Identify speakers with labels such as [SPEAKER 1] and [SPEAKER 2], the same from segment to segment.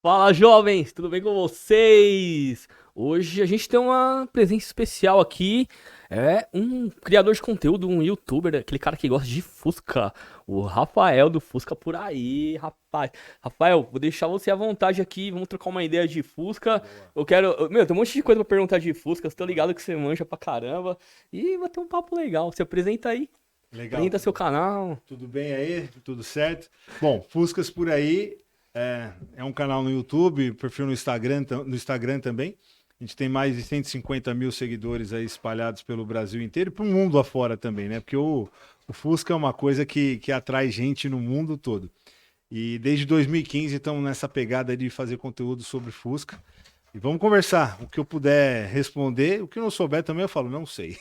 [SPEAKER 1] Fala, jovens, tudo bem com vocês? Hoje a gente tem uma presença especial aqui. É um criador de conteúdo, um youtuber, aquele cara que gosta de Fusca, o Rafael do Fusca por aí, rapaz. Rafael, vou deixar você à vontade aqui, vamos trocar uma ideia de Fusca.
[SPEAKER 2] Boa.
[SPEAKER 1] Meu, tem um monte de coisa pra perguntar de Fusca, tô ligado que você manja pra caramba. E vai ter um papo legal. Se apresenta aí,
[SPEAKER 2] Legal,
[SPEAKER 1] apresenta seu canal.
[SPEAKER 2] tudo bem aí? Tudo certo? Bom, Fuscas por aí é um canal no YouTube, perfil no Instagram também. A gente tem mais de 150 mil seguidores aí espalhados pelo Brasil inteiro e para o mundo afora também, né? Porque o Fusca é uma coisa que atrai gente no mundo todo. E desde 2015 estamos nessa pegada de fazer conteúdo sobre Fusca. E vamos conversar. O que eu puder responder, o que eu não souber também eu falo, não sei.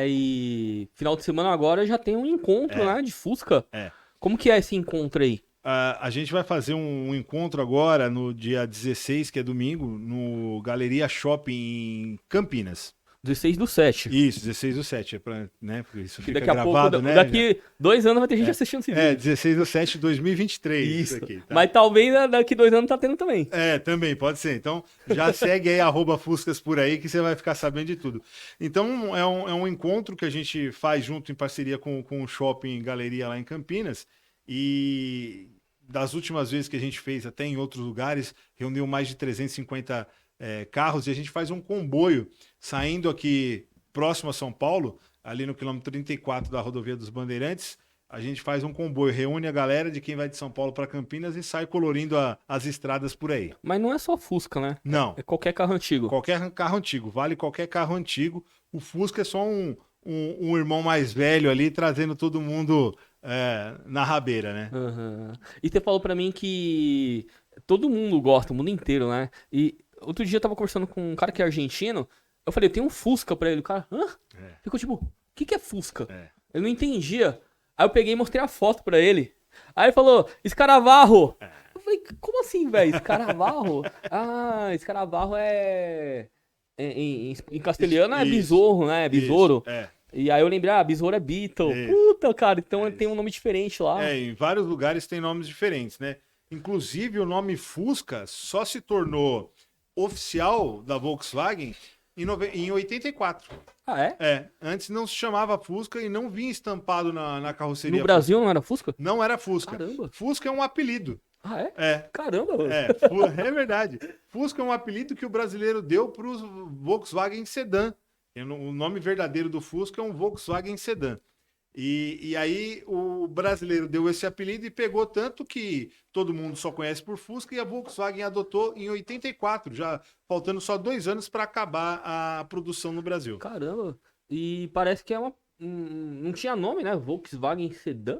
[SPEAKER 1] E final de semana agora já tem um encontro,
[SPEAKER 2] É,
[SPEAKER 1] né, de Fusca.
[SPEAKER 2] é.
[SPEAKER 1] Como que é esse encontro aí?
[SPEAKER 2] A gente vai fazer um encontro agora no dia 16, que é domingo, no Galeria Shopping em Campinas.
[SPEAKER 1] 16/7.
[SPEAKER 2] Isso, 16/7, né? Porque isso
[SPEAKER 1] Que
[SPEAKER 2] fica
[SPEAKER 1] daqui a pouco,
[SPEAKER 2] gravado, né?
[SPEAKER 1] daqui 2 anos vai ter gente
[SPEAKER 2] É,
[SPEAKER 1] assistindo esse vídeo.
[SPEAKER 2] 16/7 de 2023, isso
[SPEAKER 1] Isso.
[SPEAKER 2] aqui, tá?
[SPEAKER 1] Mas talvez daqui 2 anos tá tendo também.
[SPEAKER 2] Também pode ser. Então, já segue aí @Fuscas por aí que você vai ficar sabendo de tudo. Então, é um encontro que a gente faz junto em parceria com o Shopping Galeria lá em Campinas. E das últimas vezes que a gente fez, até em outros lugares, reuniu mais de 350 carros e a gente faz um comboio saindo aqui próximo a São Paulo, ali no quilômetro 34 da Rodovia dos Bandeirantes. A gente faz um comboio, reúne a galera de quem vai de São Paulo para Campinas e sai colorindo as estradas por aí.
[SPEAKER 1] Mas não é só Fusca, né?
[SPEAKER 2] Não,
[SPEAKER 1] É qualquer carro antigo.
[SPEAKER 2] qualquer carro antigo, vale qualquer carro antigo. O Fusca é só um irmão mais velho ali, trazendo todo mundo na rabeira, né?
[SPEAKER 1] Aham. E você falou pra mim que todo mundo gosta, o mundo inteiro, né? E outro dia eu tava conversando com um cara que é argentino. Eu falei, tem um Fusca pra ele. O cara, hã?
[SPEAKER 2] É,
[SPEAKER 1] Ficou tipo, o que que é Fusca?
[SPEAKER 2] é.
[SPEAKER 1] Eu não entendia. Aí eu peguei e mostrei a foto pra ele. Aí ele falou, Escaravarro. Eu falei, como assim, velho? Escaravarro? Ah, Escaravarro em castelhano é
[SPEAKER 2] Isso,
[SPEAKER 1] besouro, né? É
[SPEAKER 2] isso,
[SPEAKER 1] besouro. E aí eu lembrei, besouro é Beetle.
[SPEAKER 2] isso,
[SPEAKER 1] Puta, cara, então
[SPEAKER 2] é
[SPEAKER 1] ele tem um
[SPEAKER 2] isso.
[SPEAKER 1] nome diferente lá.
[SPEAKER 2] Em vários lugares tem nomes diferentes, né? Inclusive, o nome Fusca só se tornou oficial da Volkswagen em 84.
[SPEAKER 1] Ah, é?
[SPEAKER 2] Antes não se chamava Fusca e não vinha estampado na
[SPEAKER 1] No
[SPEAKER 2] carroceria
[SPEAKER 1] Brasil
[SPEAKER 2] Fusca.
[SPEAKER 1] não era Fusca?
[SPEAKER 2] Não era Fusca.
[SPEAKER 1] Caramba.
[SPEAKER 2] Fusca é um apelido.
[SPEAKER 1] Ah, é?
[SPEAKER 2] É,
[SPEAKER 1] Caramba, mano.
[SPEAKER 2] é verdade. Fusca é um apelido que o brasileiro deu para os Volkswagen Sedan. O nome verdadeiro do Fusca é um Volkswagen Sedan. E aí o brasileiro deu esse apelido e pegou tanto que todo mundo só conhece por Fusca e a Volkswagen adotou em 84, já faltando só 2 anos para acabar a produção no Brasil.
[SPEAKER 1] Caramba. E parece que é uma. Não tinha nome, né? Volkswagen Sedan?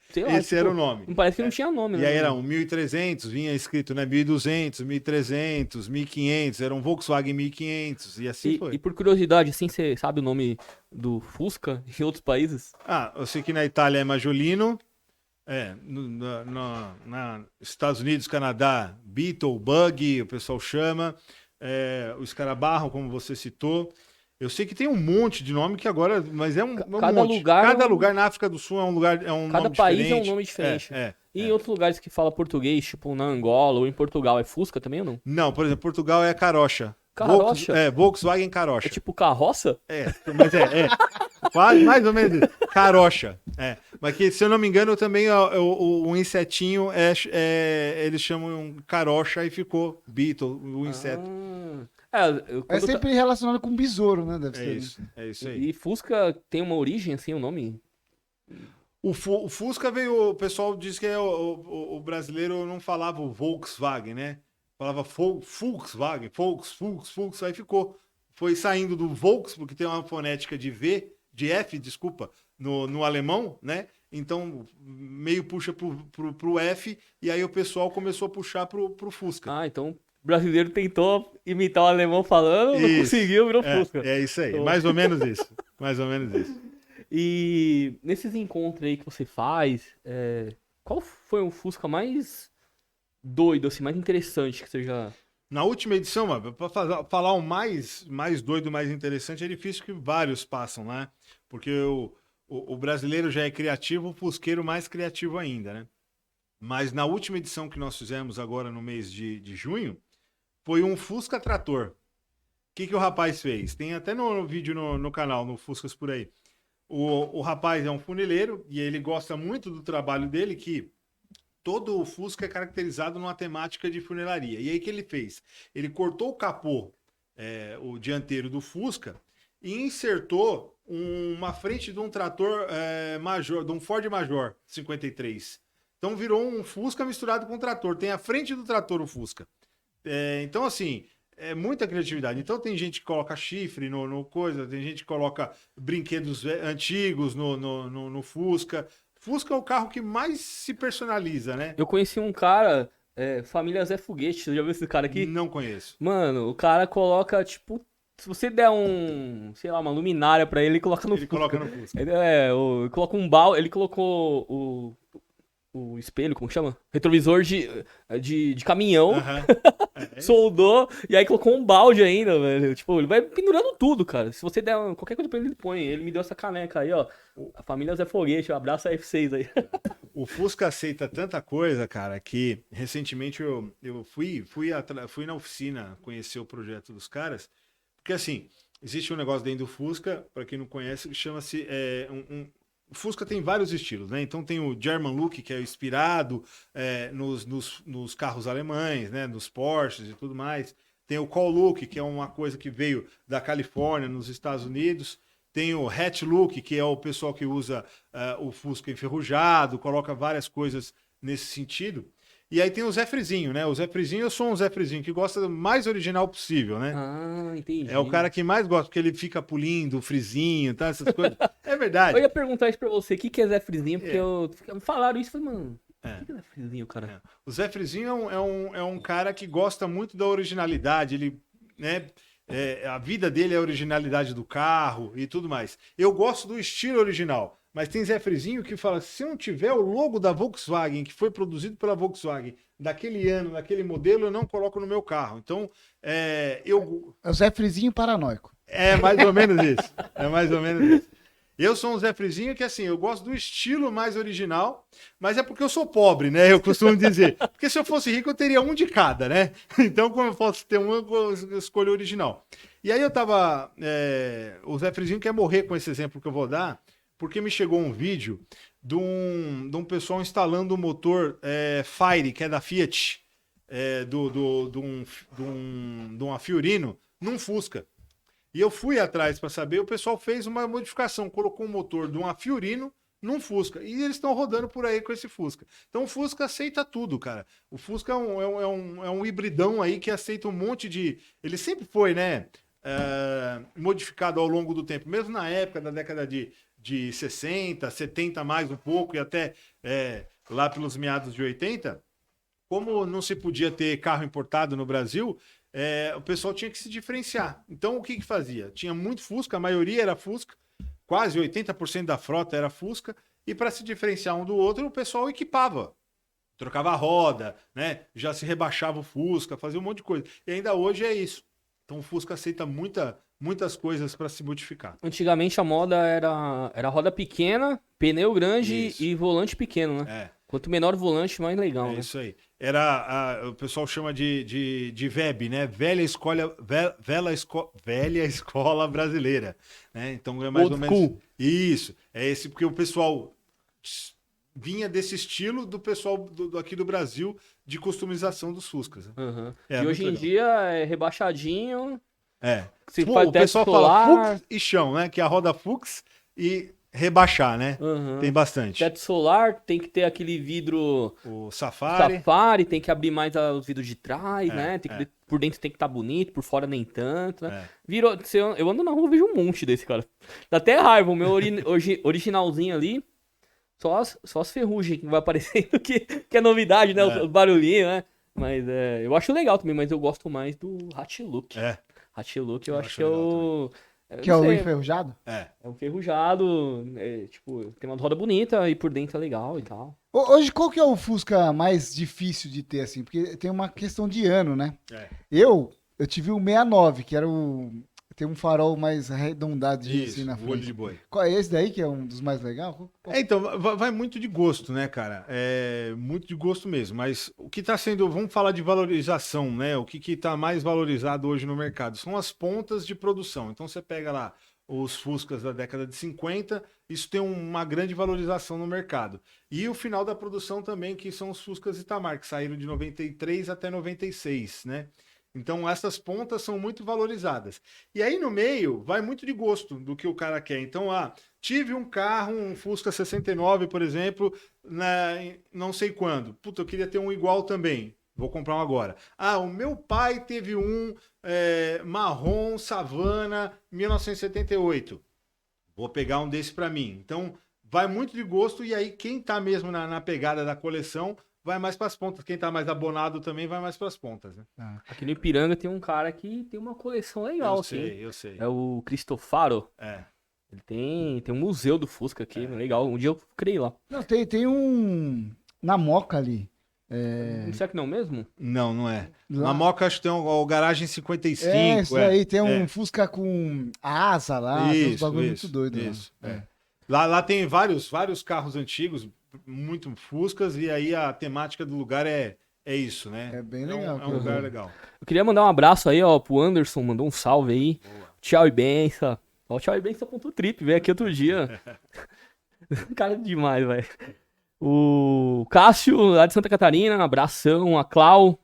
[SPEAKER 1] Sei lá,
[SPEAKER 2] Esse era o
[SPEAKER 1] tipo.
[SPEAKER 2] nome.
[SPEAKER 1] Não parece que não tinha nome,
[SPEAKER 2] E aí era
[SPEAKER 1] né?
[SPEAKER 2] um 1.300, vinha escrito, né? 1.200, 1.300, 1.500, era um Volkswagen 1.500 e assim
[SPEAKER 1] E
[SPEAKER 2] foi.
[SPEAKER 1] por curiosidade, assim, você sabe o nome do Fusca em outros países?
[SPEAKER 2] Eu sei que na Itália é Majolino, Estados Unidos, Canadá, Beetle, Bug, o pessoal chama, o Escarabarro, como você citou. Eu sei que tem um monte de nome que agora, mas é um
[SPEAKER 1] Cada
[SPEAKER 2] monte.
[SPEAKER 1] lugar é
[SPEAKER 2] Cada
[SPEAKER 1] um.
[SPEAKER 2] lugar na África do Sul é um
[SPEAKER 1] Cada
[SPEAKER 2] nome
[SPEAKER 1] país é um
[SPEAKER 2] diferente.
[SPEAKER 1] nome diferente.
[SPEAKER 2] É,
[SPEAKER 1] E em
[SPEAKER 2] é.
[SPEAKER 1] outros lugares que fala português, tipo na Angola ou em Portugal, é Fusca também ou não?
[SPEAKER 2] Não, por exemplo, Portugal é Carocha.
[SPEAKER 1] Carocha?
[SPEAKER 2] Volkswagen
[SPEAKER 1] É
[SPEAKER 2] Carocha.
[SPEAKER 1] tipo carroça?
[SPEAKER 2] Mas quase mais ou menos isso. Carocha. Mas que, se eu não me engano, também o insetinho eles chamam um carocha e ficou Beetle, o inseto.
[SPEAKER 3] É
[SPEAKER 1] Quando
[SPEAKER 3] sempre relacionado com besouro, né? Deve
[SPEAKER 2] É
[SPEAKER 3] ser, né?
[SPEAKER 2] isso, é isso aí.
[SPEAKER 1] E Fusca tem uma origem, assim, o nome?
[SPEAKER 2] O Fusca veio, o pessoal diz que o brasileiro não falava o Volkswagen, né? Falava Volkswagen, Volks, aí ficou. Foi saindo do Volks, porque tem uma fonética de F, desculpa, no alemão, né? Então, meio puxa pro F, e aí o pessoal começou a puxar pro Fusca.
[SPEAKER 1] Ah, então o brasileiro tentou imitar o alemão falando, não
[SPEAKER 2] Isso.
[SPEAKER 1] conseguiu, virou
[SPEAKER 2] É,
[SPEAKER 1] Fusca.
[SPEAKER 2] é isso aí.
[SPEAKER 1] Tô.
[SPEAKER 2] Mais ou menos isso. Mais ou menos isso.
[SPEAKER 1] E nesses encontros aí que você faz, qual foi o Fusca mais doido, assim, mais interessante que você já...
[SPEAKER 2] Na última edição, para falar o mais doido, mais interessante, é difícil que vários passam, né? Porque o brasileiro já é criativo, o fusqueiro mais criativo ainda, né? Mas na última edição que nós fizemos agora no mês de junho, foi um Fusca Trator. O que o rapaz fez? Tem até no vídeo no canal, no Fuscas por aí. O rapaz é um funileiro e ele gosta muito do trabalho dele, que todo o Fusca é caracterizado numa temática de funilaria. E aí o que ele fez? Ele cortou o capô, o dianteiro do Fusca, e insertou uma frente de um trator Major, de um Ford Major 53. Então virou um Fusca misturado com um trator. Tem a frente do trator o Fusca. Então, assim, é muita criatividade. Então tem gente que coloca chifre no coisa, tem gente que coloca brinquedos antigos no Fusca. Fusca é o carro que mais se personaliza, né?
[SPEAKER 1] Eu conheci um cara, família Zé Foguete, você já viu esse cara aqui?
[SPEAKER 2] Não conheço.
[SPEAKER 1] Mano, o cara coloca, tipo, se você der sei lá, uma luminária pra ele coloca no
[SPEAKER 2] Ele
[SPEAKER 1] Fusca.
[SPEAKER 2] coloca no Fusca.
[SPEAKER 1] Coloca um balde, ele colocou o espelho, como chama? Retrovisor de caminhão, soldou, e aí colocou um balde ainda, velho. Tipo, ele vai pendurando tudo, cara. Se você der qualquer coisa pra ele, ele põe. Ele me deu essa caneca aí, ó. A família Zé Foguete, um abraço a F6 aí.
[SPEAKER 2] O Fusca aceita tanta coisa, cara, que recentemente eu fui na oficina conhecer o projeto dos caras, porque assim, existe um negócio dentro do Fusca, para quem não conhece, que chama-se o Fusca tem vários estilos, né? Então tem o German Look, que é inspirado nos carros alemães, né? Nos Porsches e tudo mais. Tem o Call Look, que é uma coisa que veio da Califórnia, nos Estados Unidos. Tem o Hatch Look, que é o pessoal que usa o Fusca enferrujado, coloca várias coisas nesse sentido. E aí tem o Zé Frizinho, né? O Zé Frizinho, eu sou um Zé Frizinho que gosta do mais original possível, né?
[SPEAKER 1] Ah, entendi.
[SPEAKER 2] É o cara que mais gosta, porque ele fica pulindo o frizinho, tá? Essas coisas. É verdade.
[SPEAKER 1] Eu ia perguntar isso pra você, o que é Zé Frizinho? Porque me falaram isso e falei, mano, o que é Zé Frizinho, cara?
[SPEAKER 2] O Zé Frizinho é um cara que gosta muito da originalidade, ele, né? A vida dele é a originalidade do carro e tudo mais. Eu gosto do estilo original. Mas tem Zé Frizinho que fala, se não tiver o logo da Volkswagen, que foi produzido pela Volkswagen, daquele ano, daquele modelo, eu não coloco no meu carro. Então,
[SPEAKER 3] É o Zé Frizinho paranoico.
[SPEAKER 2] É mais ou menos isso. É mais ou menos isso. Eu sou um Zé Frizinho que, assim, eu gosto do estilo mais original, mas é porque eu sou pobre, né? Eu costumo dizer. Porque se eu fosse rico, eu teria um de cada, né? Então, como eu posso ter um, eu escolho o original. E aí eu tava... o Zé Frizinho quer morrer com esse exemplo que eu vou dar, porque me chegou um vídeo de um pessoal instalando um motor Fire, que é da Fiat, de uma Fiorino, num Fusca. E eu fui atrás para saber, o pessoal fez uma modificação, colocou um motor de uma Fiorino num Fusca. E eles estão rodando por aí com esse Fusca. Então o Fusca aceita tudo, cara. O Fusca é um hibridão aí que aceita um monte de... Ele sempre foi, né? Modificado ao longo do tempo, mesmo na época da década de 60, 70 mais um pouco, e até lá pelos meados de 80, como não se podia ter carro importado no Brasil, o pessoal tinha que se diferenciar. Então, o que fazia? Tinha muito Fusca, a maioria era Fusca, quase 80% da frota era Fusca, e para se diferenciar um do outro, o pessoal equipava. Trocava a roda, né? Já se rebaixava o Fusca, fazia um monte de coisa. E ainda hoje é isso. Então, o Fusca aceita muitas coisas para se modificar.
[SPEAKER 1] Antigamente a moda era roda pequena, pneu grande e volante pequeno, né? Quanto menor o volante, mais legal, né?
[SPEAKER 2] Isso aí. O pessoal chama de VEB, né? Velha escola brasileira. Né? Então é mais ou menos. Isso. É esse, porque o pessoal vinha desse estilo do pessoal aqui do Brasil de customização dos Fuscas. Né?
[SPEAKER 1] Uhum. E hoje em dia é rebaixadinho.
[SPEAKER 2] O pessoal fala Fux e chão, né? Que é a roda Fux e rebaixar, né?
[SPEAKER 1] Uhum.
[SPEAKER 2] Tem bastante.
[SPEAKER 1] Teto solar, tem que ter aquele vidro...
[SPEAKER 2] O Safari.
[SPEAKER 1] Tem que abrir mais os vidros de trás, né? Por dentro tem que estar bonito, por fora nem tanto, né? Eu ando na rua e vejo um monte desse, cara. Dá até raiva, o meu originalzinho ali, só as ferrugens que vai aparecendo, que é novidade, né? Os barulhinhos, né? Mas eu acho legal também, mas eu gosto mais do Hatch Look. Hatch Look eu acho que é o...
[SPEAKER 3] Que é o enferrujado?
[SPEAKER 1] É um enferrujado, tem uma roda bonita e por dentro é legal e tal.
[SPEAKER 3] Hoje, qual que é o Fusca mais difícil de ter, assim? Porque tem uma questão de ano, né? Eu tive o 69, que era o Tem um farol mais arredondadinho
[SPEAKER 2] Isso,
[SPEAKER 3] assim na
[SPEAKER 2] o olho
[SPEAKER 3] frente.
[SPEAKER 2] de boi.
[SPEAKER 3] Qual é esse daí que é um dos mais legais?
[SPEAKER 2] Então, vai muito de gosto, né, cara? É muito de gosto mesmo. Mas o que está sendo, vamos falar de valorização, né? O que está mais valorizado hoje no mercado são as pontas de produção. Então você pega lá os Fuscas da década de 50, isso tem uma grande valorização no mercado. E o final da produção também, que são os Fuscas Itamar, que saíram de 93 até 96, né? Então essas pontas são muito valorizadas. E aí no meio vai muito de gosto do que o cara quer. Então, tive um carro, um Fusca 69, por exemplo, não sei quando. Puta, eu queria ter um igual também. Vou comprar um agora. O meu pai teve um marrom Savana 1978. Vou pegar um desse para mim. Então vai muito de gosto e aí quem tá mesmo na pegada da coleção vai mais para as pontas. Quem tá mais abonado também vai mais para as pontas, né?
[SPEAKER 1] Aqui no Ipiranga tem um cara que tem uma coleção legal, assim.
[SPEAKER 2] Eu sei.
[SPEAKER 1] É o Cristofaro.
[SPEAKER 2] É.
[SPEAKER 1] Ele tem um museu do Fusca aqui, legal. Um dia eu criei lá.
[SPEAKER 3] Não, tem um na Moca ali.
[SPEAKER 1] Será que não mesmo?
[SPEAKER 2] Não é.
[SPEAKER 3] Lá.
[SPEAKER 2] Na Moca acho que tem o Garagem 55.
[SPEAKER 3] Isso aí, tem um Fusca com asa lá, tem uns bagulho muito doido.
[SPEAKER 2] Isso. Lá tem vários carros antigos, muito Fuscas, e aí a temática do lugar é isso, né?
[SPEAKER 3] É bem legal.
[SPEAKER 2] É um lugar legal.
[SPEAKER 1] Eu queria mandar um abraço aí, ó, pro Anderson, mandou um salve aí.
[SPEAKER 2] Boa.
[SPEAKER 1] Tchau e benção. Ó, o Tchau e benção.trip, veio aqui outro dia. Cara demais, velho. O Cássio, lá de Santa Catarina, abração. A Clau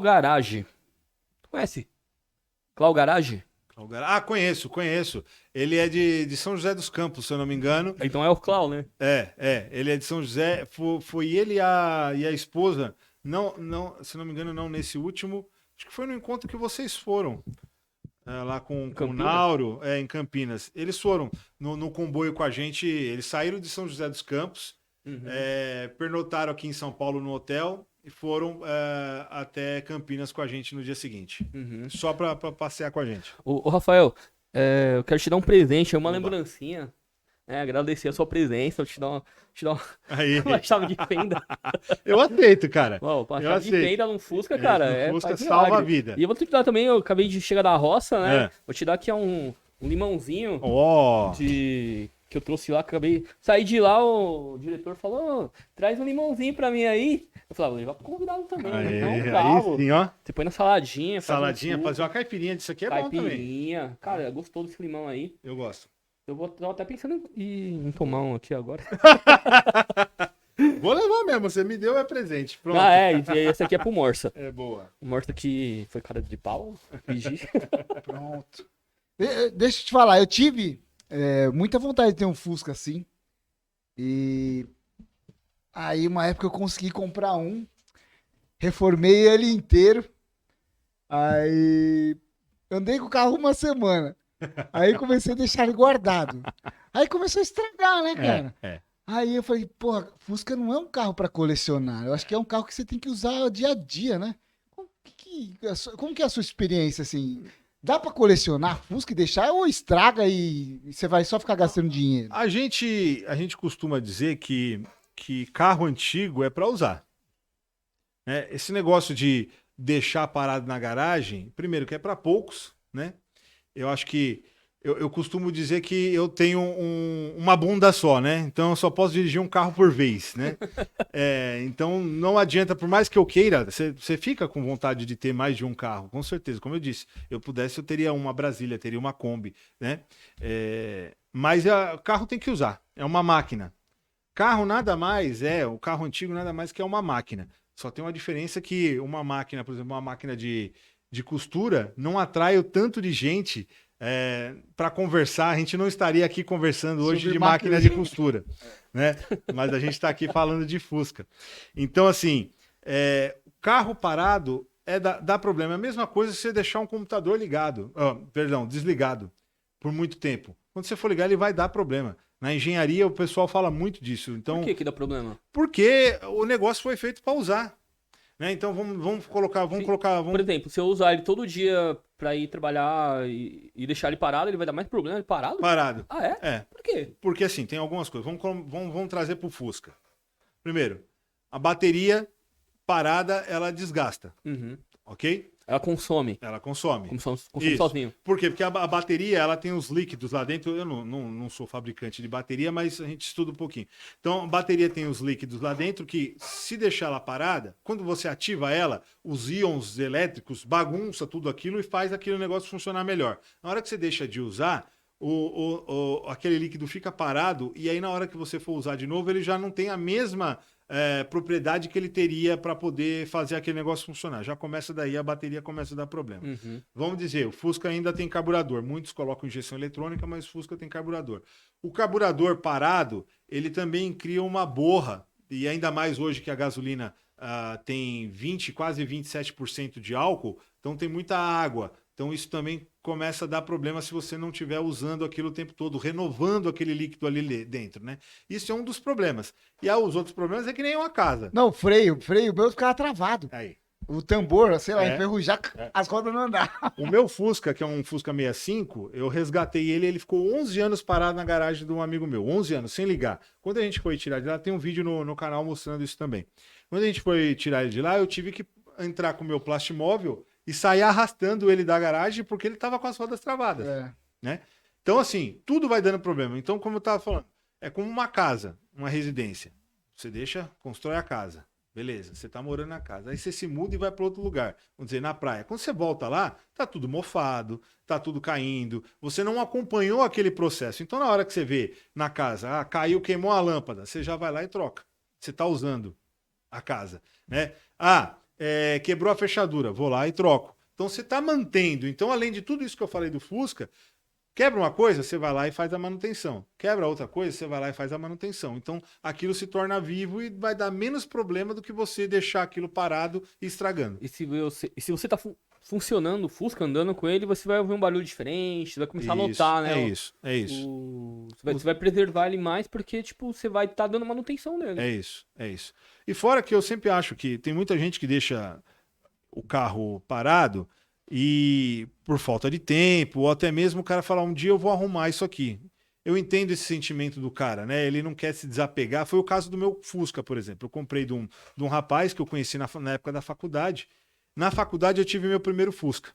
[SPEAKER 1] Garage. Conhece? Clau Garage?
[SPEAKER 2] Conheço. Ele é de São José dos Campos, se eu não me engano.
[SPEAKER 1] Então é o Clau, né?
[SPEAKER 2] Ele é de São José. Foi ele e a esposa. Não, se não me engano, não nesse último. Acho que foi no encontro que vocês foram. Lá com o Nauro, em Campinas. Eles foram no comboio com a gente. Eles saíram de São José dos Campos, pernotaram aqui em São Paulo no hotel e foram até Campinas com a gente no dia seguinte. Só para passear com a gente.
[SPEAKER 1] Ô Rafael, eu quero te dar um presente, uma lembrancinha. Agradecer a sua presença, te dar uma chave de fenda.
[SPEAKER 2] Eu aceito, cara.
[SPEAKER 1] Uma chave de fenda num Fusca, cara.
[SPEAKER 2] No Fusca salva a vida.
[SPEAKER 1] E eu vou te dar também, eu acabei de chegar da roça, né? Vou te dar aqui um limãozinho que eu trouxe lá, saí de lá, o diretor falou, traz um limãozinho pra mim aí. Eu falei, vou levar pro convidado também.
[SPEAKER 2] Aí sim, ó.
[SPEAKER 1] Você põe na saladinha.
[SPEAKER 2] Fazer uma caipirinha disso aqui é bom também.
[SPEAKER 1] Caipirinha. Cara, gostou desse limão aí?
[SPEAKER 2] Eu gosto.
[SPEAKER 1] Eu tava até pensando em tomar um aqui agora.
[SPEAKER 2] Vou levar mesmo, você me deu presente. Pronto.
[SPEAKER 1] E esse aqui é pro Morsa.
[SPEAKER 2] É boa.
[SPEAKER 1] O Morsa que foi cara de pau, pedi.
[SPEAKER 3] Pronto. Deixa eu te falar, eu tive muita vontade de ter um Fusca assim. E aí uma época eu consegui comprar um, reformei ele inteiro. Aí andei com o carro uma semana. Aí comecei a deixar ele guardado. Aí começou a estragar, né, cara? Aí eu falei, porra, Fusca não é um carro pra colecionar. Eu acho que é um carro que você tem que usar dia a dia, né? Como que é a sua experiência, assim? Dá pra colecionar Fusca e deixar ou estraga e você vai só ficar gastando dinheiro?
[SPEAKER 2] A gente costuma dizer que carro antigo é pra usar. Esse negócio de deixar parado na garagem, primeiro que é pra poucos, né? Eu acho que eu costumo dizer que eu tenho uma bunda só, né? Então eu só posso dirigir um carro por vez, né? Então não adianta, por mais que eu queira, você fica com vontade de ter mais de um carro, com certeza. Como eu disse, eu teria uma Brasília, teria uma Kombi, né? Mas o carro tem que usar, é uma máquina. Carro nada mais o carro antigo nada mais que é uma máquina. Só tem uma diferença que uma máquina, por exemplo, uma máquina de costura não atrai o tanto de gente para conversar. A gente não estaria aqui conversando hoje sobre de máquina de costura, né? Mas a gente está aqui falando de Fusca. Então, assim, carro parado dá problema. É a mesma coisa se você deixar um computador desligado por muito tempo. Quando você for ligar, ele vai dar problema. Na engenharia, o pessoal fala muito disso. Então,
[SPEAKER 1] Por que dá problema?
[SPEAKER 2] Porque o negócio foi feito para usar. Né? Então vamos colocar.
[SPEAKER 1] Por exemplo, se eu usar ele todo dia pra ir trabalhar e deixar ele parado, ele vai dar mais problema ele parado?
[SPEAKER 2] Parado.
[SPEAKER 1] Ah, é?
[SPEAKER 2] É.
[SPEAKER 1] Por quê?
[SPEAKER 2] Porque assim, tem algumas coisas. Vamos trazer pro Fusca. Primeiro, a bateria parada, ela desgasta.
[SPEAKER 1] Uhum.
[SPEAKER 2] Ok?
[SPEAKER 1] Ela consome.
[SPEAKER 2] Ela consome.
[SPEAKER 1] Consome sozinho.
[SPEAKER 2] Por quê? Porque a bateria, ela tem os líquidos lá dentro. Eu não sou fabricante de bateria, mas a gente estuda um pouquinho. Então, a bateria tem os líquidos lá dentro que, se deixar ela parada, quando você ativa ela, os íons elétricos bagunça tudo aquilo e faz aquele negócio funcionar melhor. Na hora que você deixa de usar, aquele líquido fica parado e aí na hora que você for usar de novo, ele já não tem a mesma propriedade que ele teria para poder fazer aquele negócio funcionar. Já começa daí, a bateria começa a dar problema. Vamos dizer, o Fusca ainda tem carburador. Muitos colocam injeção eletrônica, mas o Fusca tem carburador. O carburador parado, ele também cria uma borra, e ainda mais hoje que a gasolina tem quase 27% de álcool, então tem muita água. Então isso também começa a dar problema se você não estiver usando aquilo o tempo todo, renovando aquele líquido ali dentro, né? Isso é um dos problemas. E os outros problemas é que nem uma casa.
[SPEAKER 3] Não, o freio meu ficava travado.
[SPEAKER 2] Aí.
[SPEAKER 3] O tambor, sei lá, enferrujar, as rodas não andavam.
[SPEAKER 2] O meu Fusca, que é um Fusca 65, eu resgatei ele ficou 11 anos parado na garagem de um amigo meu. 11 anos, sem ligar. Quando a gente foi tirar de lá, tem um vídeo no canal mostrando isso também. Quando a gente foi tirar ele de lá, eu tive que entrar com o meu plastimóvel e sair arrastando ele da garagem porque ele estava com as rodas travadas, né? Então, assim, tudo vai dando problema. Então, como eu estava falando, é como uma casa, uma residência. Você constrói a casa. Beleza, você está morando na casa. Aí você se muda e vai para outro lugar. Vamos dizer, na praia. Quando você volta lá, tá tudo mofado, tá tudo caindo. Você não acompanhou aquele processo. Então, na hora que você vê na casa, caiu, queimou a lâmpada, você já vai lá e troca. Você está usando a casa, né? Quebrou a fechadura, vou lá e troco. Então você está mantendo. Então, além de tudo isso que eu falei do Fusca, quebra uma coisa, você vai lá e faz a manutenção. Quebra outra coisa, você vai lá e faz a manutenção. Então, aquilo se torna vivo e vai dar menos problema do que você deixar aquilo parado e estragando.
[SPEAKER 1] E se você tá funcionando o Fusca, andando com ele, você vai ouvir um barulho diferente, você vai começar a notar, né?
[SPEAKER 2] É isso.
[SPEAKER 1] Você vai preservar ele mais porque, tipo, você vai estar dando manutenção nele.
[SPEAKER 2] É isso. E fora que eu sempre acho que tem muita gente que deixa o carro parado e por falta de tempo, ou até mesmo o cara falar, um dia eu vou arrumar isso aqui. Eu entendo esse sentimento do cara, né? Ele não quer se desapegar. Foi o caso do meu Fusca, por exemplo. Eu comprei de um rapaz que eu conheci na época da faculdade. Na faculdade eu tive meu primeiro Fusca.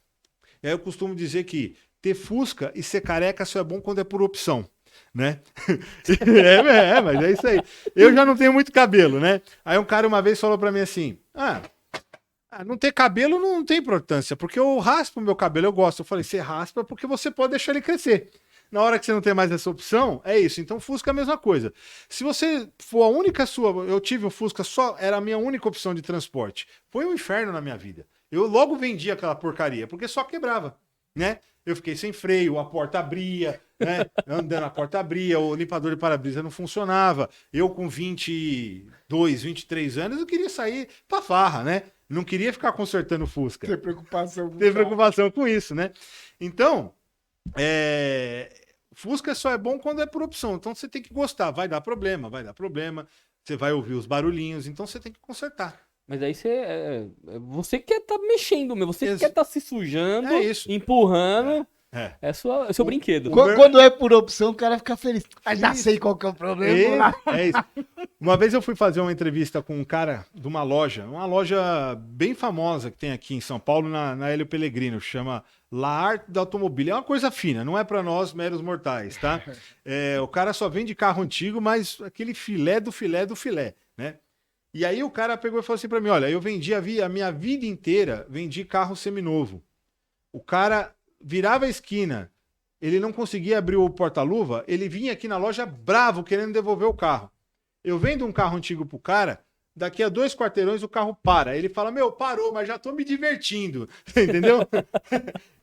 [SPEAKER 2] E aí eu costumo dizer que ter Fusca e ser careca só é bom quando é por opção, né? Mas é isso aí. Eu já não tenho muito cabelo, né? Aí um cara uma vez falou pra mim assim, não ter cabelo não tem importância, porque eu raspo o meu cabelo, eu gosto. Eu falei, você raspa porque você pode deixar ele crescer. Na hora que você não tem mais essa opção, é isso. Então, Fusca é a mesma coisa. Se você for a única eu tive um Fusca era a minha única opção de transporte. Foi um inferno na minha vida. Eu logo vendi aquela porcaria, porque só quebrava, né? Eu fiquei sem freio, a porta abria, né? Andando, a porta abria, o limpador de para-brisa não funcionava. Eu com 22, 23 anos, eu queria sair pra farra, né? Não queria ficar consertando o Fusca.
[SPEAKER 3] Ter preocupação
[SPEAKER 2] com isso, né? Então, Fusca só é bom quando é por opção. Então você tem que gostar. Vai dar problema. Você vai ouvir os barulhinhos. Então você tem que consertar.
[SPEAKER 1] Mas aí você quer estar mexendo, você quer estar se sujando, empurrando. É seu brinquedo.
[SPEAKER 3] Quando é por opção, o cara fica feliz. Já sei qual que é o problema.
[SPEAKER 2] É isso. Uma vez eu fui fazer uma entrevista com um cara de uma loja bem famosa que tem aqui em São Paulo, na Hélio Pellegrino, chama La Arte do Automobile. É uma coisa fina, não é para nós meros mortais, tá? O cara só vende carro antigo, mas aquele filé do filé do filé, né? E aí o cara pegou e falou assim para mim, olha, eu vendi a minha vida inteira, vendi carro seminovo. O cara virava a esquina, ele não conseguia abrir o porta-luva, ele vinha aqui na loja bravo, querendo devolver o carro. Eu vendo um carro antigo pro cara, daqui a 2 quarteirões o carro para. Ele fala, parou, mas já tô me divertindo. Entendeu?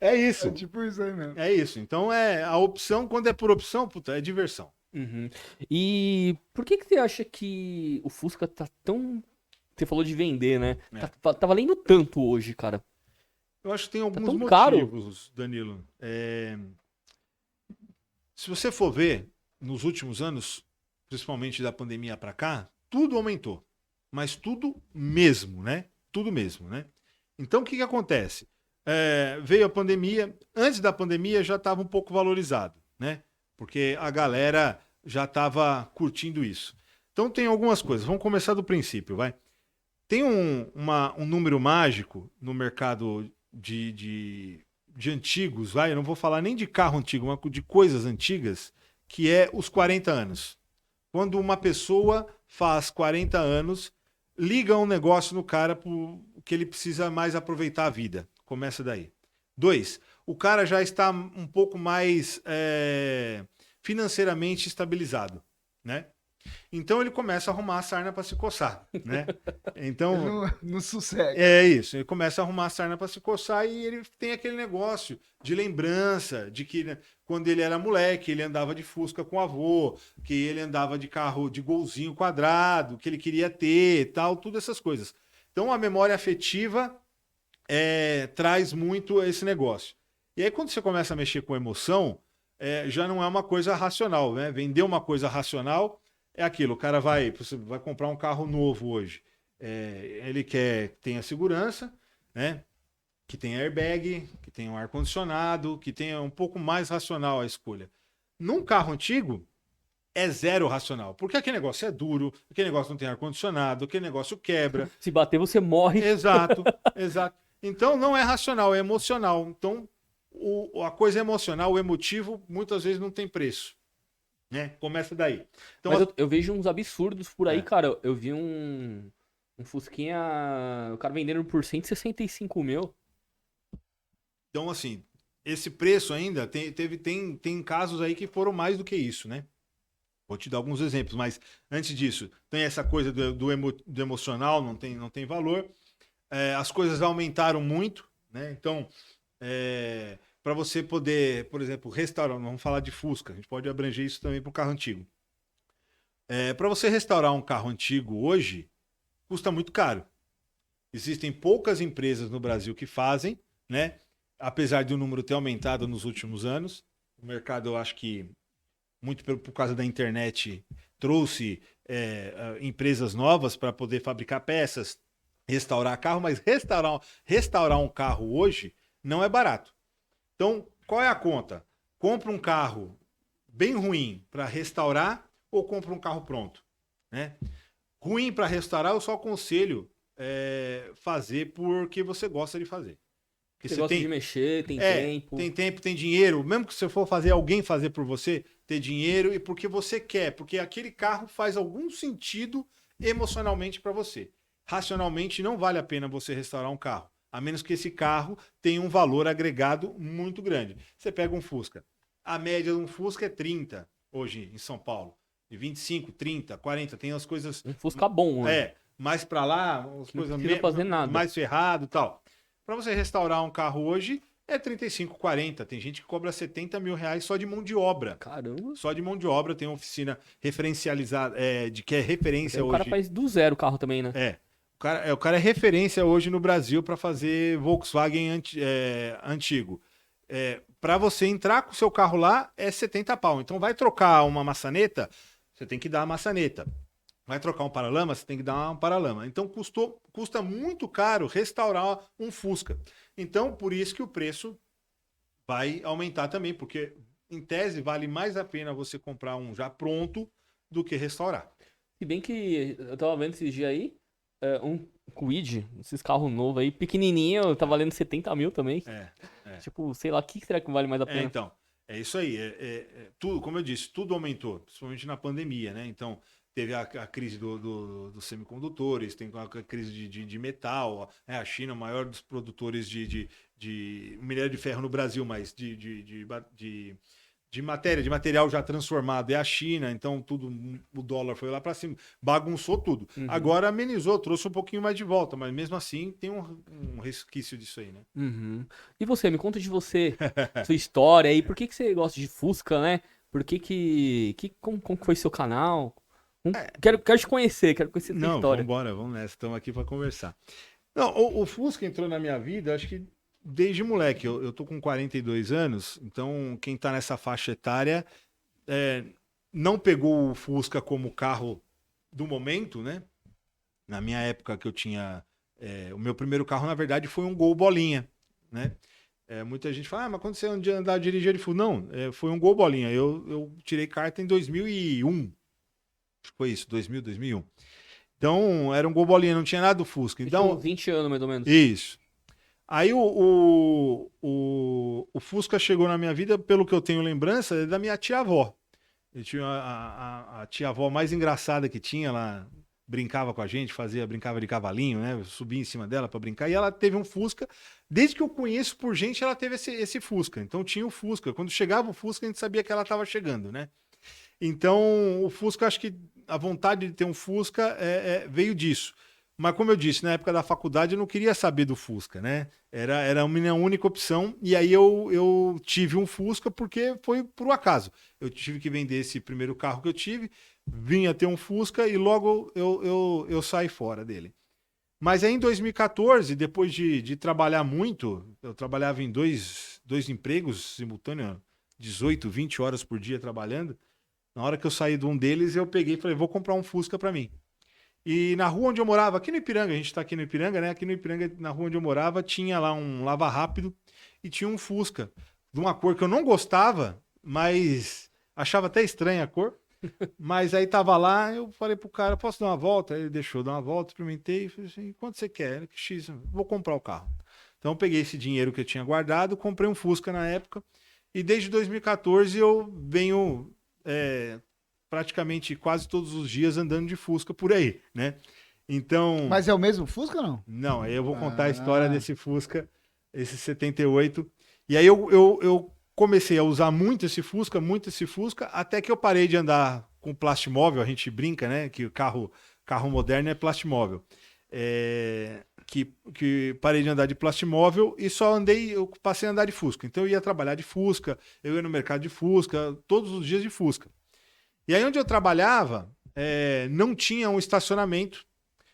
[SPEAKER 2] É isso.
[SPEAKER 3] É tipo isso aí mesmo.
[SPEAKER 2] É isso. Então, a opção, quando é por opção, puta, é diversão.
[SPEAKER 1] Uhum. E por que você acha que o Fusca tá tão... Você falou de vender, né? Tá valendo tanto hoje, cara.
[SPEAKER 2] Eu acho que tem alguns motivos,
[SPEAKER 1] caro.
[SPEAKER 2] Danilo. Se você for ver, nos últimos anos, principalmente da pandemia para cá, tudo aumentou. Mas tudo mesmo, né? Tudo mesmo, né? Então, o que acontece? Veio a pandemia. Antes da pandemia já estava um pouco valorizado, né? Porque a galera já estava curtindo isso. Então, tem algumas coisas. Vamos começar do princípio, vai. Tem um número mágico no mercado de antigos, vai, eu não vou falar nem de carro antigo, mas de coisas antigas, que é os 40 anos. Quando uma pessoa faz 40 anos, liga um negócio no cara que ele precisa mais aproveitar a vida. Começa daí. 2, o cara já está um pouco mais financeiramente estabilizado, né? Então ele começa a arrumar a sarna para se coçar, né? Então
[SPEAKER 3] não sossega.
[SPEAKER 2] é isso, ele começa a arrumar a sarna para se coçar e ele tem aquele negócio de lembrança de que, né, quando ele era moleque, ele andava de Fusca com o avô, que ele andava de carro de golzinho quadrado, que ele queria ter, tal, tudo essas coisas. Então a memória afetiva traz muito esse negócio. E aí quando você começa a mexer com emoção, já não é uma coisa racional, né? Vender uma coisa racional é aquilo, o cara você vai comprar um carro novo hoje. Ele quer que tenha segurança, né? Que tenha airbag, que tenha um ar-condicionado, que tenha um pouco mais racional a escolha. Num carro antigo, é zero racional. Porque aquele negócio é duro, aquele negócio não tem ar-condicionado, aquele negócio quebra.
[SPEAKER 1] Se bater, você morre.
[SPEAKER 2] Exato, exato. Então não é racional, é emocional. Então a coisa emocional, o emotivo, muitas vezes não tem preço. Né? Começa daí. Então,
[SPEAKER 1] Mas eu vejo uns absurdos por aí, cara. Eu vi um Fusquinha, o cara vendendo por 165 mil.
[SPEAKER 2] Então, assim, esse preço ainda tem casos aí que foram mais do que isso, né? Vou te dar alguns exemplos, mas antes disso, tem essa coisa do emocional, não tem valor. As coisas aumentaram muito, né? Então, para você poder, por exemplo, restaurar, vamos falar de Fusca, a gente pode abranger isso também para o carro antigo. Para você restaurar um carro antigo hoje, custa muito caro. Existem poucas empresas no Brasil que fazem, né? Apesar de o número ter aumentado nos últimos anos. O mercado, eu acho que, muito por causa da internet, trouxe empresas novas para poder fabricar peças, restaurar carro, mas restaurar um carro hoje não é barato. Então, qual é a conta? Compra um carro bem ruim para restaurar ou compra um carro pronto? Né? Ruim para restaurar, eu só aconselho fazer porque você gosta de fazer.
[SPEAKER 1] Você gosta de mexer, tem tempo.
[SPEAKER 2] Tem tempo, tem dinheiro. Mesmo que você for fazer alguém fazer por você, ter dinheiro e porque você quer. Porque aquele carro faz algum sentido emocionalmente para você. Racionalmente, não vale a pena você restaurar um carro. A menos que esse carro tenha um valor agregado muito grande. Você pega um Fusca. A média de um Fusca é 30 hoje em São Paulo. De 25, 30, 40. Tem as coisas...
[SPEAKER 1] Um Fusca bom, né?
[SPEAKER 2] Mais para lá, as coisas mais ferrado e tal. Para você restaurar um carro hoje, é 35, 40. Tem gente que cobra 70 mil reais só de mão de obra.
[SPEAKER 1] Caramba.
[SPEAKER 2] Só de mão de obra. Tem uma oficina referencializada, que é referência hoje.
[SPEAKER 1] O cara faz do zero o carro também, né?
[SPEAKER 2] O cara é referência hoje no Brasil para fazer Volkswagen antigo. Para você entrar com o seu carro lá, é 70 pau. Então vai trocar uma maçaneta, você tem que dar a maçaneta. Vai trocar um paralama, você tem que dar um paralama. Então custa muito caro restaurar um Fusca. Então, por isso que o preço vai aumentar também, porque em tese vale mais a pena você comprar um já pronto do que restaurar.
[SPEAKER 1] Se bem que eu tava vendo esses dias aí, um Kwid, esses carros novos aí, pequenininho, tá valendo 70 mil também. Tipo, sei lá, o que será que vale mais a pena?
[SPEAKER 2] Então, é isso aí. Tudo, como eu disse, tudo aumentou, principalmente na pandemia, né? Então, teve a crise dos semicondutores, tem a crise de metal. A China, o maior dos produtores de minério de ferro no Brasil, mas de material já transformado é a China. Então, o dólar foi lá para cima, bagunçou tudo.
[SPEAKER 1] Uhum.
[SPEAKER 2] Agora amenizou, trouxe um pouquinho mais de volta, mas mesmo assim tem um resquício disso aí, né?
[SPEAKER 1] Uhum. E você, me conta de você, sua história aí, por que você gosta de Fusca, né? Como foi seu canal? Quero te conhecer, quero conhecer a sua história.
[SPEAKER 2] Vamos nessa, estamos aqui para conversar. Não, o Fusca entrou na minha vida, acho que desde moleque. Eu tô com 42 anos, então quem tá nessa faixa etária não pegou o Fusca como carro do momento, né? Na minha época que eu tinha... o meu primeiro carro, na verdade, foi um Gol Bolinha, né? Muita gente fala, mas quando você andava dirigindo de Fusca? Não, foi um Gol Bolinha. Eu tirei carta em 2001. Foi isso, 2001. Então, era um Gol Bolinha, não tinha nada do Fusca. Então,
[SPEAKER 1] tinha 20 anos, mais ou menos.
[SPEAKER 2] Isso. Aí o Fusca chegou na minha vida, pelo que eu tenho lembrança, é da minha tia-avó. Eu tinha a tia-avó mais engraçada que tinha, ela brincava com a gente, brincava de cavalinho, né? Eu subia em cima dela para brincar, e ela teve um Fusca. Desde que eu conheço por gente, ela teve esse Fusca. Então tinha o Fusca. Quando chegava o Fusca, a gente sabia que ela estava chegando, né? Então o Fusca, acho que a vontade de ter um Fusca veio disso. Mas como eu disse, na época da faculdade eu não queria saber do Fusca, né? Era a minha única opção. E aí eu tive um Fusca porque foi por um acaso. Eu tive que vender esse primeiro carro que eu tive, vinha ter um Fusca e logo eu saí fora dele. Mas aí em 2014, depois de trabalhar muito, eu trabalhava em dois empregos simultâneos, 18, 20 horas por dia trabalhando. Na hora que eu saí de um deles, eu peguei e falei, vou comprar um Fusca para mim. E na rua onde eu morava, aqui no Ipiranga, a gente tá aqui no Ipiranga, né? Aqui no Ipiranga, na rua onde eu morava, tinha lá um Lava Rápido e tinha um Fusca de uma cor que eu não gostava, mas achava até estranha a cor. Mas aí tava lá, eu falei pro cara, posso dar uma volta? Ele deixou dar uma volta, experimentei, falei assim, quanto você quer? X, vou comprar o carro. Então eu peguei esse dinheiro que eu tinha guardado, comprei um Fusca na época, e desde 2014 eu venho praticamente quase todos os dias andando de Fusca por aí, né? Então...
[SPEAKER 3] Mas é o mesmo Fusca ou não?
[SPEAKER 2] Não, aí eu vou contar a história desse Fusca, esse 78. E aí eu comecei a usar muito esse Fusca, até que eu parei de andar com plastimóvel, a gente brinca, né? Que o carro moderno é plastimóvel. Que parei de andar de plastimóvel e eu passei a andar de Fusca. Então eu ia trabalhar de Fusca, eu ia no mercado de Fusca, todos os dias de Fusca. E aí onde eu trabalhava, não tinha um estacionamento.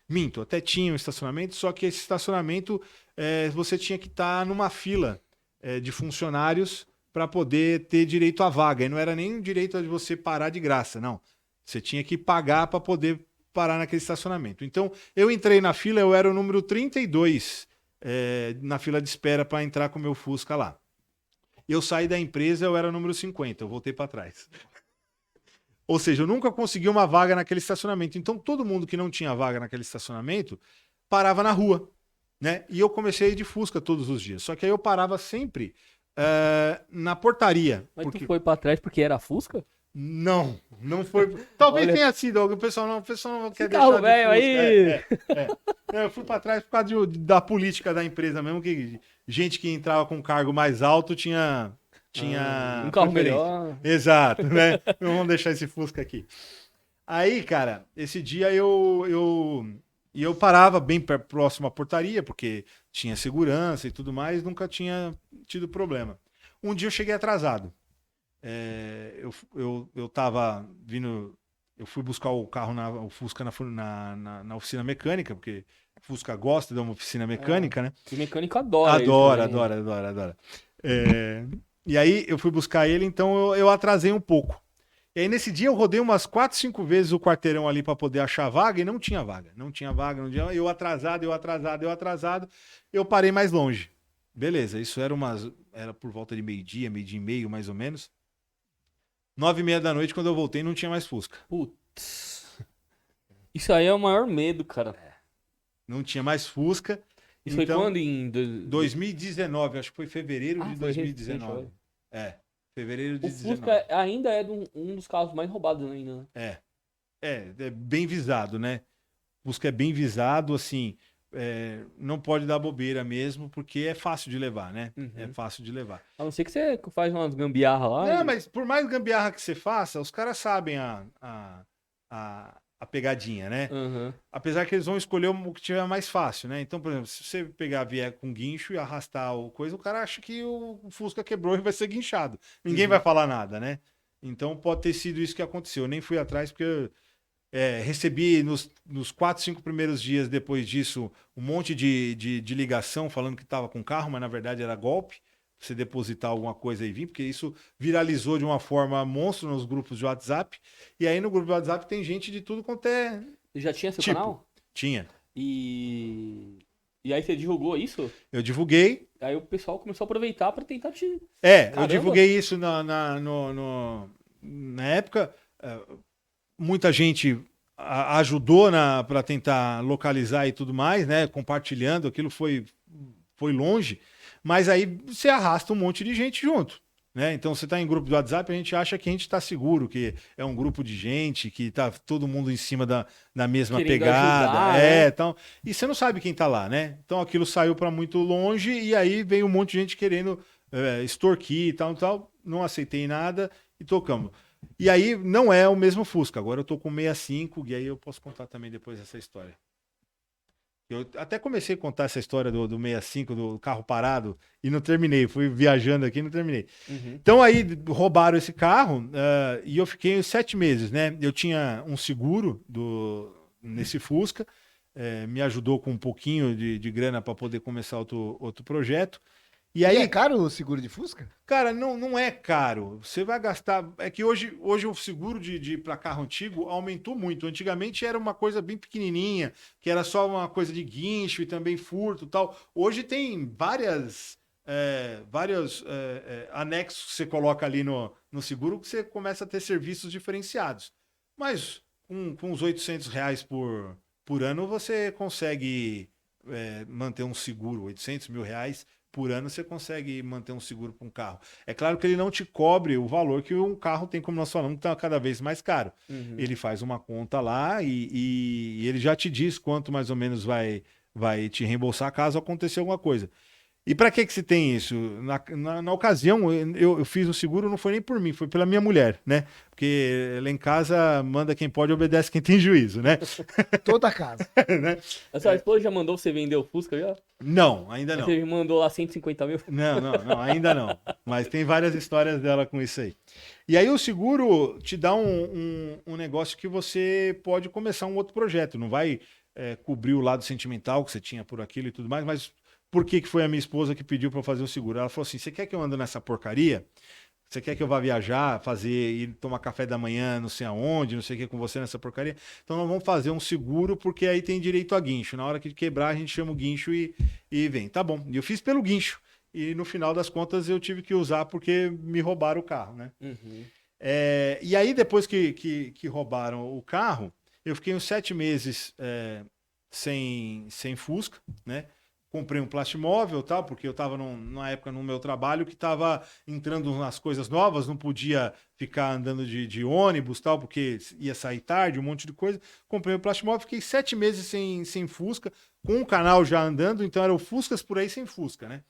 [SPEAKER 2] Minto, até tinha um estacionamento, só que esse estacionamento você tinha que estar numa fila de funcionários para poder ter direito à vaga. E não era nem o direito de você parar de graça, não. Você tinha que pagar para poder parar naquele estacionamento. Então, eu entrei na fila, eu era o número 32 na fila de espera para entrar com o meu Fusca lá. Eu saí da empresa, eu era o número 50, eu voltei para trás. Ou seja, eu nunca consegui uma vaga naquele estacionamento. Então, todo mundo que não tinha vaga naquele estacionamento parava na rua, né? E eu comecei a ir de Fusca todos os dias. Só que aí eu parava sempre na portaria.
[SPEAKER 1] Mas tu foi pra trás porque era Fusca?
[SPEAKER 2] Não foi. Talvez tenha sido. O pessoal não quer deixar
[SPEAKER 1] carro
[SPEAKER 2] de
[SPEAKER 1] velho aí.
[SPEAKER 2] Eu fui para trás por causa da política da empresa mesmo, que gente que entrava com cargo mais alto tinha
[SPEAKER 1] um carro melhor.
[SPEAKER 2] Exato, né? Não vamos deixar esse Fusca aqui. Aí, cara, esse dia eu parava bem próximo à portaria, porque tinha segurança e tudo mais, nunca tinha tido problema. Um dia eu cheguei atrasado. Eu tava vindo, eu fui buscar o carro, o Fusca na oficina mecânica, porque o Fusca gosta de uma oficina mecânica, né?
[SPEAKER 1] E mecânico adora.
[SPEAKER 2] Adora. E aí eu fui buscar ele, então eu atrasei um pouco. E aí nesse dia eu rodei umas 4, 5 vezes o quarteirão ali para poder achar vaga e não tinha vaga. Eu atrasado. Eu parei mais longe. Beleza, isso era por volta de meio-dia e meio, mais ou menos. 9h30 da noite, quando eu voltei, não tinha mais Fusca.
[SPEAKER 1] Putz. Isso aí é o maior medo, cara.
[SPEAKER 2] Não tinha mais Fusca.
[SPEAKER 1] Isso
[SPEAKER 2] então,
[SPEAKER 1] foi quando? Em
[SPEAKER 2] 2019, acho que foi fevereiro de 2019. Fevereiro de 2019.
[SPEAKER 1] O Fusca ainda é um dos carros mais roubados ainda, né?
[SPEAKER 2] É bem visado, né? O Fusca é bem visado, assim, não pode dar bobeira mesmo, porque é fácil de levar, né?
[SPEAKER 1] Uhum.
[SPEAKER 2] É fácil de levar.
[SPEAKER 1] A não ser que você faz umas gambiarra lá.
[SPEAKER 2] Não, mas por mais gambiarra que você faça, os caras sabem a pegadinha, né?
[SPEAKER 1] Uhum.
[SPEAKER 2] Apesar que eles vão escolher o que tiver mais fácil, né? Então, por exemplo, se você vier com guincho e arrastar o coisa, o cara acha que o Fusca quebrou e vai ser guinchado. Ninguém vai falar nada, né? Então pode ter sido isso que aconteceu. Eu nem fui atrás porque recebi nos 4, 5 primeiros dias depois disso um monte de ligação falando que estava com carro, mas na verdade era golpe. Você depositar alguma coisa e vir, porque isso viralizou de uma forma monstro nos grupos de WhatsApp. E aí no grupo de WhatsApp tem gente de tudo quanto é.
[SPEAKER 1] Você já tinha seu canal?
[SPEAKER 2] Tinha.
[SPEAKER 1] E aí você divulgou isso?
[SPEAKER 2] Eu divulguei.
[SPEAKER 1] Aí o pessoal começou a aproveitar para tentar te.
[SPEAKER 2] Eu divulguei isso na época. Muita gente ajudou para tentar localizar e tudo mais, né? Compartilhando. Aquilo foi foi longe, mas aí você arrasta um monte de gente junto. Né? Então você está em grupo do WhatsApp, a gente acha que a gente está seguro, que é um grupo de gente, que tá todo mundo em cima da mesma
[SPEAKER 1] Querendo
[SPEAKER 2] pegada.
[SPEAKER 1] ajudar, né?
[SPEAKER 2] Então, e você não sabe quem tá lá, né? Então aquilo saiu para muito longe e aí veio um monte de gente querendo extorquir e tal. Não aceitei nada e tocamos. E aí não é o mesmo Fusca, agora eu tô com 65 e aí eu posso contar também depois essa história. Eu até comecei a contar essa história do 65, do carro parado, e não terminei. Fui viajando aqui e não terminei.
[SPEAKER 1] Uhum.
[SPEAKER 2] Então aí roubaram esse carro e eu fiquei 7 meses, né? Eu tinha um seguro nesse Fusca, me ajudou com um pouquinho de grana para poder começar outro projeto. E aí,
[SPEAKER 3] é caro o seguro de Fusca?
[SPEAKER 2] cara, não é caro. Você vai gastar. É que hoje o seguro para carro antigo aumentou muito. Antigamente era uma coisa bem pequenininha, que era só uma coisa de guincho e também furto e tal. Hoje tem vários anexos que você coloca ali no seguro que você começa a ter serviços diferenciados. Mas com uns R$ 800 por ano você consegue manter um seguro, R$ 800.000 por ano você consegue manter um seguro para um carro. É claro que ele não te cobre o valor que um carro tem, como nós falamos, que está cada vez mais caro.
[SPEAKER 1] Uhum.
[SPEAKER 2] Ele faz uma conta lá e ele já te diz quanto mais ou menos vai te reembolsar caso aconteça alguma coisa. E para que se tem isso? Na ocasião, eu fiz um seguro, não foi nem por mim, foi pela minha mulher, né? Porque lá em casa manda quem pode, obedece quem tem juízo, né?
[SPEAKER 3] Toda casa.
[SPEAKER 2] Né?
[SPEAKER 1] A sua esposa já mandou você vender o Fusca já?
[SPEAKER 2] Não, ainda não.
[SPEAKER 1] Você mandou lá 150 mil?
[SPEAKER 2] Não, ainda não. Mas tem várias histórias dela com isso aí. E aí o seguro te dá um negócio que você pode começar um outro projeto. Não vai cobrir o lado sentimental que você tinha por aquilo e tudo mais, mas por que foi a minha esposa que pediu para fazer o seguro? Ela falou assim, você quer que eu ande nessa porcaria? Você quer que eu vá viajar, ir tomar café da manhã, não sei aonde, não sei o que, com você nessa porcaria? Então nós vamos fazer um seguro, porque aí tem direito a guincho. Na hora que quebrar, a gente chama o guincho e vem. Tá bom. E eu fiz pelo guincho. E no final das contas eu tive que usar porque me roubaram o carro, né?
[SPEAKER 1] Uhum.
[SPEAKER 2] E aí depois que roubaram o carro, eu fiquei uns 7 meses sem Fusca, né? Comprei um plastimóvel, tal, porque eu estava numa época no meu trabalho que estava entrando nas coisas novas, não podia ficar andando de ônibus, tal, porque ia sair tarde, um monte de coisa. Comprei o plastimóvel, fiquei 7 meses sem Fusca, com o canal já andando, então era o Fuscas por aí sem Fusca, né?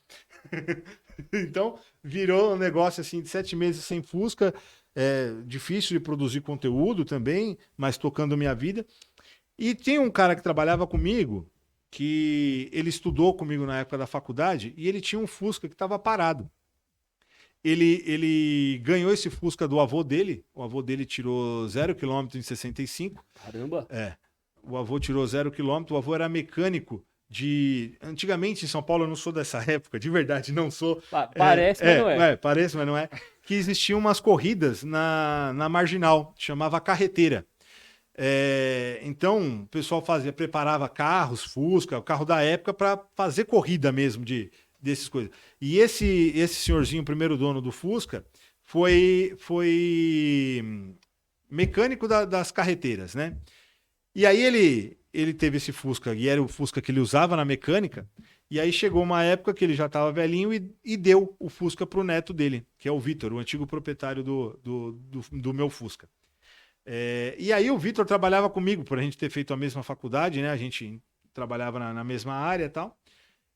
[SPEAKER 2] Então virou um negócio assim de 7 meses sem Fusca, difícil de produzir conteúdo também, mas tocando minha vida. E tem um cara que trabalhava comigo, que ele estudou comigo na época da faculdade e ele tinha um Fusca que estava parado. Ele ganhou esse Fusca do avô dele. O avô dele tirou 0 km em 65.
[SPEAKER 1] Caramba!
[SPEAKER 2] O avô tirou 0 km. O avô era mecânico de... Antigamente em São Paulo, eu não sou dessa época, de verdade, não sou.
[SPEAKER 1] Parece, mas não é.
[SPEAKER 2] Parece, mas não é. Que existiam umas corridas na Marginal, chamava Carreteira. Então o pessoal preparava carros, Fusca, o carro da época para fazer corrida mesmo desses coisas. E esse senhorzinho, o primeiro dono do Fusca, foi mecânico das carreteiras, né? E aí ele teve esse Fusca, e era o Fusca que ele usava na mecânica, e aí chegou uma época que ele já estava velhinho e deu o Fusca pro neto dele, que é o Vitor, o antigo proprietário do meu Fusca. E aí o Vitor trabalhava comigo, por a gente ter feito a mesma faculdade, né? A gente trabalhava na mesma área e tal.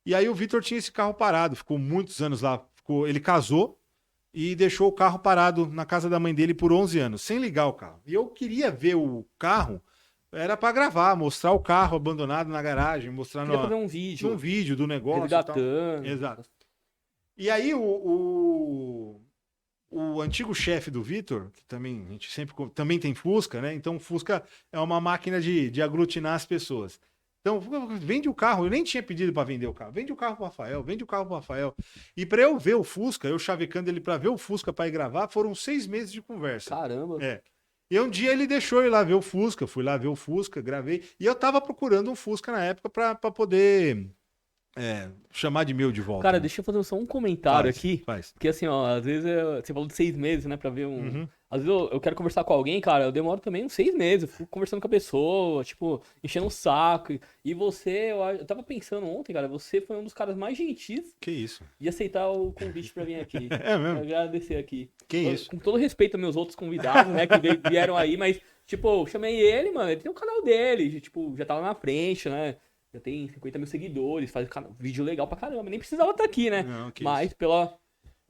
[SPEAKER 2] E aí o Vitor tinha esse carro parado, ficou muitos anos lá. Ele casou e deixou o carro parado na casa da mãe dele por 11 anos, sem ligar o carro. E eu queria ver o carro, era para gravar, mostrar o carro abandonado na garagem, mostrar
[SPEAKER 1] fazer um vídeo
[SPEAKER 2] do negócio.
[SPEAKER 1] Resgatando.
[SPEAKER 2] Exato. E aí o antigo chefe do Vitor, que também a gente também tem Fusca, né? Então o Fusca é uma máquina de aglutinar as pessoas. Então, vende o carro. Eu nem tinha pedido para vender o carro. Vende o carro para Rafael, vende o carro para Rafael. E para eu ver o Fusca, eu chavecando ele para ver o Fusca para ir gravar, foram 6 meses de conversa.
[SPEAKER 1] Caramba.
[SPEAKER 2] E um dia ele deixou eu ir lá ver o Fusca, fui lá ver o Fusca, gravei. E eu tava procurando um Fusca na época para poder chamar de meu de volta.
[SPEAKER 1] Cara,
[SPEAKER 2] né?
[SPEAKER 1] deixa eu fazer só um comentário aqui.
[SPEAKER 2] Faz.
[SPEAKER 1] Porque assim, ó, às vezes você falou de 6 meses, né, pra ver um...
[SPEAKER 2] Uhum.
[SPEAKER 1] Às vezes eu quero conversar com alguém, cara, eu demoro também uns 6 meses, eu fico conversando com a pessoa, tipo, enchendo o saco. E você, eu tava pensando ontem, cara, você foi um dos caras mais gentis
[SPEAKER 2] Que isso?
[SPEAKER 1] de aceitar o convite pra vir aqui.
[SPEAKER 2] É mesmo?
[SPEAKER 1] Pra agradecer aqui.
[SPEAKER 2] Que isso?
[SPEAKER 1] Com todo respeito aos meus outros convidados, né, que vieram aí, mas, tipo, eu chamei ele, mano, ele tem um canal dele, tipo, já tá lá na frente, né? Já tem 50 mil seguidores, faz vídeo legal pra caramba. Nem precisava estar aqui, né?
[SPEAKER 2] Não, que
[SPEAKER 1] Mas
[SPEAKER 2] isso.
[SPEAKER 1] pela.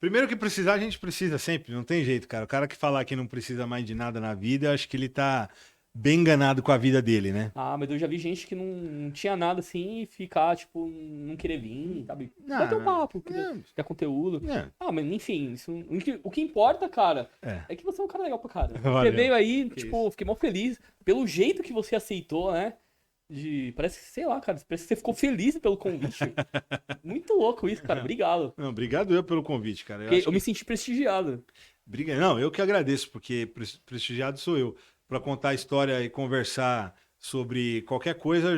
[SPEAKER 2] Primeiro que precisar, a gente precisa sempre, não tem jeito, cara. O cara que falar que não precisa mais de nada na vida, eu acho que ele tá bem enganado com a vida dele, né?
[SPEAKER 1] Ah, mas eu já vi gente que não tinha nada assim e ficar, tipo, não querer vir, sabe? Bater um papo, quer conteúdo.
[SPEAKER 2] É.
[SPEAKER 1] Ah, mas enfim, o que importa, cara,
[SPEAKER 2] É.
[SPEAKER 1] é que você é um cara legal pra cara. Você
[SPEAKER 2] Valeu.
[SPEAKER 1] veio aí,
[SPEAKER 2] Que
[SPEAKER 1] tipo, fiquei mó feliz pelo jeito que você aceitou, né? Parece que, sei lá, cara, parece que você ficou feliz pelo convite. Muito louco isso, cara. Obrigado.
[SPEAKER 2] Não, obrigado eu pelo convite, cara.
[SPEAKER 1] Porque
[SPEAKER 2] acho
[SPEAKER 1] eu me
[SPEAKER 2] que-
[SPEAKER 1] senti prestigiado.
[SPEAKER 2] Não, eu que agradeço, porque prestigiado sou eu. Para contar a história e conversar sobre qualquer coisa,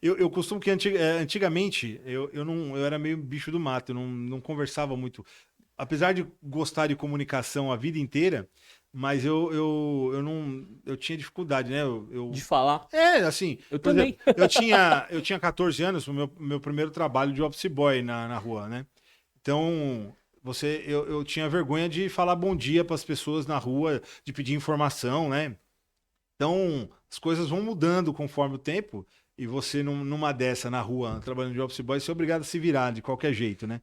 [SPEAKER 2] eu costumo que antigamente eu era meio bicho do mato, eu não conversava muito. Apesar de gostar de comunicação a vida inteira, mas eu tinha dificuldade, né?
[SPEAKER 1] De falar.
[SPEAKER 2] Assim,
[SPEAKER 1] Eu
[SPEAKER 2] por
[SPEAKER 1] também.
[SPEAKER 2] exemplo, eu tinha 14 anos, o meu primeiro trabalho de office boy na rua, né? Então, eu tinha vergonha de falar bom dia para as pessoas na rua, de pedir informação, né? Então, as coisas vão mudando conforme o tempo, e você, numa dessa, na rua, trabalhando de office boy, você é obrigado a se virar de qualquer jeito, né?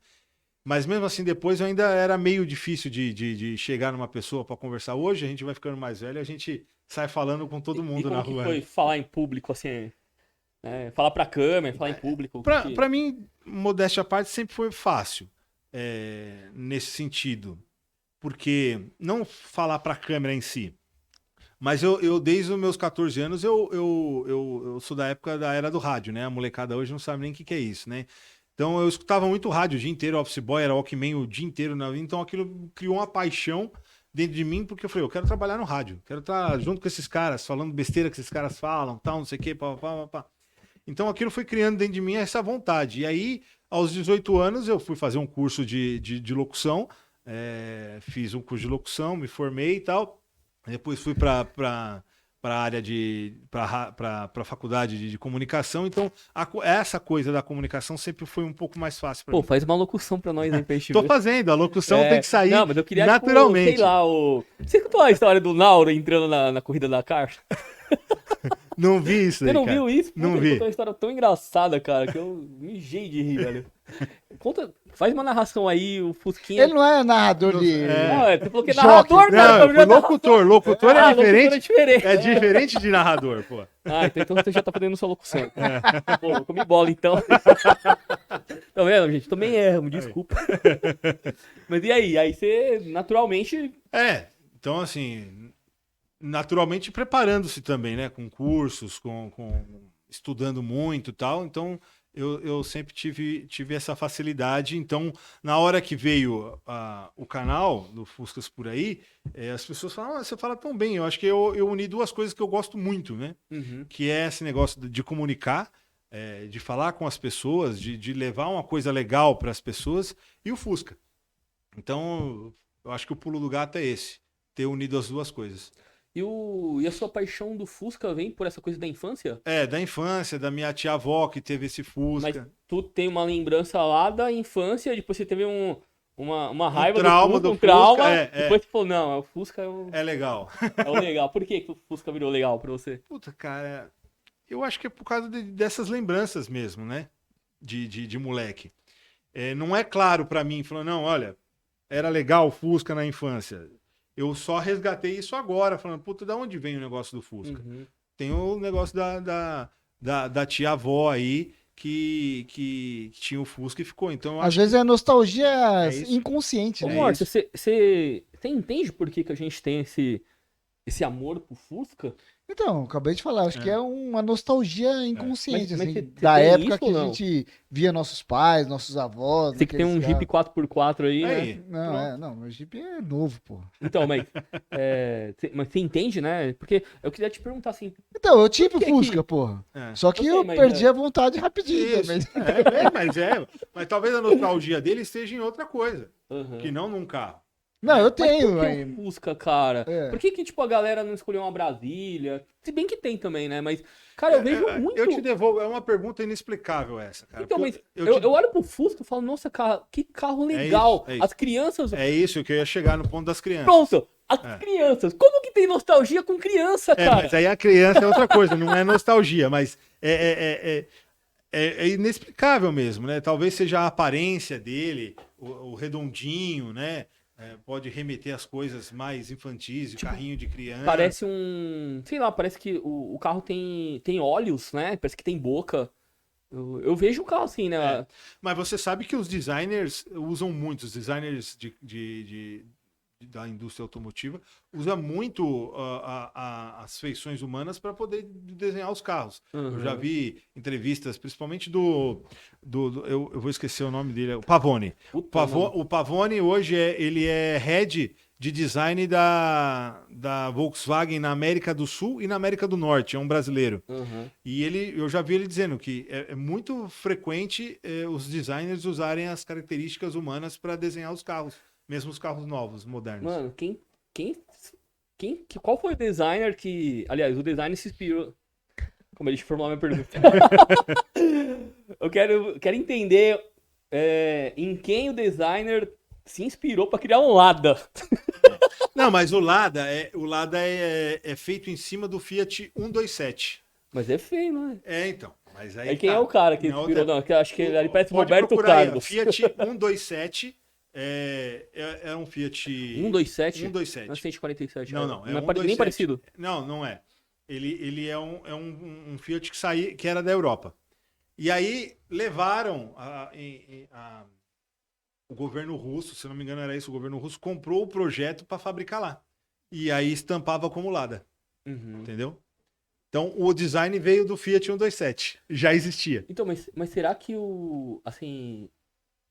[SPEAKER 2] Mas mesmo assim, depois eu ainda era meio difícil de chegar numa pessoa para conversar. Hoje a gente vai ficando mais velho, a gente sai falando com todo
[SPEAKER 1] E
[SPEAKER 2] mundo
[SPEAKER 1] como
[SPEAKER 2] na
[SPEAKER 1] que
[SPEAKER 2] rua.
[SPEAKER 1] foi
[SPEAKER 2] Né?
[SPEAKER 1] falar em público, assim, né? Falar pra câmera, falar em público?
[SPEAKER 2] Pra mim, modéstia à parte, sempre foi fácil nesse sentido. Porque não falar pra câmera em si, mas eu desde os meus 14 anos, eu sou da época da era do rádio, né? A molecada hoje não sabe nem o que é isso, né? Então eu escutava muito rádio o dia inteiro, office boy, era Walkman o dia inteiro na vida, então aquilo criou uma paixão dentro de mim, porque eu falei, eu quero trabalhar no rádio, quero estar junto com esses caras, falando besteira que esses caras falam, tal, não sei o quê, pá, pá, pá, pá. Então aquilo foi criando dentro de mim essa vontade. E aí, aos 18 anos, eu fui fazer um curso de locução, fiz um curso de locução, me formei e tal, depois fui para a área para a faculdade de comunicação, então essa coisa da comunicação sempre foi um pouco mais fácil para
[SPEAKER 1] Pô,
[SPEAKER 2] mim.
[SPEAKER 1] faz uma locução pra nós aí pra gente
[SPEAKER 2] Tô
[SPEAKER 1] ver.
[SPEAKER 2] fazendo, a locução tem que sair
[SPEAKER 1] Não, mas eu queria,
[SPEAKER 2] naturalmente.
[SPEAKER 1] Tipo, sei lá, Você escutou a história do Nauro entrando na corrida da Dakar?
[SPEAKER 2] Não vi isso
[SPEAKER 1] Você
[SPEAKER 2] aí,
[SPEAKER 1] não
[SPEAKER 2] cara.
[SPEAKER 1] viu isso?
[SPEAKER 2] Não
[SPEAKER 1] Puta, ele
[SPEAKER 2] vi.
[SPEAKER 1] contou uma história tão engraçada, cara, que eu mijei de rir, velho. Faz uma narração aí, o Fusquinha.
[SPEAKER 3] Ele não é narrador de.
[SPEAKER 1] Não, você falou que é
[SPEAKER 3] Jockey.
[SPEAKER 1] narrador, cara.
[SPEAKER 2] Não,
[SPEAKER 1] pra mim é
[SPEAKER 2] locutor. Locutor é
[SPEAKER 1] narração.
[SPEAKER 2] diferente.
[SPEAKER 1] Locutor é diferente.
[SPEAKER 2] É diferente de narrador, pô.
[SPEAKER 1] Ah, então você já tá fazendo sua locução. Pô, eu comi bola, então. Tá vendo, gente? Também erro, me desculpa. Mas e aí? Aí você, naturalmente...
[SPEAKER 2] Então assim, naturalmente preparando-se também, né? Com cursos, estudando muito e tal. Então, eu sempre tive essa facilidade. Então, na hora que veio o canal do Fuscas Por Aí, as pessoas falam, você fala tão bem. Eu acho que eu uni duas coisas que eu gosto muito, né?
[SPEAKER 1] Uhum.
[SPEAKER 2] Que é esse negócio de comunicar, de falar com as pessoas, de levar uma coisa legal para as pessoas, e o Fusca. Então, eu acho que o pulo do gato é esse, ter unido as duas coisas.
[SPEAKER 1] E a sua paixão do Fusca vem por essa coisa da infância?
[SPEAKER 2] Da infância, da minha tia-avó que teve esse Fusca.
[SPEAKER 1] Mas tu tem uma lembrança lá da infância, depois você teve uma raiva
[SPEAKER 2] trauma
[SPEAKER 1] do Fusca,
[SPEAKER 2] do
[SPEAKER 1] um trauma,
[SPEAKER 2] Fusca,
[SPEAKER 1] depois você falou, não, o Fusca
[SPEAKER 2] É legal.
[SPEAKER 1] é o legal. Por que o Fusca virou legal pra você?
[SPEAKER 2] Puta, cara, eu acho que é por causa dessas lembranças mesmo, né? De moleque. Não é claro pra mim, falando, não, olha, era legal o Fusca na infância. Eu só resgatei isso agora, falando, puta, da onde vem o negócio do Fusca?
[SPEAKER 1] Uhum.
[SPEAKER 2] Tem o negócio da tia-avó aí, que tinha o Fusca e ficou. Então, eu
[SPEAKER 3] Às
[SPEAKER 2] acho
[SPEAKER 3] vezes é nostalgia
[SPEAKER 2] isso.
[SPEAKER 3] inconsciente,
[SPEAKER 1] Ô,
[SPEAKER 3] né?
[SPEAKER 1] Márcio, você entende por que a gente tem esse amor pro Fusca?
[SPEAKER 3] Então, acabei de falar, acho que é uma nostalgia inconsciente,
[SPEAKER 1] Mas
[SPEAKER 3] assim,
[SPEAKER 1] você
[SPEAKER 3] da
[SPEAKER 1] tem
[SPEAKER 3] época
[SPEAKER 1] isso
[SPEAKER 3] que
[SPEAKER 1] ou
[SPEAKER 3] a
[SPEAKER 1] não?
[SPEAKER 3] gente via nossos pais, nossos avós.
[SPEAKER 1] Você que tem um
[SPEAKER 3] naqueles
[SPEAKER 1] Jeep 4x4 aí, né?
[SPEAKER 2] Aí,
[SPEAKER 3] Não, meu Jeep é novo, pô.
[SPEAKER 1] Então, mas você entende, né? Porque eu queria te perguntar assim,
[SPEAKER 3] Então, eu tive
[SPEAKER 1] que
[SPEAKER 3] Fusca, porra.
[SPEAKER 2] É.
[SPEAKER 3] Só que
[SPEAKER 1] Eu sei,
[SPEAKER 3] eu
[SPEAKER 1] mas
[SPEAKER 3] perdi a vontade rapidinho
[SPEAKER 2] Isso.
[SPEAKER 3] também.
[SPEAKER 2] Mas talvez a nostalgia dele esteja em outra coisa,
[SPEAKER 1] aham.
[SPEAKER 2] que não num carro.
[SPEAKER 3] Não, eu
[SPEAKER 1] Mas
[SPEAKER 3] tenho
[SPEAKER 1] por que
[SPEAKER 3] aí.
[SPEAKER 1] o Fusca, cara?
[SPEAKER 3] É.
[SPEAKER 1] Por que tipo, a galera não escolheu uma Brasília? Se bem que tem também, né? Mas, cara, eu vejo muito...
[SPEAKER 2] Eu te devolvo, é uma pergunta inexplicável essa, cara.
[SPEAKER 1] Então, mas
[SPEAKER 2] Porque
[SPEAKER 1] eu olho pro Fusca e falo, nossa, cara, que carro legal.
[SPEAKER 2] é isso.
[SPEAKER 1] As crianças...
[SPEAKER 2] É isso que eu ia chegar no ponto das crianças.
[SPEAKER 1] Pronto, as crianças. Como que tem nostalgia com criança, cara?
[SPEAKER 2] Mas aí a criança é outra coisa, não é nostalgia, mas é inexplicável mesmo, né? Talvez seja a aparência dele, o redondinho, né? Pode remeter às coisas mais infantis, o carrinho de criança.
[SPEAKER 1] Parece um... Sei lá, parece que o carro tem olhos, né? Parece que tem boca. Eu vejo o carro assim, né?
[SPEAKER 2] Mas você sabe que os designers usam muito, os designers da indústria automotiva usam muito as feições humanas para poder desenhar os carros.
[SPEAKER 1] Uhum.
[SPEAKER 2] Eu já vi entrevistas, principalmente eu vou esquecer o nome dele, o Pavone. O Pavone hoje ele é head de design da Volkswagen na América do Sul e na América do Norte, é um brasileiro.
[SPEAKER 1] Uhum.
[SPEAKER 2] E eu já vi ele dizendo que é muito frequente os designers usarem as características humanas para desenhar os carros, mesmo os carros novos, modernos.
[SPEAKER 1] Mano, qual foi o designer que... Aliás, o designer se inspirou... Como ele formou a minha pergunta. Eu quero entender em quem o designer se inspirou para criar um Lada.
[SPEAKER 2] Não, mas o Lada é feito em cima do Fiat 127.
[SPEAKER 1] Mas é feio, não é?
[SPEAKER 2] Então. Mas aí
[SPEAKER 1] Aí quem é o cara que inspirou? Não, que eu acho que ele parece Roberto Carlos.
[SPEAKER 2] Fiat 127 é um Fiat...
[SPEAKER 1] 127?
[SPEAKER 2] 127.
[SPEAKER 1] Não é 147.
[SPEAKER 2] Não,
[SPEAKER 1] Não é nem parecido.
[SPEAKER 2] Não é. Ele é um Fiat que era da Europa. E aí levaram o governo russo, se não me engano era isso, o governo russo comprou o projeto para fabricar lá. E aí estampava como Lada.
[SPEAKER 1] Uhum.
[SPEAKER 2] Entendeu? Então o design veio do Fiat 127. Já existia.
[SPEAKER 1] Então, mas será que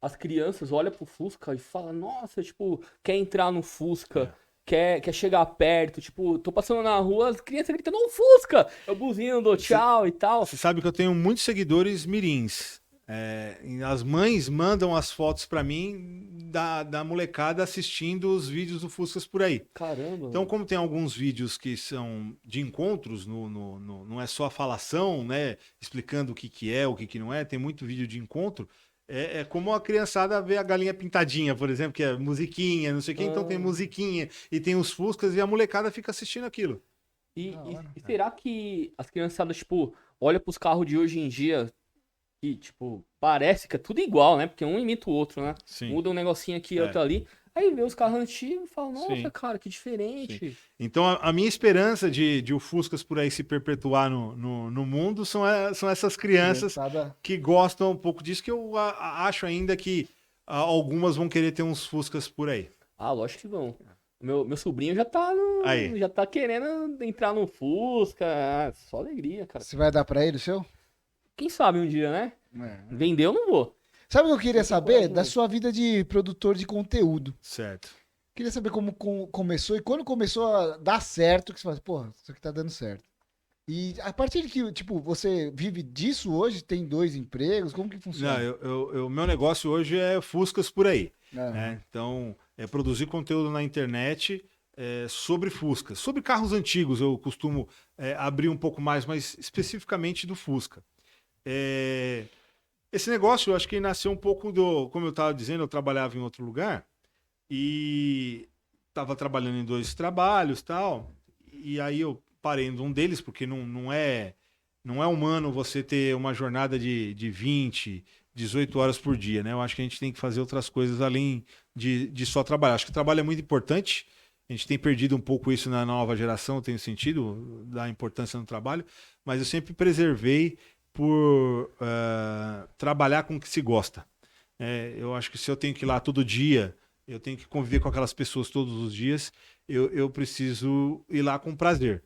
[SPEAKER 1] as crianças olham pro Fusca e falam, nossa, tipo, quer entrar no Fusca, quer chegar perto, tipo, tô passando na rua, as crianças gritando, um Fusca! Eu buzino, dou tchau e tal.
[SPEAKER 2] Você sabe que eu tenho muitos seguidores mirins. As mães mandam as fotos pra mim da molecada assistindo os vídeos do Fuscas por aí.
[SPEAKER 1] Caramba.
[SPEAKER 2] Então, como tem alguns vídeos que são de encontros, não é só a falação, né? Explicando o que é, o que não é, tem muito vídeo de encontro. É como a criançada vê a galinha pintadinha, por exemplo, que é musiquinha, não sei o que, então tem musiquinha e tem os Fuscas e a molecada fica assistindo aquilo.
[SPEAKER 1] E será que as criançadas, tipo, olham pros carros de hoje em dia e, tipo, parece que é tudo igual, né? Porque um imita o outro, né?
[SPEAKER 2] Sim.
[SPEAKER 1] Muda um negocinho aqui, outro ali. Aí vê os carros antigos e fala, nossa,
[SPEAKER 2] Sim.
[SPEAKER 1] cara, que diferente.
[SPEAKER 2] Sim. Então, a minha esperança de o Fuscas por aí se perpetuar no mundo são essas crianças que gostam um pouco disso, que eu acho ainda que algumas vão querer ter uns Fuscas por aí.
[SPEAKER 1] Ah, lógico que vão. Meu sobrinho já tá querendo entrar no Fusca. Só alegria, cara.
[SPEAKER 3] Você vai dar pra ele o seu?
[SPEAKER 1] Quem sabe um dia, né? Vender eu não vou.
[SPEAKER 3] Sabe o que eu queria saber? Da sua vida de produtor de conteúdo.
[SPEAKER 2] Certo.
[SPEAKER 3] Queria saber como começou e quando começou a dar certo, que você fala, porra, isso aqui tá dando certo. E a partir de que, tipo, você vive disso hoje, tem 2 empregos, como que funciona?
[SPEAKER 2] Não, meu negócio hoje é Fuscas por aí. Né? Então, é produzir conteúdo na internet sobre Fuscas. Sobre carros antigos eu costumo abrir um pouco mais, mas especificamente do Fusca. Esse negócio eu acho que nasceu um pouco como eu estava dizendo, eu trabalhava em outro lugar e estava trabalhando em 2 trabalhos tal, e aí eu parei em um deles, porque não é humano você ter uma jornada de 20, 18 horas por dia, né? Eu acho que a gente tem que fazer outras coisas além de só trabalhar. Acho que o trabalho é muito importante, a gente tem perdido um pouco isso na nova geração, tem sentido da importância no trabalho, mas eu sempre preservei por trabalhar com o que se gosta. Eu acho que se eu tenho que ir lá todo dia, eu tenho que conviver com aquelas pessoas todos os dias, eu preciso ir lá com prazer.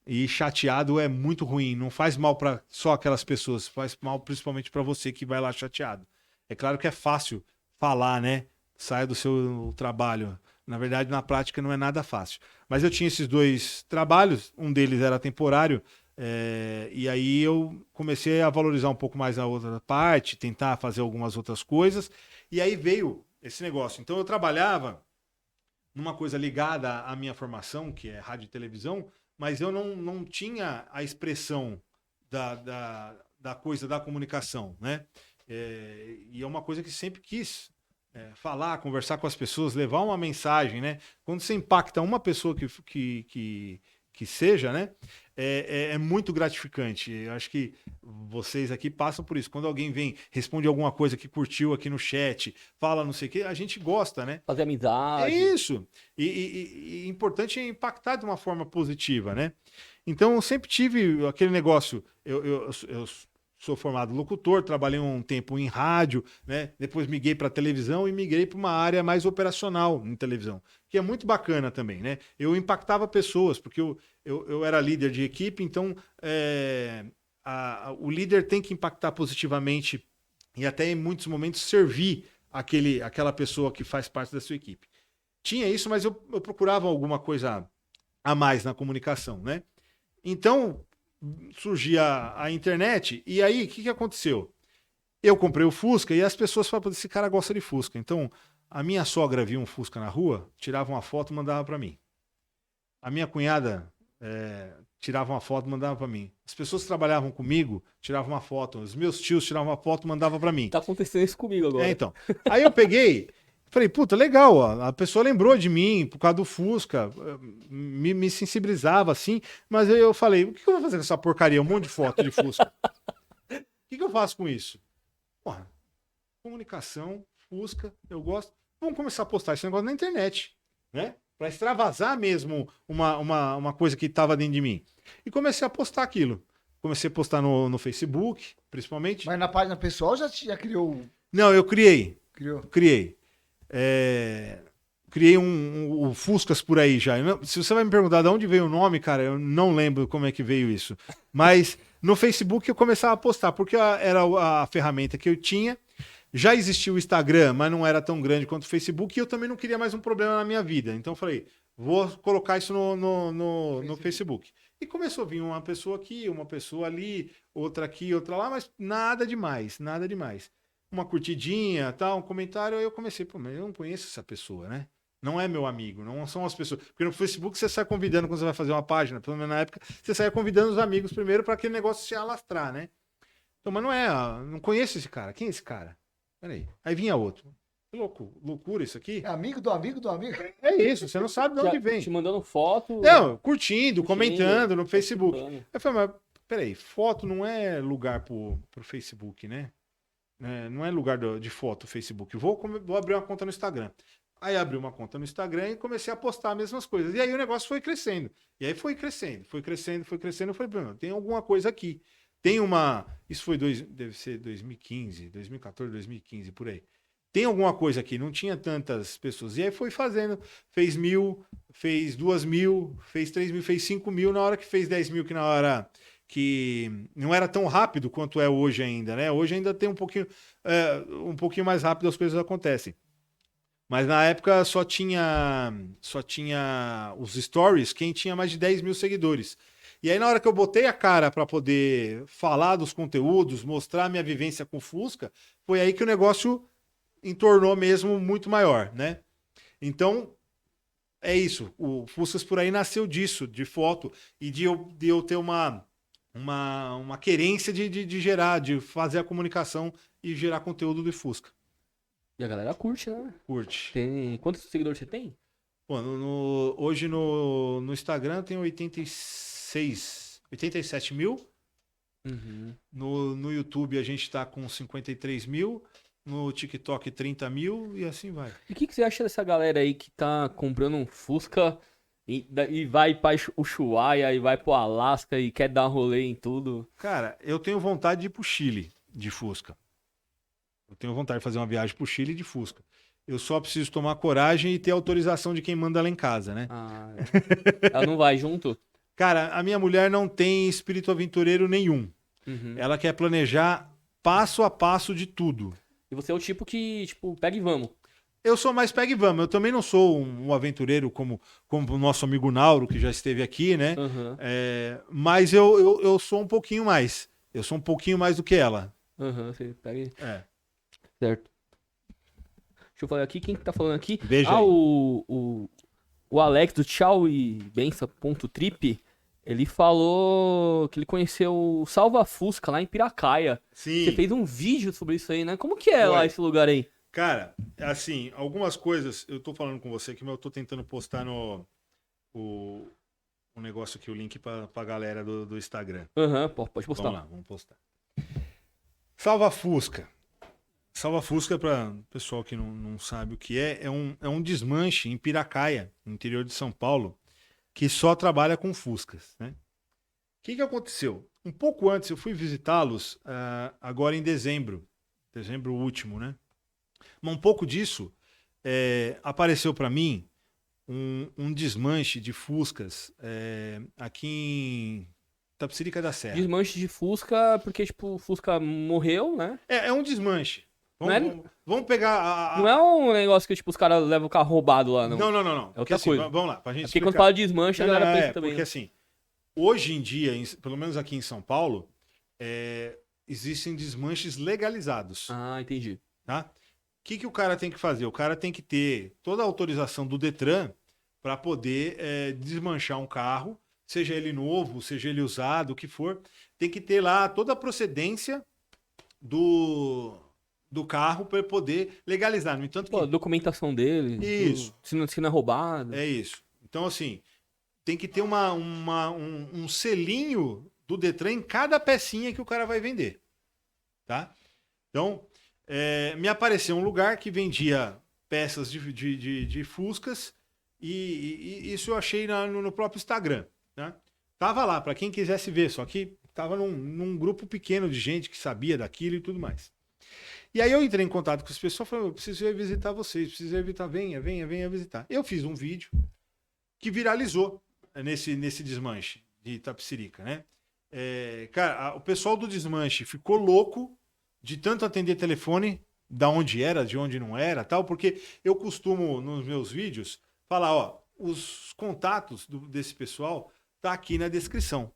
[SPEAKER 2] E chateado é muito ruim, não faz mal para só aquelas pessoas, faz mal principalmente para você que vai lá chateado. É claro que é fácil falar, né? Saia do seu trabalho. Na verdade, na prática não é nada fácil. Mas eu tinha esses 2 trabalhos, um deles era temporário, e aí eu comecei a valorizar um pouco mais a outra parte, tentar fazer algumas outras coisas, e aí veio esse negócio. Então eu trabalhava numa coisa ligada à minha formação, que é rádio e televisão, mas eu não tinha a expressão da coisa da comunicação, né? E é uma coisa que sempre quis falar, conversar com as pessoas, levar uma mensagem, né? Quando você impacta uma pessoa que seja, né? É muito gratificante. Eu acho que vocês aqui passam por isso. Quando alguém vem, responde alguma coisa que curtiu aqui no chat, fala não sei o quê, a gente gosta, né?
[SPEAKER 1] Fazer amizade.
[SPEAKER 2] É isso. E importante é impactar de uma forma positiva, né? Então, eu sempre tive aquele negócio. Eu sou formado locutor, trabalhei um tempo em rádio, né? Depois migrei para televisão e migrei para uma área mais operacional em televisão, que é muito bacana também, né? Eu impactava pessoas, porque eu era líder de equipe, então o líder tem que impactar positivamente e até em muitos momentos servir aquela pessoa que faz parte da sua equipe. Tinha isso, mas eu procurava alguma coisa a mais na comunicação, né? Então, surgia a internet, e aí, o que aconteceu? Eu comprei o Fusca e as pessoas falavam, esse cara gosta de Fusca. Então, a minha sogra via um Fusca na rua, tirava uma foto e mandava para mim. A minha cunhada tirava uma foto e mandava para mim. As pessoas que trabalhavam comigo tiravam uma foto. Os meus tios tiravam uma foto e mandavam para mim.
[SPEAKER 1] Tá acontecendo isso comigo agora.
[SPEAKER 2] Então. Aí eu peguei... Falei, puta, legal, ó. A pessoa lembrou de mim por causa do Fusca, me sensibilizava assim, mas eu falei, o que eu vou fazer com essa porcaria? Um monte de foto de Fusca. O que eu faço com isso? Porra, comunicação, Fusca, eu gosto. Vamos começar a postar esse negócio na internet, né? Pra extravasar mesmo uma coisa que estava dentro de mim. E comecei a postar aquilo. Comecei a postar no Facebook, principalmente.
[SPEAKER 3] Mas na página pessoal já criou?
[SPEAKER 2] Não, eu criei.
[SPEAKER 3] Criei.
[SPEAKER 2] Criei o Fuscas por aí já. Se você vai me perguntar de onde veio o nome, cara, eu não lembro como é que veio isso. Mas no Facebook eu começava a postar, porque era a ferramenta que eu tinha. Já existia o Instagram, mas não era tão grande quanto o Facebook, e eu também não queria mais um problema na minha vida. Então eu falei, vou colocar isso no Facebook. E começou a vir uma pessoa aqui, uma pessoa ali, outra aqui, outra lá, mas nada demais, nada demais. Uma curtidinha, tal, um comentário, aí eu comecei, pô, mas eu não conheço essa pessoa, né? Não é meu amigo, não são as pessoas. Porque no Facebook você sai convidando, quando você vai fazer uma página, pelo menos na época, você sai convidando os amigos primeiro para aquele negócio se alastrar, né? Então, mas não conheço esse cara. Quem é esse cara? Peraí. Aí vinha outro. Que loucura isso aqui.
[SPEAKER 3] É amigo do amigo do amigo.
[SPEAKER 2] É isso, você não sabe de onde vem.
[SPEAKER 1] Te mandando foto.
[SPEAKER 2] Não, curtindo, comentando no Facebook.
[SPEAKER 1] Aí
[SPEAKER 2] eu falei, mas peraí, foto não é lugar pro Facebook, né? Não é lugar de foto, Facebook. Vou abrir uma conta no Instagram. Aí abri uma conta no Instagram e comecei a postar as mesmas coisas. E aí o negócio foi crescendo. E aí foi crescendo. Eu falei, tem alguma coisa aqui. Tem uma... Isso foi deve ser 2015, 2014, 2015, por aí. Tem alguma coisa aqui. Não tinha tantas pessoas. E aí foi fazendo. Fez 1.000, fez 2.000, fez 3.000, fez 5.000. Na hora que fez 10.000, que na hora... que não era tão rápido quanto é hoje ainda, né? Hoje ainda tem um pouquinho mais rápido as coisas acontecem. Mas na época só tinha os stories quem tinha mais de 10.000 seguidores. E aí na hora que eu botei a cara para poder falar dos conteúdos, mostrar minha vivência com o Fusca, foi aí que o negócio entornou mesmo muito maior, né? Então, é isso. O Fuscas por aí nasceu disso, de foto, e de eu ter uma querência de gerar, de fazer a comunicação e gerar conteúdo de Fusca.
[SPEAKER 1] E a galera curte, né?
[SPEAKER 2] Curte.
[SPEAKER 1] Quantos seguidores você tem?
[SPEAKER 2] Pô, hoje no Instagram tem 87 mil.
[SPEAKER 1] Uhum.
[SPEAKER 2] No YouTube a gente tá com 53 mil. No TikTok 30 mil e assim vai.
[SPEAKER 1] E o que você acha dessa galera aí que tá comprando um Fusca e vai pra Ushuaia e vai pro Alasca e quer dar um rolê em tudo?
[SPEAKER 2] Cara, eu tenho vontade de ir pro Chile de Fusca. Eu tenho vontade de fazer uma viagem pro Chile de Fusca. Eu só preciso tomar coragem e ter autorização de quem manda lá em casa, né?
[SPEAKER 1] Ela não vai junto?
[SPEAKER 2] Cara, a minha mulher não tem espírito aventureiro nenhum.
[SPEAKER 1] Uhum.
[SPEAKER 2] Ela quer planejar passo a passo de tudo.
[SPEAKER 1] E você é o tipo que, pega e vamos.
[SPEAKER 2] Eu sou mais pega e vamos. Eu também não sou um aventureiro como o nosso amigo Nauro, que já esteve aqui, né?
[SPEAKER 1] Uhum.
[SPEAKER 2] Mas eu sou um pouquinho mais. Eu sou um pouquinho mais do que ela.
[SPEAKER 1] Você pega e...
[SPEAKER 2] É.
[SPEAKER 1] Certo. Deixa eu falar aqui, quem que tá falando aqui?
[SPEAKER 2] Veja aí.
[SPEAKER 1] O O Alex do Tchau e Bença.trip, ele falou que ele conheceu o Salva Fusca lá em Piracaia.
[SPEAKER 2] Sim.
[SPEAKER 1] Você fez um vídeo sobre isso aí, né? Como que é lá esse lugar aí?
[SPEAKER 2] Cara, assim, algumas coisas, eu tô falando com você aqui, mas eu tô tentando postar o negócio aqui, o link pra galera do Instagram.
[SPEAKER 1] Aham, pode postar.
[SPEAKER 2] Vamos lá, vamos postar. Salva Fusca. Salva Fusca, para o pessoal que não sabe o que é um desmanche em Piracaia, no interior de São Paulo, que só trabalha com Fuscas, né? O que aconteceu? Um pouco antes, eu fui visitá-los agora em dezembro último, né? Mas um pouco disso apareceu para mim um desmanche de Fuscas aqui em Itapecerica da Serra.
[SPEAKER 1] Desmanche de Fusca, porque, tipo, o Fusca morreu, né?
[SPEAKER 2] É um desmanche. Vamos pegar
[SPEAKER 1] Não é um negócio que, tipo, os caras levam o carro roubado lá, não.
[SPEAKER 2] Não.
[SPEAKER 1] É outra coisa.
[SPEAKER 2] Vamos lá, pra gente
[SPEAKER 1] porque
[SPEAKER 2] explicar.
[SPEAKER 1] quando fala de desmanche, a galera pensa também.
[SPEAKER 2] Porque assim, hoje em dia, pelo menos aqui em São Paulo, existem desmanches legalizados.
[SPEAKER 1] Ah, entendi.
[SPEAKER 2] Tá? O que o cara tem que fazer? O cara tem que ter toda a autorização do Detran para poder desmanchar um carro, seja ele novo, seja ele usado, o que for. Tem que ter lá toda a procedência do carro para poder legalizar. No entanto,
[SPEAKER 1] a documentação dele.
[SPEAKER 2] Isso.
[SPEAKER 1] Se não é roubado.
[SPEAKER 2] É isso. Então, assim, tem que ter um selinho do Detran em cada pecinha que o cara vai vender. Tá? Então, me apareceu um lugar que vendia peças de Fuscas e isso eu achei no próprio Instagram. Né? Tava lá, para quem quisesse ver, só que tava num grupo pequeno de gente que sabia daquilo e tudo mais. E aí eu entrei em contato com as pessoas e falei, eu preciso ir visitar vocês, preciso ir visitar, venha visitar. Eu fiz um vídeo que viralizou nesse desmanche de Itapecerica, né? Cara, o pessoal do desmanche ficou louco de tanto atender telefone, da onde era, de onde não era, tal, porque eu costumo, nos meus vídeos, falar, ó, os contatos desse pessoal tá aqui na descrição.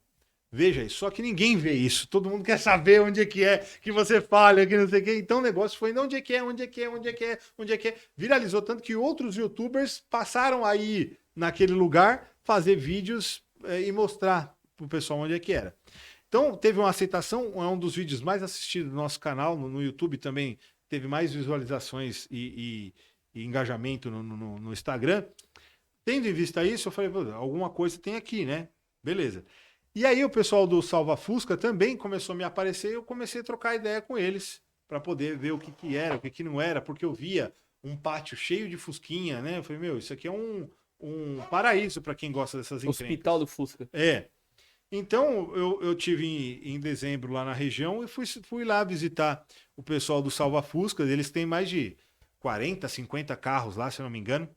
[SPEAKER 2] Veja isso, só que ninguém vê isso. Todo mundo quer saber onde é que você falha, que não sei o que. Então o negócio foi onde é que é. Viralizou tanto que outros youtubers passaram aí naquele lugar fazer vídeos e mostrar pro pessoal onde é que era. Então teve uma aceitação, é um dos vídeos mais assistidos do nosso canal, no YouTube também teve mais visualizações e engajamento no Instagram. Tendo em vista isso, eu falei, alguma coisa tem aqui, né? Beleza. E aí o pessoal do Salva Fusca também começou a me aparecer e eu comecei a trocar ideia com eles para poder ver o que era, o que não era, porque eu via um pátio cheio de fusquinha, né? Eu falei, isso aqui é um paraíso para quem gosta dessas encrencas.
[SPEAKER 1] Hospital do Fusca.
[SPEAKER 2] Então eu tive em dezembro lá na região e fui lá visitar o pessoal do Salva Fusca. Eles têm mais de 40, 50 carros lá, se eu não me engano,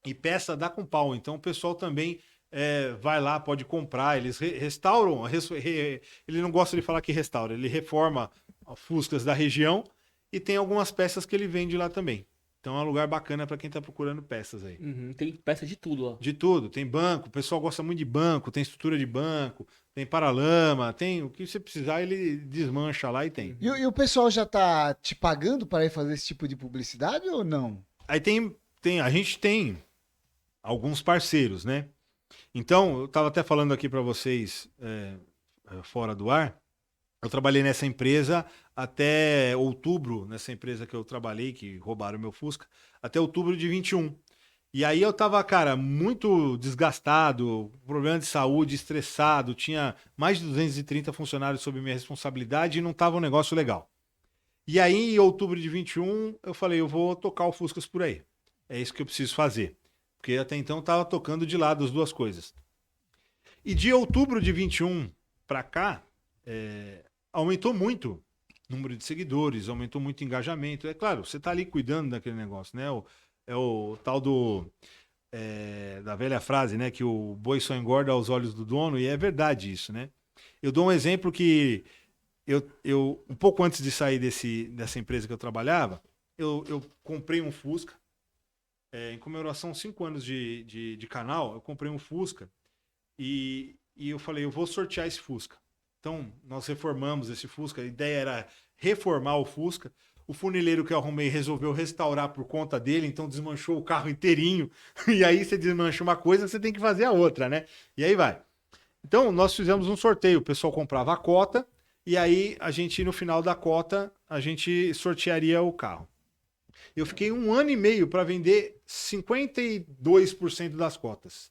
[SPEAKER 2] e peça dá com pau. Então o pessoal também vai lá, pode comprar, eles restauram, ele não gosta de falar que restaura, ele reforma Fuscas da região e tem algumas peças que ele vende lá também. Então é um lugar bacana para quem tá procurando peças aí.
[SPEAKER 1] Tem peça de tudo lá.
[SPEAKER 2] De tudo, tem banco, o pessoal gosta muito de banco, tem estrutura de banco, tem paralama, tem o que você precisar, ele desmancha lá e tem.
[SPEAKER 3] E o pessoal já tá te pagando para ir fazer esse tipo de publicidade ou não?
[SPEAKER 2] Aí a gente tem alguns parceiros, né? Então, eu estava até falando aqui para vocês fora do ar, eu trabalhei nessa empresa até outubro, nessa empresa que eu trabalhei, que roubaram meu Fusca, até outubro de 21. E aí eu tava, cara, muito desgastado, problema de saúde, estressado, tinha mais de 230 funcionários sob minha responsabilidade e não tava um negócio legal. E aí, em outubro de 21, eu falei, eu vou tocar o Fuscas por aí. É isso que eu preciso fazer. Porque até então estava tocando de lado as duas coisas. E de outubro de 21 para cá, aumentou muito o número de seguidores, aumentou muito o engajamento. É claro, você está ali cuidando daquele negócio, né? É o tal da velha frase, né? Que o boi só engorda aos olhos do dono, e é verdade isso, né? Eu dou um exemplo que eu um pouco antes de sair dessa empresa que eu trabalhava, eu comprei um Fusca. Em comemoração 5 anos de canal, eu comprei um Fusca e eu falei, eu vou sortear esse Fusca. Então, nós reformamos esse Fusca, a ideia era reformar o Fusca. o funileiro que eu arrumei resolveu restaurar por conta dele, então desmanchou o carro inteirinho. E aí você desmancha uma coisa, você tem que fazer a outra, né? E aí vai. Então, nós fizemos um sorteio. O pessoal comprava a cota e aí a gente, no final da cota, a gente sortearia o carro. Eu fiquei 1 ano e meio para vender 52% das cotas.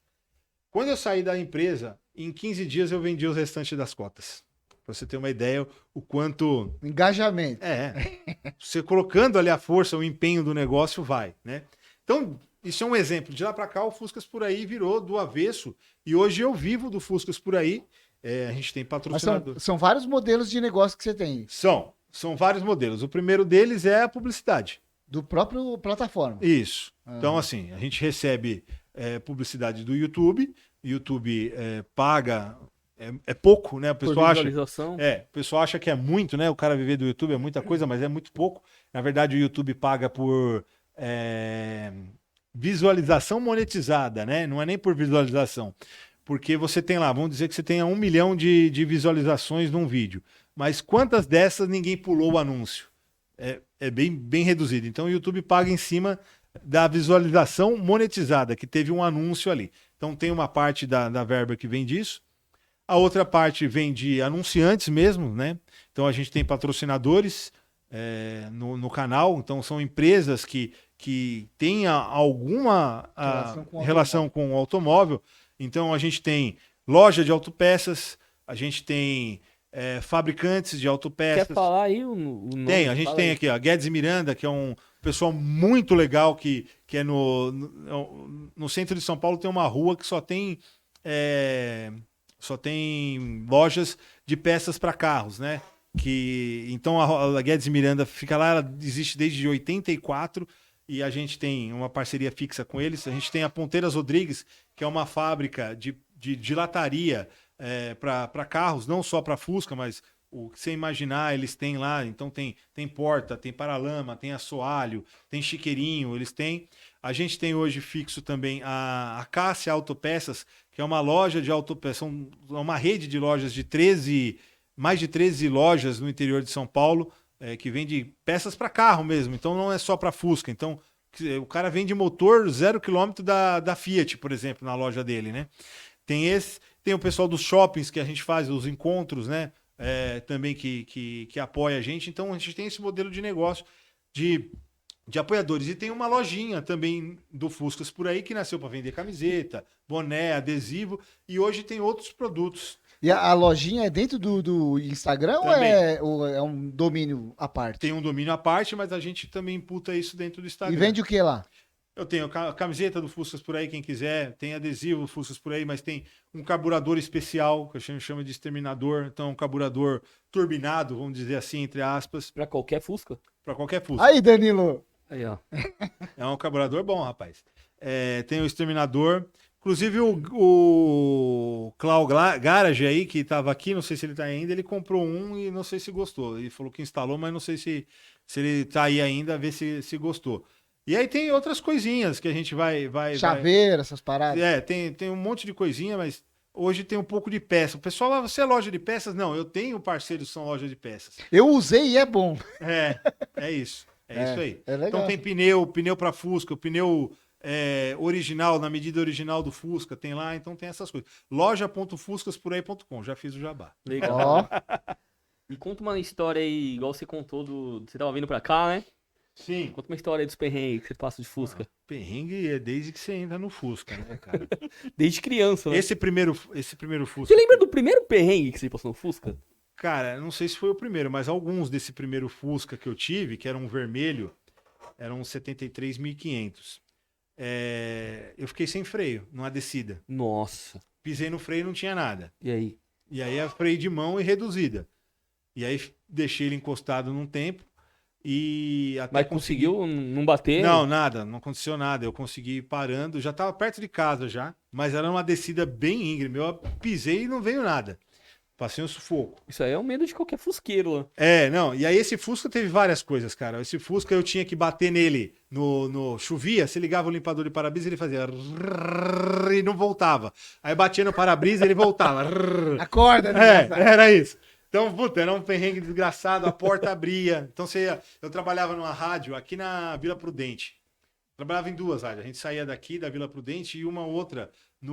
[SPEAKER 2] Quando eu saí da empresa, em 15 dias eu vendi os restantes das cotas. Para você ter uma ideia, o quanto...
[SPEAKER 3] Engajamento.
[SPEAKER 2] Você colocando ali a força, o empenho do negócio, vai, né? Então, isso é um exemplo. De lá para cá, o Fuscas Por Aí virou do avesso. E hoje eu vivo do Fuscas Por Aí. A gente tem patrocinador.
[SPEAKER 3] Mas são vários modelos de negócio que você tem.
[SPEAKER 2] São vários modelos. O primeiro deles é a publicidade.
[SPEAKER 3] Do próprio plataforma.
[SPEAKER 2] Isso. Então, assim, a gente recebe publicidade do YouTube. YouTube paga... É pouco, né? O pessoal acha que é muito, né? O cara viver do YouTube é muita coisa, mas é muito pouco. Na verdade, o YouTube paga por visualização monetizada, né? Não é nem por visualização. Porque você tem lá, vamos dizer que você tenha 1 milhão de visualizações num vídeo. Mas quantas dessas ninguém pulou o anúncio? É bem reduzido. Então o YouTube paga em cima da visualização monetizada, que teve um anúncio ali. Então tem uma parte da verba que vem disso. A outra parte vem de anunciantes mesmo, né? Então a gente tem patrocinadores no canal, então são empresas que têm alguma relação com o automóvel. Então a gente tem loja de autopeças, a gente tem fabricantes de autopeças.
[SPEAKER 1] Quer falar aí o nome?
[SPEAKER 2] A gente tem aqui a Guedes e Miranda, que é um pessoal muito legal, que é no centro de São Paulo, tem uma rua que só tem lojas de peças para carros, né? Então a Guedes Miranda fica lá, ela existe desde 84 e a gente tem uma parceria fixa com eles. A gente tem a Ponteiras Rodrigues, que é uma fábrica de dilataria para carros, não só para Fusca, mas o que você imaginar eles têm lá. Então tem porta, tem paralama, tem assoalho, tem chiqueirinho, eles têm. A gente tem hoje fixo também a Cássia Autopeças, que é uma loja de autopeças, uma rede de lojas de mais de 13 lojas no interior de São Paulo, que vende peças para carro mesmo. Então não é só para Fusca. Então o cara vende motor 0 km da Fiat, por exemplo, na loja dele, né? Tem o pessoal dos shoppings que a gente faz os encontros, né? Também que apoia a gente. Então a gente tem esse modelo de negócio de apoiadores. E tem uma lojinha também do Fuscas Por Aí que nasceu para vender camiseta, boné, adesivo, e hoje tem outros produtos.
[SPEAKER 3] E a lojinha é dentro do Instagram ou é um domínio à parte?
[SPEAKER 2] Tem um domínio à parte, mas a gente também imputa isso dentro do Instagram.
[SPEAKER 3] E vende o que lá?
[SPEAKER 2] Eu tenho a camiseta do Fuscas Por Aí, quem quiser. Tem adesivo do Fuscas Por Aí, mas tem um carburador especial, que a gente chama de exterminador. Então, um carburador turbinado, vamos dizer assim, entre aspas.
[SPEAKER 1] Pra qualquer Fusca?
[SPEAKER 2] Pra qualquer Fusca.
[SPEAKER 3] Aí, Danilo!
[SPEAKER 1] Aí, ó.
[SPEAKER 2] É um carburador bom, rapaz. Tem o exterminador. Inclusive, o Clau Garage aí, que estava aqui, não sei se ele está ainda, ele comprou um e não sei se gostou. Ele falou que instalou, mas não sei se ele está aí ainda, ver se gostou. E aí tem outras coisinhas que a gente vai...
[SPEAKER 3] Chaveiro, essas paradas.
[SPEAKER 2] Tem um monte de coisinha, mas hoje tem um pouco de peça. O pessoal fala, você é loja de peças? Não, eu tenho parceiros que são loja de peças.
[SPEAKER 3] Eu usei e é bom.
[SPEAKER 2] É isso. É isso aí.
[SPEAKER 3] É legal.
[SPEAKER 2] Então tem pneu para Fusca, o pneu original, na medida original do Fusca, tem lá, então tem essas coisas. Loja.fuscasporai.com, já fiz o jabá.
[SPEAKER 1] Legal. E conta uma história aí, igual você contou você tava vindo pra cá, né?
[SPEAKER 2] Sim.
[SPEAKER 1] Conta uma história aí dos perrengues que você passa de Fusca.
[SPEAKER 2] Perrengue é desde que você entra no Fusca, né, cara?
[SPEAKER 1] Desde criança, né?
[SPEAKER 2] Esse primeiro Fusca...
[SPEAKER 1] Você lembra do primeiro perrengue que você passou no Fusca?
[SPEAKER 2] Cara, não sei se foi o primeiro, mas alguns desse primeiro Fusca que eu tive, que era um vermelho, eram 73.500. Eu fiquei sem freio, numa descida.
[SPEAKER 1] Nossa.
[SPEAKER 2] Pisei no freio e não tinha nada.
[SPEAKER 1] E aí?
[SPEAKER 2] E aí a freio de mão e reduzida. E aí deixei ele encostado num tempo e até
[SPEAKER 1] Mas conseguiu não bater?
[SPEAKER 2] Não, nada, não aconteceu nada. Eu consegui ir parando, já estava perto de casa já, mas era uma descida bem íngreme. Eu pisei e não veio nada. Passei um sufoco.
[SPEAKER 1] Isso aí é o medo de qualquer fusqueiro lá.
[SPEAKER 2] Não. E aí esse Fusca teve várias coisas, cara. Esse Fusca eu tinha que bater nele no chovia, você ligava o limpador de para-brisa, ele fazia e não voltava. Aí batia no para-brisa, ele voltava.
[SPEAKER 3] Acorda, né?
[SPEAKER 2] Era isso. Então, puta, era um perrengue desgraçado, a porta abria. Então, eu trabalhava numa rádio aqui na Vila Prudente. Trabalhava em duas rádios. A gente saía daqui, da Vila Prudente, e uma outra na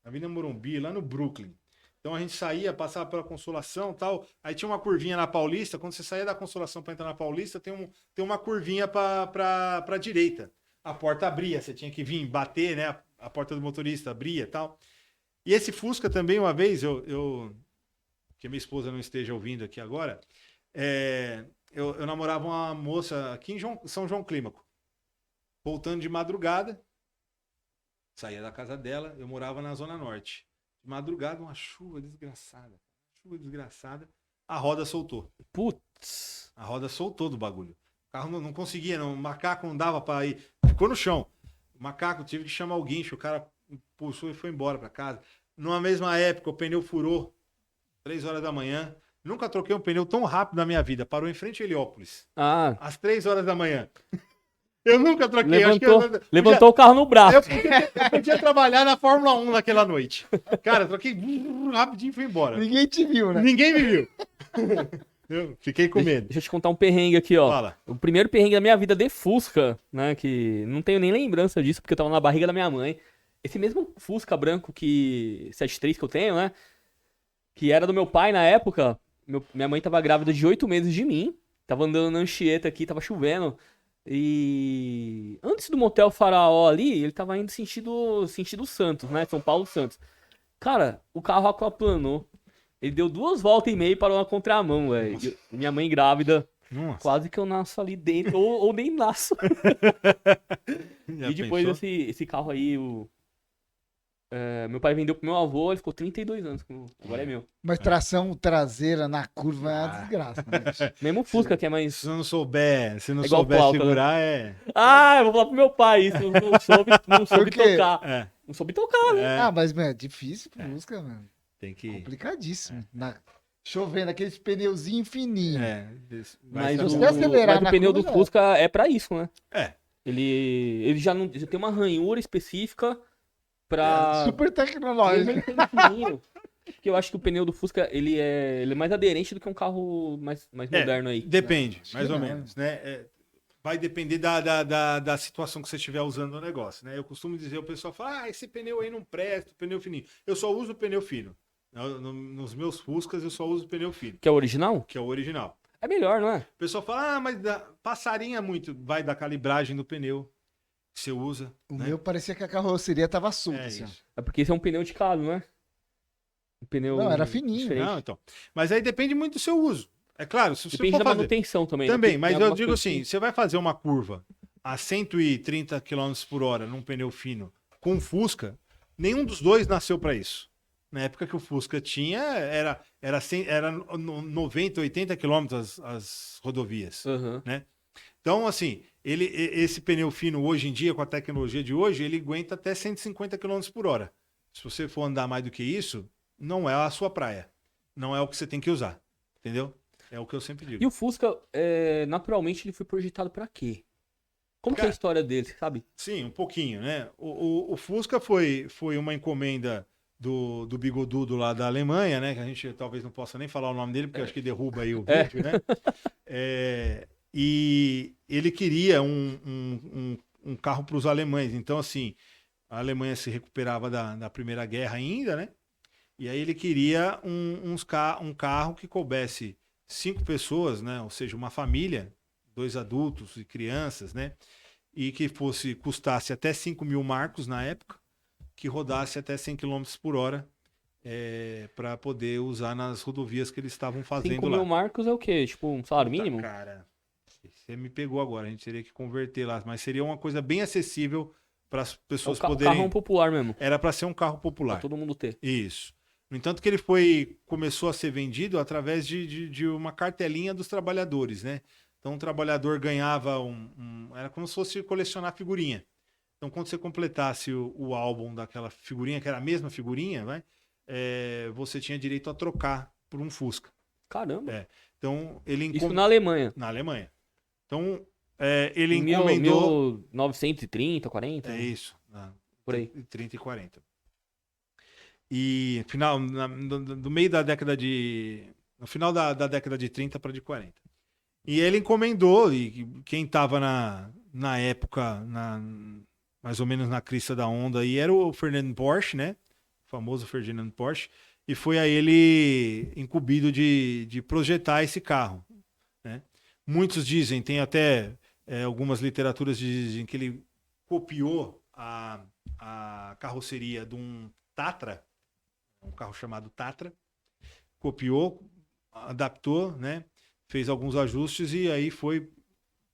[SPEAKER 2] Avenida Morumbi, lá no Brooklyn. Então, a gente saía, passava pela Consolação e tal. Aí tinha uma curvinha na Paulista. Quando você saía da Consolação para entrar na Paulista, tem uma curvinha para a direita. A porta abria, você tinha que vir bater, né? A porta do motorista abria e tal. E esse Fusca também, uma vez, que minha esposa não esteja ouvindo aqui agora, eu namorava uma moça aqui em São João Clímaco, voltando de madrugada, saía da casa dela, eu morava na Zona Norte. De madrugada, uma chuva desgraçada, a roda soltou.
[SPEAKER 1] Putz.
[SPEAKER 2] A roda soltou do bagulho. O carro não conseguia, o macaco não dava para ir, ficou no chão. O macaco tive que chamar o guincho, o cara pulsou e foi embora para casa. Numa mesma época, o pneu furou, 3 horas da manhã. Nunca troquei um pneu tão rápido na minha vida. Parou em frente a Heliópolis. Às 3 horas da manhã. Eu nunca troquei.
[SPEAKER 1] Levantou o carro no braço.
[SPEAKER 2] Eu podia trabalhar na Fórmula 1 naquela noite. Cara, troquei rapidinho e fui embora.
[SPEAKER 3] Ninguém te viu, né?
[SPEAKER 2] Ninguém me viu. Eu fiquei com medo.
[SPEAKER 1] Deixa eu te contar um perrengue aqui, ó.
[SPEAKER 2] Fala.
[SPEAKER 1] O primeiro perrengue da minha vida de Fusca, né? Que não tenho nem lembrança disso, porque eu tava na barriga da minha mãe. Esse mesmo Fusca branco 73 que eu tenho, né? Que era do meu pai na época. Minha mãe tava grávida de 8 meses de mim. Tava andando na Anchieta aqui, tava chovendo. E antes do Motel Faraó ali, ele tava indo sentido Santos, né? São Paulo, Santos. Cara, o carro aquaplanou. Ele deu 2 voltas e meia e parou na contramão, velho. Minha mãe grávida.
[SPEAKER 2] Nossa.
[SPEAKER 1] Quase que eu nasço ali dentro, ou nem nasço. E depois esse carro aí, meu pai vendeu pro meu avô, ele ficou 32 anos, agora é meu.
[SPEAKER 3] Mas tração traseira na curva é uma desgraça, né?
[SPEAKER 1] Mesmo Fusca, que é mais...
[SPEAKER 2] Se não souber
[SPEAKER 1] igual flauta,
[SPEAKER 2] segurar,
[SPEAKER 1] né? Eu vou falar pro meu pai isso, não soube tocar. Não soube tocar, né?
[SPEAKER 3] Mas é difícil Fusca, mano.
[SPEAKER 2] Tem que...
[SPEAKER 3] Complicadíssimo. Chovendo, aqueles pneuzinhos fininhos.
[SPEAKER 1] Mas
[SPEAKER 3] o
[SPEAKER 1] pneu do Fusca é pra isso, né?
[SPEAKER 2] É.
[SPEAKER 1] Ele já tem uma ranhura específica pra...
[SPEAKER 3] Super tecnológico.
[SPEAKER 1] Porque eu acho que o pneu do Fusca, ele é mais aderente do que um carro mais moderno aí.
[SPEAKER 2] Depende, mais ou menos, né? Vai depender da situação que você estiver usando no negócio, né? Eu costumo dizer, o pessoal fala, esse pneu aí não presta, pneu fininho. Eu só uso pneu fino. Nos meus Fuscas, eu só uso pneu fino.
[SPEAKER 1] Que é o original?
[SPEAKER 2] Que é o original.
[SPEAKER 1] É melhor, não é?
[SPEAKER 2] O pessoal fala, mas passarinha muito. Vai da calibragem do pneu que você usa.
[SPEAKER 3] O
[SPEAKER 2] né?
[SPEAKER 3] meu parecia que a carroceria tava solta. Assim.
[SPEAKER 1] É porque esse é um pneu de calo, não é? Um pneu...
[SPEAKER 3] Não, era fininho.
[SPEAKER 1] Diferente.
[SPEAKER 2] Não, então. Mas aí depende muito do seu uso. É claro, se você
[SPEAKER 1] Depende
[SPEAKER 2] for
[SPEAKER 1] da
[SPEAKER 2] fazer...
[SPEAKER 1] manutenção também.
[SPEAKER 2] Também, mas eu digo assim, você vai fazer uma curva a 130 km por hora num pneu fino com Fusca, nenhum dos dois nasceu para isso. Na época que o Fusca tinha, era 90, 80 km as rodovias.
[SPEAKER 1] Uhum.
[SPEAKER 2] Né? Então, assim, esse pneu fino hoje em dia, com a tecnologia de hoje, ele aguenta até 150 km por hora. Se você for andar mais do que isso, não é a sua praia. Não é o que você tem que usar. Entendeu? É o que eu sempre digo.
[SPEAKER 1] E o Fusca, naturalmente, ele foi projetado para quê? Como que é a história dele, sabe?
[SPEAKER 2] Sim, um pouquinho, né? O Fusca foi uma encomenda do Bigodudo lá da Alemanha, né? Que a gente talvez não possa nem falar o nome dele, porque acho que derruba aí o vídeo, né? E ele queria um carro para os alemães. Então, assim, a Alemanha se recuperava da Primeira Guerra ainda, né? E aí ele queria um carro que coubesse 5 pessoas, né? Ou seja, uma família, 2 adultos e crianças, né? E que custasse até 5.000 marcos na época, que rodasse até 100 km por hora para poder usar nas rodovias que eles estavam fazendo
[SPEAKER 1] 5.000
[SPEAKER 2] lá.
[SPEAKER 1] marcos é o quê? Tipo um salário mínimo?
[SPEAKER 2] Cara, você me pegou agora, a gente teria que converter lá, mas seria uma coisa bem acessível para as pessoas poderem...
[SPEAKER 1] carro popular mesmo.
[SPEAKER 2] Era para ser um carro popular.
[SPEAKER 1] Pra todo mundo ter.
[SPEAKER 2] Isso. No entanto que ele começou a ser vendido através de uma cartelinha dos trabalhadores, né? Então o trabalhador ganhava era como se fosse colecionar figurinha. Então quando você completasse o álbum daquela figurinha, que era a mesma figurinha, né? Você tinha direito a trocar por um Fusca.
[SPEAKER 1] Caramba.
[SPEAKER 2] Então ele
[SPEAKER 1] Isso na Alemanha.
[SPEAKER 2] Na Alemanha. Então ele encomendou...
[SPEAKER 1] 1930, 40?
[SPEAKER 2] É isso.
[SPEAKER 1] Por aí.
[SPEAKER 2] 30 e 40. E do meio da década de... No final da década de 30 para de 40. E ele encomendou, e quem estava na época, mais ou menos na crista da onda, aí era o Ferdinand Porsche, né? O famoso Ferdinand Porsche. E foi a ele incumbido de projetar esse carro, né? Muitos dizem, tem até algumas literaturas dizem que ele copiou a carroceria de um Tatra, um carro chamado Tatra, copiou, adaptou, né? Fez alguns ajustes e aí foi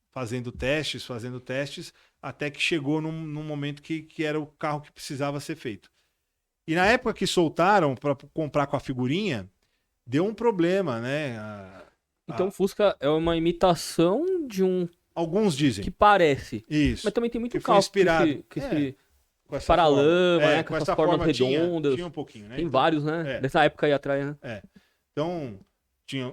[SPEAKER 2] fazendo testes, até que chegou num momento que era o carro que precisava ser feito. E na época que soltaram para comprar com a figurinha, deu um problema, né?
[SPEAKER 1] Então o Fusca é uma imitação de um
[SPEAKER 2] Alguns dizem.
[SPEAKER 1] que parece.
[SPEAKER 2] Isso.
[SPEAKER 1] Mas também tem muito
[SPEAKER 2] Que foi
[SPEAKER 1] carro
[SPEAKER 2] inspirado.
[SPEAKER 1] com essa paralama,
[SPEAKER 2] forma.
[SPEAKER 1] né? Com essas formas redondas.
[SPEAKER 2] Tinha um pouquinho, né?
[SPEAKER 1] Tem
[SPEAKER 2] Então,
[SPEAKER 1] vários, né? Dessa época aí atrás, né?
[SPEAKER 2] Então,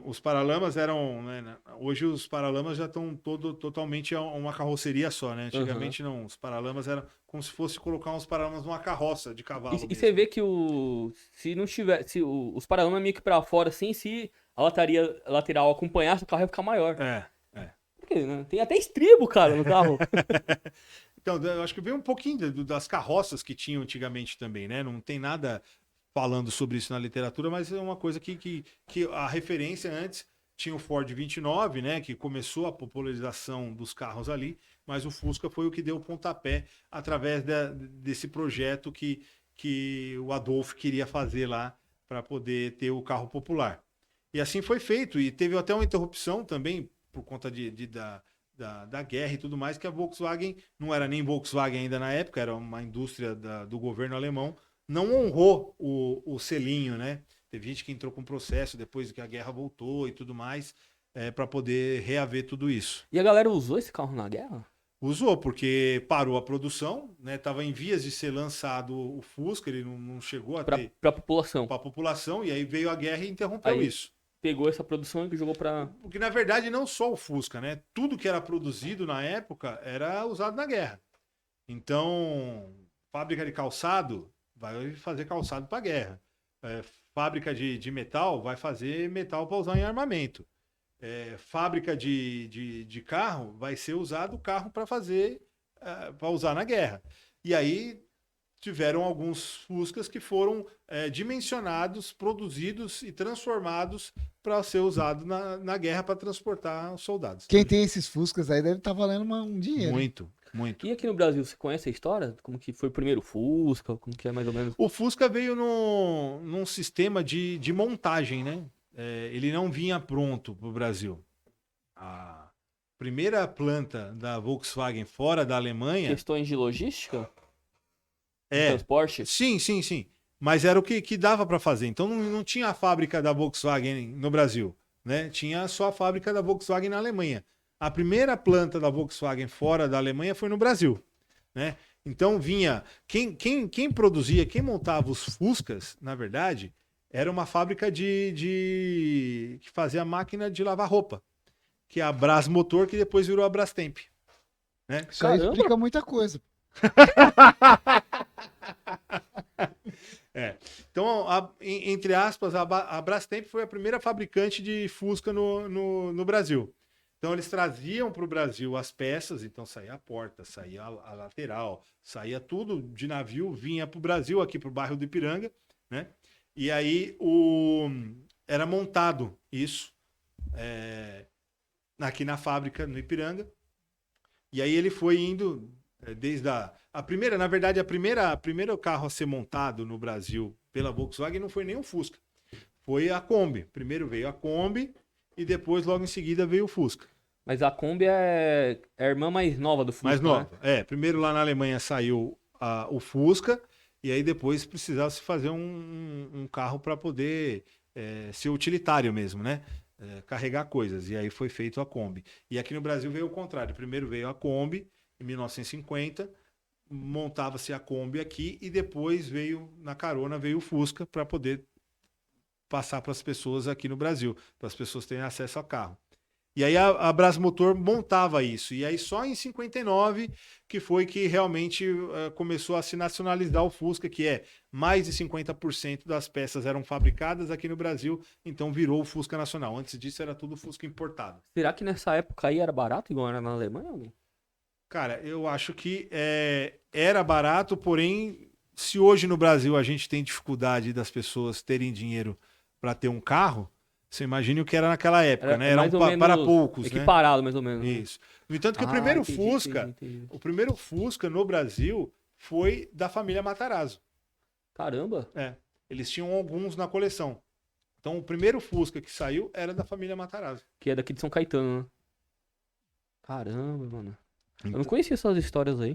[SPEAKER 2] os paralamas eram, né? Hoje os paralamas já estão totalmente uma carroceria só, né? Antigamente não, os paralamas eram como se fosse colocar uns paralamas numa carroça de cavalo.
[SPEAKER 1] E você vê que se não tivesse os paralamas meio que pra fora, assim, se a lateral acompanhasse, o carro ia ficar maior. Porque, né? Tem até estribo, cara, no carro.
[SPEAKER 2] Então, eu acho que veio um pouquinho das carroças que tinham antigamente também, né? Não tem nada falando sobre isso na literatura, mas é uma coisa que a referência antes tinha o Ford 29, né? Que começou a popularização dos carros ali, mas o Fusca foi o que deu o pontapé através desse projeto que o Adolf queria fazer lá para poder ter o carro popular. E assim foi feito, e teve até uma interrupção também por conta da guerra e tudo mais, que a Volkswagen, não era nem Volkswagen ainda na época, era uma indústria do governo alemão, não honrou o selinho, né? Teve gente que entrou com processo depois que a guerra voltou e tudo mais, para poder reaver tudo isso.
[SPEAKER 1] E a galera usou esse carro na guerra?
[SPEAKER 2] Usou, porque parou a produção, né? Tava em vias de ser lançado o Fusca, ele não chegou a ter...
[SPEAKER 1] Pra população.
[SPEAKER 2] Pra população, e aí veio a guerra e interrompeu isso.
[SPEAKER 1] Pegou essa produção e jogou pra...
[SPEAKER 2] Porque, na verdade, não só o Fusca, né? Tudo que era produzido na época era usado na guerra. Então, fábrica de calçado vai fazer calçado para guerra. Fábrica de metal vai fazer metal para usar em armamento. Fábrica de carro vai ser usado o carro para fazer, para usar na guerra. E aí tiveram alguns Fuscas que foram dimensionados, produzidos e transformados para ser usado na guerra para transportar os soldados.
[SPEAKER 3] Quem tem esses Fuscas aí deve estar valendo um dinheiro.
[SPEAKER 2] Muito, muito.
[SPEAKER 1] E aqui no Brasil, você conhece a história? Como que foi o primeiro Fusca? Como que é mais ou menos?
[SPEAKER 2] O Fusca veio num sistema de montagem, né? Ele não vinha pronto para o Brasil. A primeira planta da Volkswagen fora da Alemanha...
[SPEAKER 1] Questões de logística? Transporte?
[SPEAKER 2] Sim. Mas era o que dava para fazer. Então não tinha a fábrica da Volkswagen no Brasil, né? Tinha só a fábrica da Volkswagen na Alemanha. A primeira planta da Volkswagen fora da Alemanha foi no Brasil, né? Então vinha... Quem produzia, quem montava os Fuscas, na verdade, era uma fábrica que fazia máquina de lavar roupa, que é a Brasmotor, que depois virou a Brastemp, né?
[SPEAKER 3] Isso aí explica muita coisa.
[SPEAKER 2] Então, entre aspas, a Brastemp foi a primeira fabricante de Fusca no Brasil. Então, eles traziam para o Brasil as peças, então saía a porta, saía a lateral, saía tudo de navio, vinha para o Brasil, aqui para o bairro do Ipiranga, né? E aí era montado isso aqui na fábrica, no Ipiranga. E aí ele foi indo desde a primeira, na verdade, a primeira carro a ser montado no Brasil pela Volkswagen não foi nem o Fusca, foi a Kombi. Primeiro veio a Kombi e depois, logo em seguida, veio o Fusca.
[SPEAKER 1] Mas a Kombi é a irmã mais nova do Fusca,
[SPEAKER 2] Mais nova,
[SPEAKER 1] né?
[SPEAKER 2] Primeiro lá na Alemanha saiu o Fusca e aí depois precisava se fazer um carro para poder ser utilitário mesmo, né? Carregar coisas. E aí foi feito a Kombi. E aqui no Brasil veio o contrário. Primeiro veio a Kombi, em 1950, montava-se a Kombi aqui e depois na carona veio o Fusca para poder passar para as pessoas aqui no Brasil, para as pessoas terem acesso a carro. E aí a Brasmotor montava isso. E aí só em 59 que foi que realmente começou a se nacionalizar o Fusca, que é mais de 50% das peças eram fabricadas aqui no Brasil, então virou o Fusca nacional. Antes disso era tudo Fusca importado.
[SPEAKER 1] Será que nessa época aí era barato, igual era na Alemanha? Ou não?
[SPEAKER 2] Cara, eu acho que era barato, porém, se hoje no Brasil a gente tem dificuldade das pessoas terem dinheiro para ter um carro, você imagine o que era naquela época, né? Era
[SPEAKER 1] mais ou
[SPEAKER 2] para
[SPEAKER 1] menos
[SPEAKER 2] poucos, né?
[SPEAKER 1] equiparado, mais ou menos. Né?
[SPEAKER 2] Isso. No entanto, que o primeiro
[SPEAKER 1] entendi,
[SPEAKER 2] Fusca,
[SPEAKER 1] entendi.
[SPEAKER 2] o primeiro Fusca no Brasil foi da família Matarazzo.
[SPEAKER 1] Caramba.
[SPEAKER 2] Eles tinham alguns na coleção. Então, o primeiro Fusca que saiu era da família Matarazzo.
[SPEAKER 1] Que é daqui de São Caetano, né? Caramba, mano. Eu não conhecia essas histórias aí.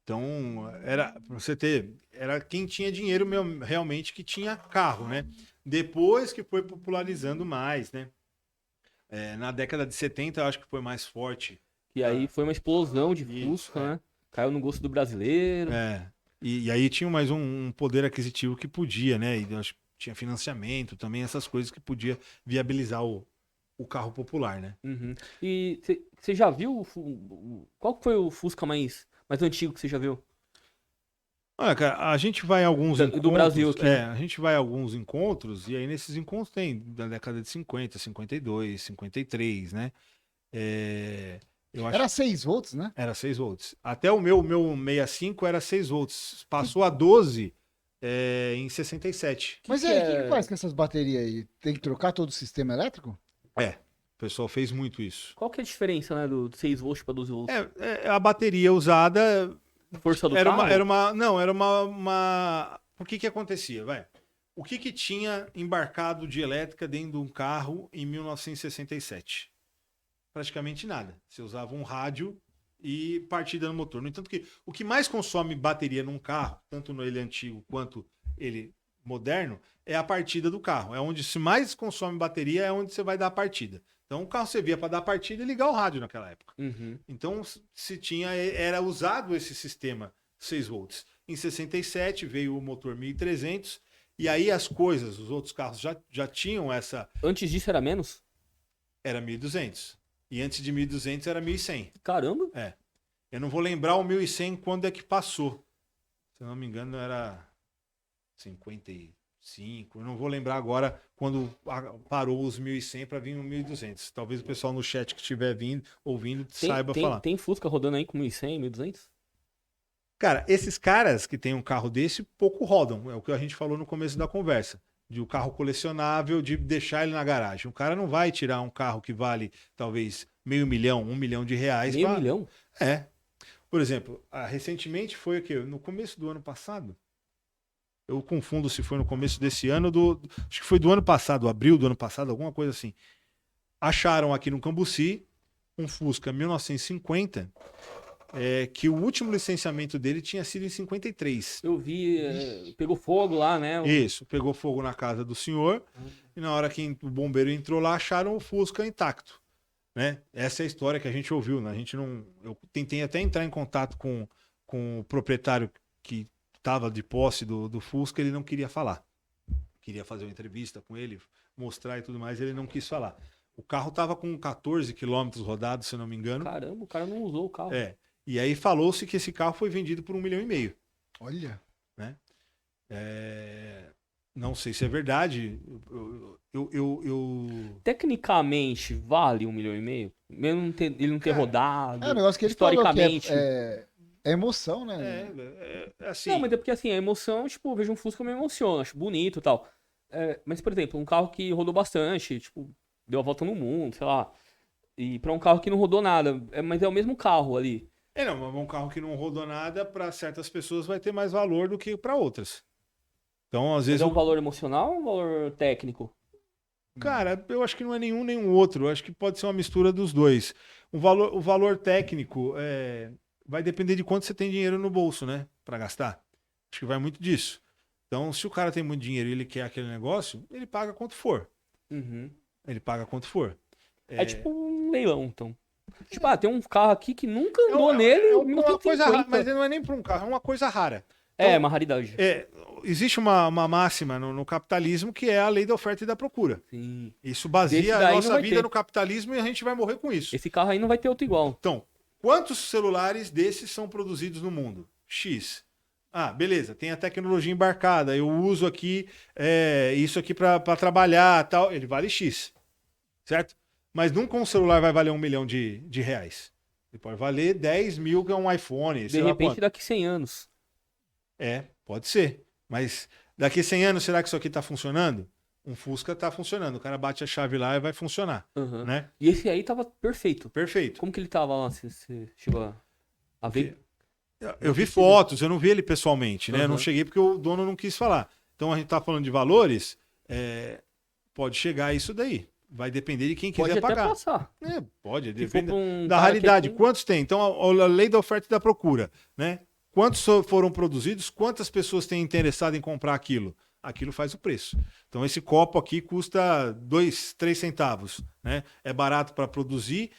[SPEAKER 2] Então, era pra você ter, era quem tinha dinheiro mesmo, realmente que tinha carro, né? Depois que foi popularizando mais, né? Na década de 70, eu acho que foi mais forte.
[SPEAKER 1] E aí foi uma explosão de
[SPEAKER 2] Isso,
[SPEAKER 1] Fusca, né? Caiu no gosto do brasileiro.
[SPEAKER 2] E aí tinha mais um poder aquisitivo que podia, né? E eu acho que tinha financiamento também, essas coisas que podia viabilizar o carro popular, né?
[SPEAKER 1] Uhum. E você já viu qual que foi o Fusca mais antigo que você já viu?
[SPEAKER 2] Olha, cara, a gente vai a alguns encontros.
[SPEAKER 1] Do Brasil aqui.
[SPEAKER 2] A gente vai a alguns encontros, e aí nesses encontros tem da década de 50, 52, 53, né? Eu acho
[SPEAKER 3] Era 6 volts, né?
[SPEAKER 2] Era 6 volts. Até o meu 65 era 6 volts. Passou a 12 em 67.
[SPEAKER 3] Mas e aí, o que faz com essas baterias aí? Tem que trocar todo o sistema elétrico?
[SPEAKER 2] O pessoal fez muito isso.
[SPEAKER 1] Qual que é a diferença, né, do 6 volts para 12 volts?
[SPEAKER 2] A bateria usada
[SPEAKER 1] Força do
[SPEAKER 2] era
[SPEAKER 1] carro?
[SPEAKER 2] uma. O que acontecia, vai? O que tinha embarcado de elétrica dentro de um carro em 1967? Praticamente nada. Você usava um rádio e partida no motor. No entanto, que o que mais consome bateria num carro, tanto no ele antigo quanto ele moderno, é a partida do carro. É onde se mais consome bateria, é onde você vai dar a partida. Então o carro servia para dar a partida e ligar o rádio naquela época.
[SPEAKER 1] Uhum.
[SPEAKER 2] Então era usado esse sistema 6 volts. Em 67 veio o motor 1300 e aí os outros carros já tinham essa...
[SPEAKER 1] Antes disso era menos?
[SPEAKER 2] Era 1200. E antes de 1200 era 1100.
[SPEAKER 1] Caramba.
[SPEAKER 2] Eu não vou lembrar o 1100 quando é que passou. Se eu não me engano era 55. Eu não vou lembrar agora quando parou os 1100 para vir o 1200. Talvez o pessoal no chat que estiver ouvindo saiba falar.
[SPEAKER 1] Tem Fusca rodando aí com 1100, 1200?
[SPEAKER 2] Cara, esses caras que tem um carro desse pouco rodam. É o que a gente falou no começo da conversa. De um carro colecionável, de deixar ele na garagem. O cara não vai tirar um carro que vale talvez R$500.000, R$1 milhão.
[SPEAKER 1] Meio milhão?
[SPEAKER 2] Por exemplo, recentemente foi o quê? No começo do ano passado? Eu confundo se foi no começo desse ano, acho que foi do ano passado, abril do ano passado, alguma coisa assim. Acharam aqui no Cambuci um Fusca 1950, que o último licenciamento dele tinha sido em 53.
[SPEAKER 1] Eu vi, pegou fogo lá, né?
[SPEAKER 2] Isso, pegou fogo na casa do senhor, e na hora que o bombeiro entrou lá, acharam o Fusca intacto. Né? Essa é a história que a gente ouviu. Né? Eu tentei até entrar em contato com o proprietário que estava de posse do Fusca, ele não queria falar. Queria fazer uma entrevista com ele, mostrar e tudo mais, ele não quis falar. O carro estava com 14 quilômetros rodados, se eu não me engano.
[SPEAKER 1] Caramba, o cara não usou o carro.
[SPEAKER 2] E aí falou-se que esse carro foi vendido por R$1,5 milhão.
[SPEAKER 3] Olha.
[SPEAKER 2] Né? Não sei se é verdade.
[SPEAKER 3] Tecnicamente,
[SPEAKER 1] vale R$1,5 milhão? Mesmo ele não ter rodado.
[SPEAKER 3] O negócio que ele
[SPEAKER 1] historicamente.
[SPEAKER 3] Falou que é emoção, né?
[SPEAKER 2] Assim.
[SPEAKER 1] Não, mas é porque assim, a emoção, tipo, eu vejo um Fusca, eu me emociono, acho bonito e tal. Mas, por exemplo, um carro que rodou bastante, tipo, deu a volta no mundo, sei lá. E pra um carro que não rodou nada, mas é o mesmo carro ali.
[SPEAKER 2] Um carro que não rodou nada, para certas pessoas vai ter mais valor do que para outras. Então, às vezes.
[SPEAKER 1] É um valor emocional ou um valor técnico?
[SPEAKER 2] Cara, eu acho que não é nenhum nem o outro. Eu acho que pode ser uma mistura dos dois. O valor técnico vai depender de quanto você tem dinheiro no bolso, né? Para gastar. Acho que vai muito disso. Então, se o cara tem muito dinheiro e ele quer aquele negócio, ele paga quanto for.
[SPEAKER 1] Uhum.
[SPEAKER 2] Ele paga quanto for.
[SPEAKER 1] É tipo um leilão, então. Tipo, tem um carro aqui que nunca andou nele.
[SPEAKER 2] Uma coisa rara, mas não é nem para um carro, é uma coisa rara.
[SPEAKER 1] É, uma raridade.
[SPEAKER 2] Existe uma máxima no capitalismo que é a lei da oferta e da procura.
[SPEAKER 1] Sim.
[SPEAKER 2] Isso
[SPEAKER 1] Desse
[SPEAKER 2] baseia a
[SPEAKER 1] daí não
[SPEAKER 2] nossa
[SPEAKER 1] vai
[SPEAKER 2] vida
[SPEAKER 1] ter.
[SPEAKER 2] no capitalismo e a gente vai morrer com isso.
[SPEAKER 1] Esse carro aí não vai ter outro igual.
[SPEAKER 2] Então, quantos celulares desses são produzidos no mundo? X. Ah, beleza, tem a tecnologia embarcada, eu uso aqui isso aqui para trabalhar, tal, ele vale X, certo? Mas nunca um celular vai valer 1 milhão de reais. Ele pode valer 10 mil, que é um iPhone,
[SPEAKER 1] De
[SPEAKER 2] sei lá
[SPEAKER 1] repente,
[SPEAKER 2] quanto.
[SPEAKER 1] daqui 100 anos.
[SPEAKER 2] Pode ser. Mas daqui 100 anos, será que isso aqui está funcionando? Um Fusca está funcionando, o cara bate a chave lá e vai funcionar,
[SPEAKER 1] Uhum.
[SPEAKER 2] né?
[SPEAKER 1] E esse aí tava perfeito.
[SPEAKER 2] Perfeito.
[SPEAKER 1] Como que ele tava lá? Você chegou a ver?
[SPEAKER 2] Eu vi fotos, eu não vi ele pessoalmente, né? Eu não
[SPEAKER 1] Uhum.
[SPEAKER 2] cheguei porque o dono não quis falar. Então a gente tá falando de valores, pode chegar a isso daí. Vai depender de quem
[SPEAKER 1] Pode
[SPEAKER 2] quiser
[SPEAKER 1] até
[SPEAKER 2] pagar.
[SPEAKER 1] passar.
[SPEAKER 2] Pode,
[SPEAKER 1] Se for
[SPEAKER 2] depende
[SPEAKER 1] pra um
[SPEAKER 2] da
[SPEAKER 1] cara que
[SPEAKER 2] raridade.
[SPEAKER 1] é com-
[SPEAKER 2] Quantos tem? Então a lei da oferta e da procura, né? Quantos foram produzidos? Quantas pessoas têm interessado em comprar aquilo? Aquilo faz o preço. Então esse copo aqui custa 2, 3 centavos, né? É barato para produzir,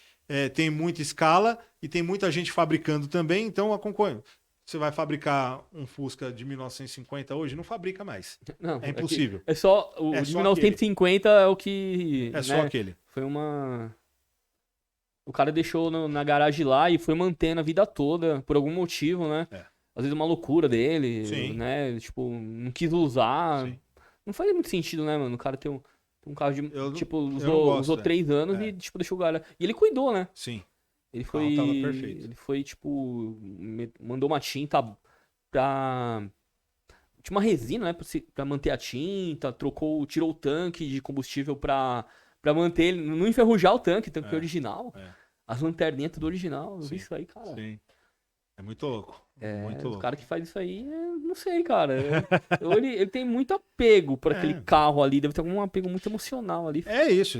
[SPEAKER 2] tem muita escala e tem muita gente fabricando também. Então a concorrência. Você vai fabricar um Fusca de 1950 hoje? Não fabrica mais.
[SPEAKER 1] Não,
[SPEAKER 2] É impossível.
[SPEAKER 1] É só o
[SPEAKER 2] É
[SPEAKER 1] de
[SPEAKER 2] só
[SPEAKER 1] 1950 é o que,
[SPEAKER 2] É só
[SPEAKER 1] né,
[SPEAKER 2] aquele.
[SPEAKER 1] foi uma... O cara deixou na garagem lá e foi mantendo a vida toda, por algum motivo, né?
[SPEAKER 2] É.
[SPEAKER 1] Às vezes uma loucura dele,
[SPEAKER 2] Sim.
[SPEAKER 1] né? Tipo, não quis usar.
[SPEAKER 2] Sim.
[SPEAKER 1] Não faz muito sentido, né, mano? O cara tem um carro de,
[SPEAKER 2] Eu não-
[SPEAKER 1] tipo,
[SPEAKER 2] eu não
[SPEAKER 1] usou
[SPEAKER 2] gosto,
[SPEAKER 1] 3 anos
[SPEAKER 2] É.
[SPEAKER 1] e, tipo, deixou o cara... E ele cuidou, né?
[SPEAKER 2] Sim.
[SPEAKER 1] Ele
[SPEAKER 2] carro
[SPEAKER 1] foi...
[SPEAKER 2] tava perfeito.
[SPEAKER 1] Ele foi, tipo, mandou uma tinta pra... Tinha uma resina, né, pra manter a tinta, tirou o tanque de combustível pra manter ele, não enferrujar o tanque
[SPEAKER 2] É,
[SPEAKER 1] original.
[SPEAKER 2] é.
[SPEAKER 1] As lanterninhas tudo original, eu
[SPEAKER 2] Sim,
[SPEAKER 1] vi isso aí, cara.
[SPEAKER 2] Sim. É muito louco. Muito
[SPEAKER 1] O
[SPEAKER 2] louco.
[SPEAKER 1] cara que faz isso aí, não sei, cara. Ele tem muito apego por aquele
[SPEAKER 2] É.
[SPEAKER 1] carro ali, deve ter algum apego muito emocional ali.
[SPEAKER 2] É isso.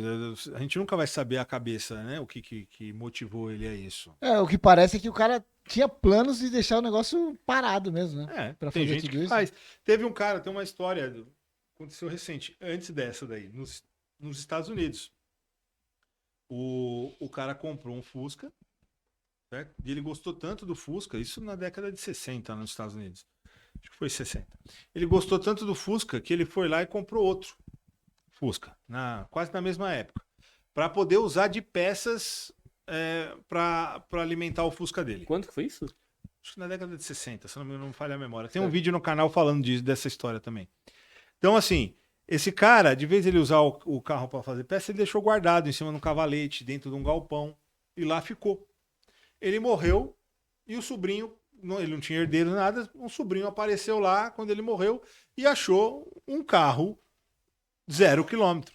[SPEAKER 2] A gente nunca vai saber a cabeça, né? O que motivou ele a isso.
[SPEAKER 3] O que parece é que o cara tinha planos de deixar o negócio parado mesmo, né? Pra
[SPEAKER 2] Tem
[SPEAKER 3] fazer
[SPEAKER 2] gente
[SPEAKER 3] tudo
[SPEAKER 2] que
[SPEAKER 3] isso.
[SPEAKER 2] faz. Teve um cara, tem uma história, aconteceu recente, antes dessa daí, nos Estados Unidos. O cara comprou um Fusca, certo? E ele gostou tanto do Fusca, isso na década de 60 nos Estados Unidos. Acho que foi 60. Ele gostou tanto do Fusca que ele foi lá e comprou outro Fusca, quase na mesma época, para poder usar de peças para alimentar o Fusca dele.
[SPEAKER 1] Quanto que foi isso?
[SPEAKER 2] Acho que na década de 60, se não me falha a memória. Tem um vídeo no canal falando dessa história também. Então, assim, esse cara, de vez de ele usar o carro para fazer peça, ele deixou guardado em cima de um cavalete, dentro de um galpão, e lá ficou. Ele morreu e o sobrinho, ele não tinha herdeiro nada, um sobrinho apareceu lá quando ele morreu e achou um carro 0 quilômetro.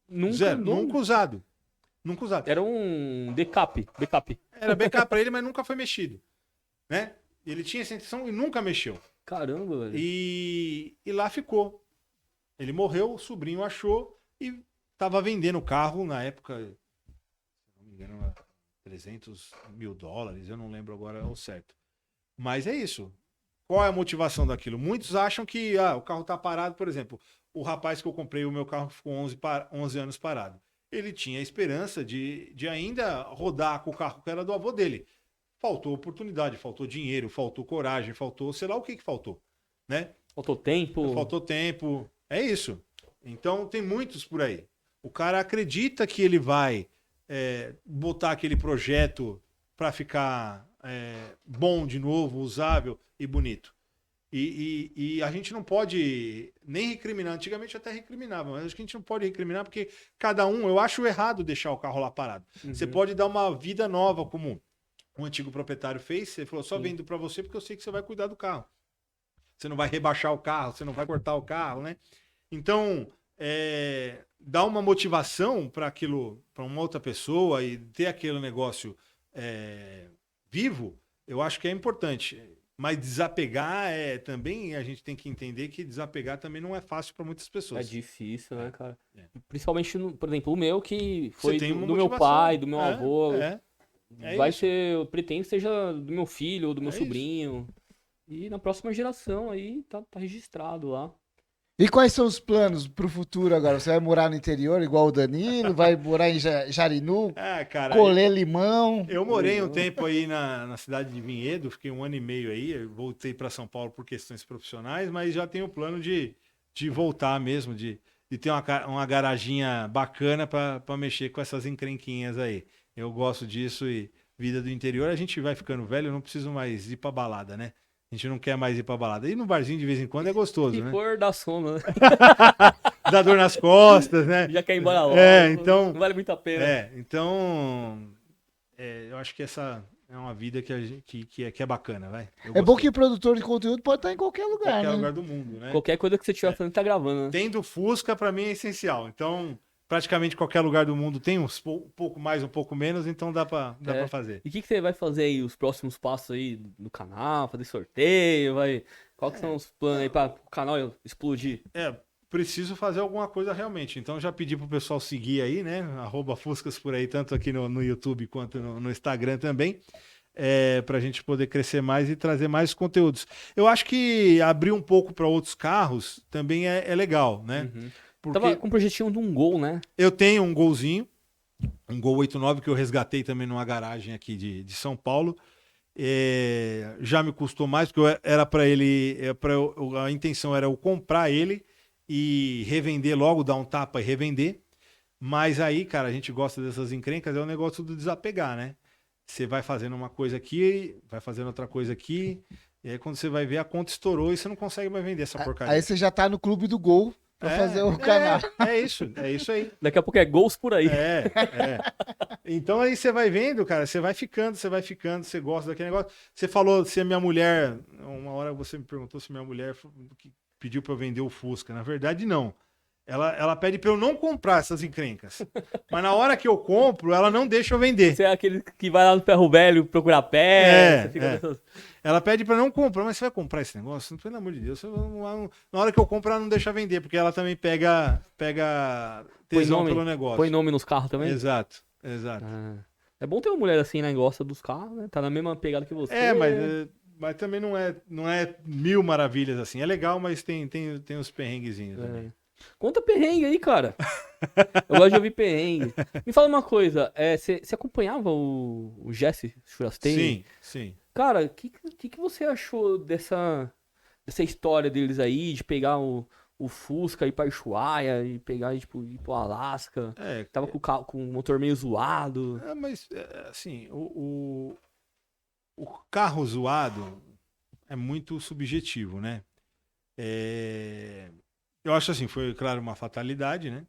[SPEAKER 1] Nunca andou.
[SPEAKER 2] Nunca usado. Nunca usado.
[SPEAKER 1] Era um backup.
[SPEAKER 2] Era backup para ele, mas nunca foi mexido. Né? Ele tinha essa intenção e nunca mexeu.
[SPEAKER 1] Caramba, velho.
[SPEAKER 2] E lá ficou. Ele morreu, o sobrinho achou e estava vendendo o carro na época, se não me engano, $300 mil, eu não lembro agora ao certo. Mas é isso. Qual é a motivação daquilo? Muitos acham que o carro está parado, por exemplo, o rapaz que eu comprei o meu carro ficou 11 anos parado. Ele tinha a esperança de ainda rodar com o carro que era do avô dele. Faltou oportunidade, faltou dinheiro, faltou coragem, faltou, sei lá o que faltou, né?
[SPEAKER 1] Faltou tempo.
[SPEAKER 2] Faltou tempo. É isso. Então tem muitos por aí. O cara acredita que ele vai botar aquele projeto para ficar bom de novo, usável e bonito. E a gente não pode nem recriminar. Antigamente até recriminava, mas acho que a gente não pode recriminar porque cada um, eu acho errado deixar o carro lá parado.
[SPEAKER 1] Uhum.
[SPEAKER 2] Você pode dar uma vida nova, como um antigo proprietário fez. Ele falou, só
[SPEAKER 1] Sim.
[SPEAKER 2] vendo para você porque eu sei que você vai cuidar do carro. Você não vai rebaixar o carro, você não vai cortar o carro, né? Então, dar uma motivação para aquilo, para uma outra pessoa e ter aquele negócio vivo, eu acho que é importante. Mas desapegar também, a gente tem que entender que desapegar também não é fácil para muitas
[SPEAKER 1] É
[SPEAKER 2] pessoas.
[SPEAKER 1] difícil, né, cara?
[SPEAKER 2] É.
[SPEAKER 1] Principalmente, por exemplo, o meu, que foi
[SPEAKER 2] tem uma
[SPEAKER 1] do meu
[SPEAKER 2] motivação.
[SPEAKER 1] pai, do meu avô.
[SPEAKER 2] É isso.
[SPEAKER 1] Eu pretendo que seja do meu filho ou do meu
[SPEAKER 2] É isso.
[SPEAKER 1] sobrinho. E na próxima geração aí tá registrado lá.
[SPEAKER 3] E quais são os planos pro futuro agora? Você vai morar no interior igual o Danilo? Vai morar em Jarinu?
[SPEAKER 2] Cara,
[SPEAKER 3] Colher limão?
[SPEAKER 2] eu morei um tempo aí na cidade de Vinhedo, fiquei 1 ano e meio aí, eu voltei para São Paulo por questões profissionais, mas já tenho o plano de voltar mesmo, de ter uma garaginha bacana para mexer com essas encrenquinhas aí. Eu gosto disso e vida do interior, a gente vai ficando velho, eu não preciso mais ir pra balada, né? A gente não quer mais ir pra balada. Ir no barzinho de vez em quando é gostoso,
[SPEAKER 1] Se
[SPEAKER 2] né?
[SPEAKER 1] for dar sono, né?
[SPEAKER 2] Dá dor nas costas, né?
[SPEAKER 1] Já quer ir embora logo.
[SPEAKER 2] Então...
[SPEAKER 1] Não vale muito a pena.
[SPEAKER 2] Eu acho que essa é uma vida que é bacana, vai.
[SPEAKER 3] É bom que o produtor de conteúdo pode estar em qualquer lugar,
[SPEAKER 2] qualquer
[SPEAKER 3] né?
[SPEAKER 2] lugar do mundo, né?
[SPEAKER 1] Qualquer coisa que você estiver fazendo, tá gravando, né?
[SPEAKER 2] Tendo Fusca, pra mim, é essencial. Então, praticamente qualquer lugar do mundo tem um pouco mais, um pouco menos, então dá pra fazer.
[SPEAKER 1] E o que você vai fazer aí, os próximos passos aí no canal? Fazer sorteio? Qual que são os planos aí para o canal explodir?
[SPEAKER 2] Preciso fazer alguma coisa realmente. Então já pedi pro pessoal seguir aí, né? @Fuscas por aí, tanto aqui no YouTube quanto no Instagram também. Pra gente poder crescer mais e trazer mais conteúdos. Eu acho que abrir um pouco para outros carros também é legal, né?
[SPEAKER 1] Uhum.
[SPEAKER 2] Porque
[SPEAKER 1] Tava com um projetinho de um Gol, né?
[SPEAKER 2] eu tenho um Golzinho, um Gol 89 que eu resgatei também numa garagem aqui de São Paulo. Já me custou mais, porque era para ele, a intenção era eu comprar ele e revender logo, dar um tapa e revender. Mas aí, cara, a gente gosta dessas encrencas, é o negócio do desapegar, né? Você vai fazendo uma coisa aqui, vai fazendo outra coisa aqui, e aí quando você vai ver, a conta estourou e você não consegue mais vender essa porcaria.
[SPEAKER 3] Aí você já tá no clube do Gol pra fazer o canal.
[SPEAKER 2] É isso aí.
[SPEAKER 1] Daqui a pouco é gols por aí.
[SPEAKER 2] Então aí você vai vendo, cara, você vai ficando, você gosta daquele negócio. Você falou se a minha mulher, uma hora você me perguntou se minha mulher pediu pra eu vender o Fusca. Na verdade, não. Ela pede pra eu não comprar essas encrencas. Mas na hora que eu compro, ela não deixa eu vender.
[SPEAKER 1] Você é aquele que vai lá no ferro velho procurar peça, nessas...
[SPEAKER 2] Ela pede pra não comprar, mas você vai comprar esse negócio? Pelo amor de Deus. Na hora que eu compro, ela não deixa vender, porque ela também pega tesão pelo negócio.
[SPEAKER 1] Põe nome nos carros também?
[SPEAKER 2] Exato.
[SPEAKER 1] É bom ter uma mulher assim, né? Gosta dos carros, né? Tá na mesma pegada que você.
[SPEAKER 2] Mas também não é mil maravilhas assim. É legal, mas tem uns perrenguezinhos também.
[SPEAKER 1] Conta perrengue aí, cara. Eu gosto de ouvir perrengue. Me fala uma coisa, você acompanhava o Jesse Churrasqueiro?
[SPEAKER 2] Sim.
[SPEAKER 1] Cara, o que você achou dessa história deles aí, de pegar o Fusca, ir pra Ushuaia, e pegar e ir pro Alasca? Tava com o motor meio zoado.
[SPEAKER 2] Mas, assim, o carro zoado é muito subjetivo, né? Eu acho assim, foi, claro, uma fatalidade, né?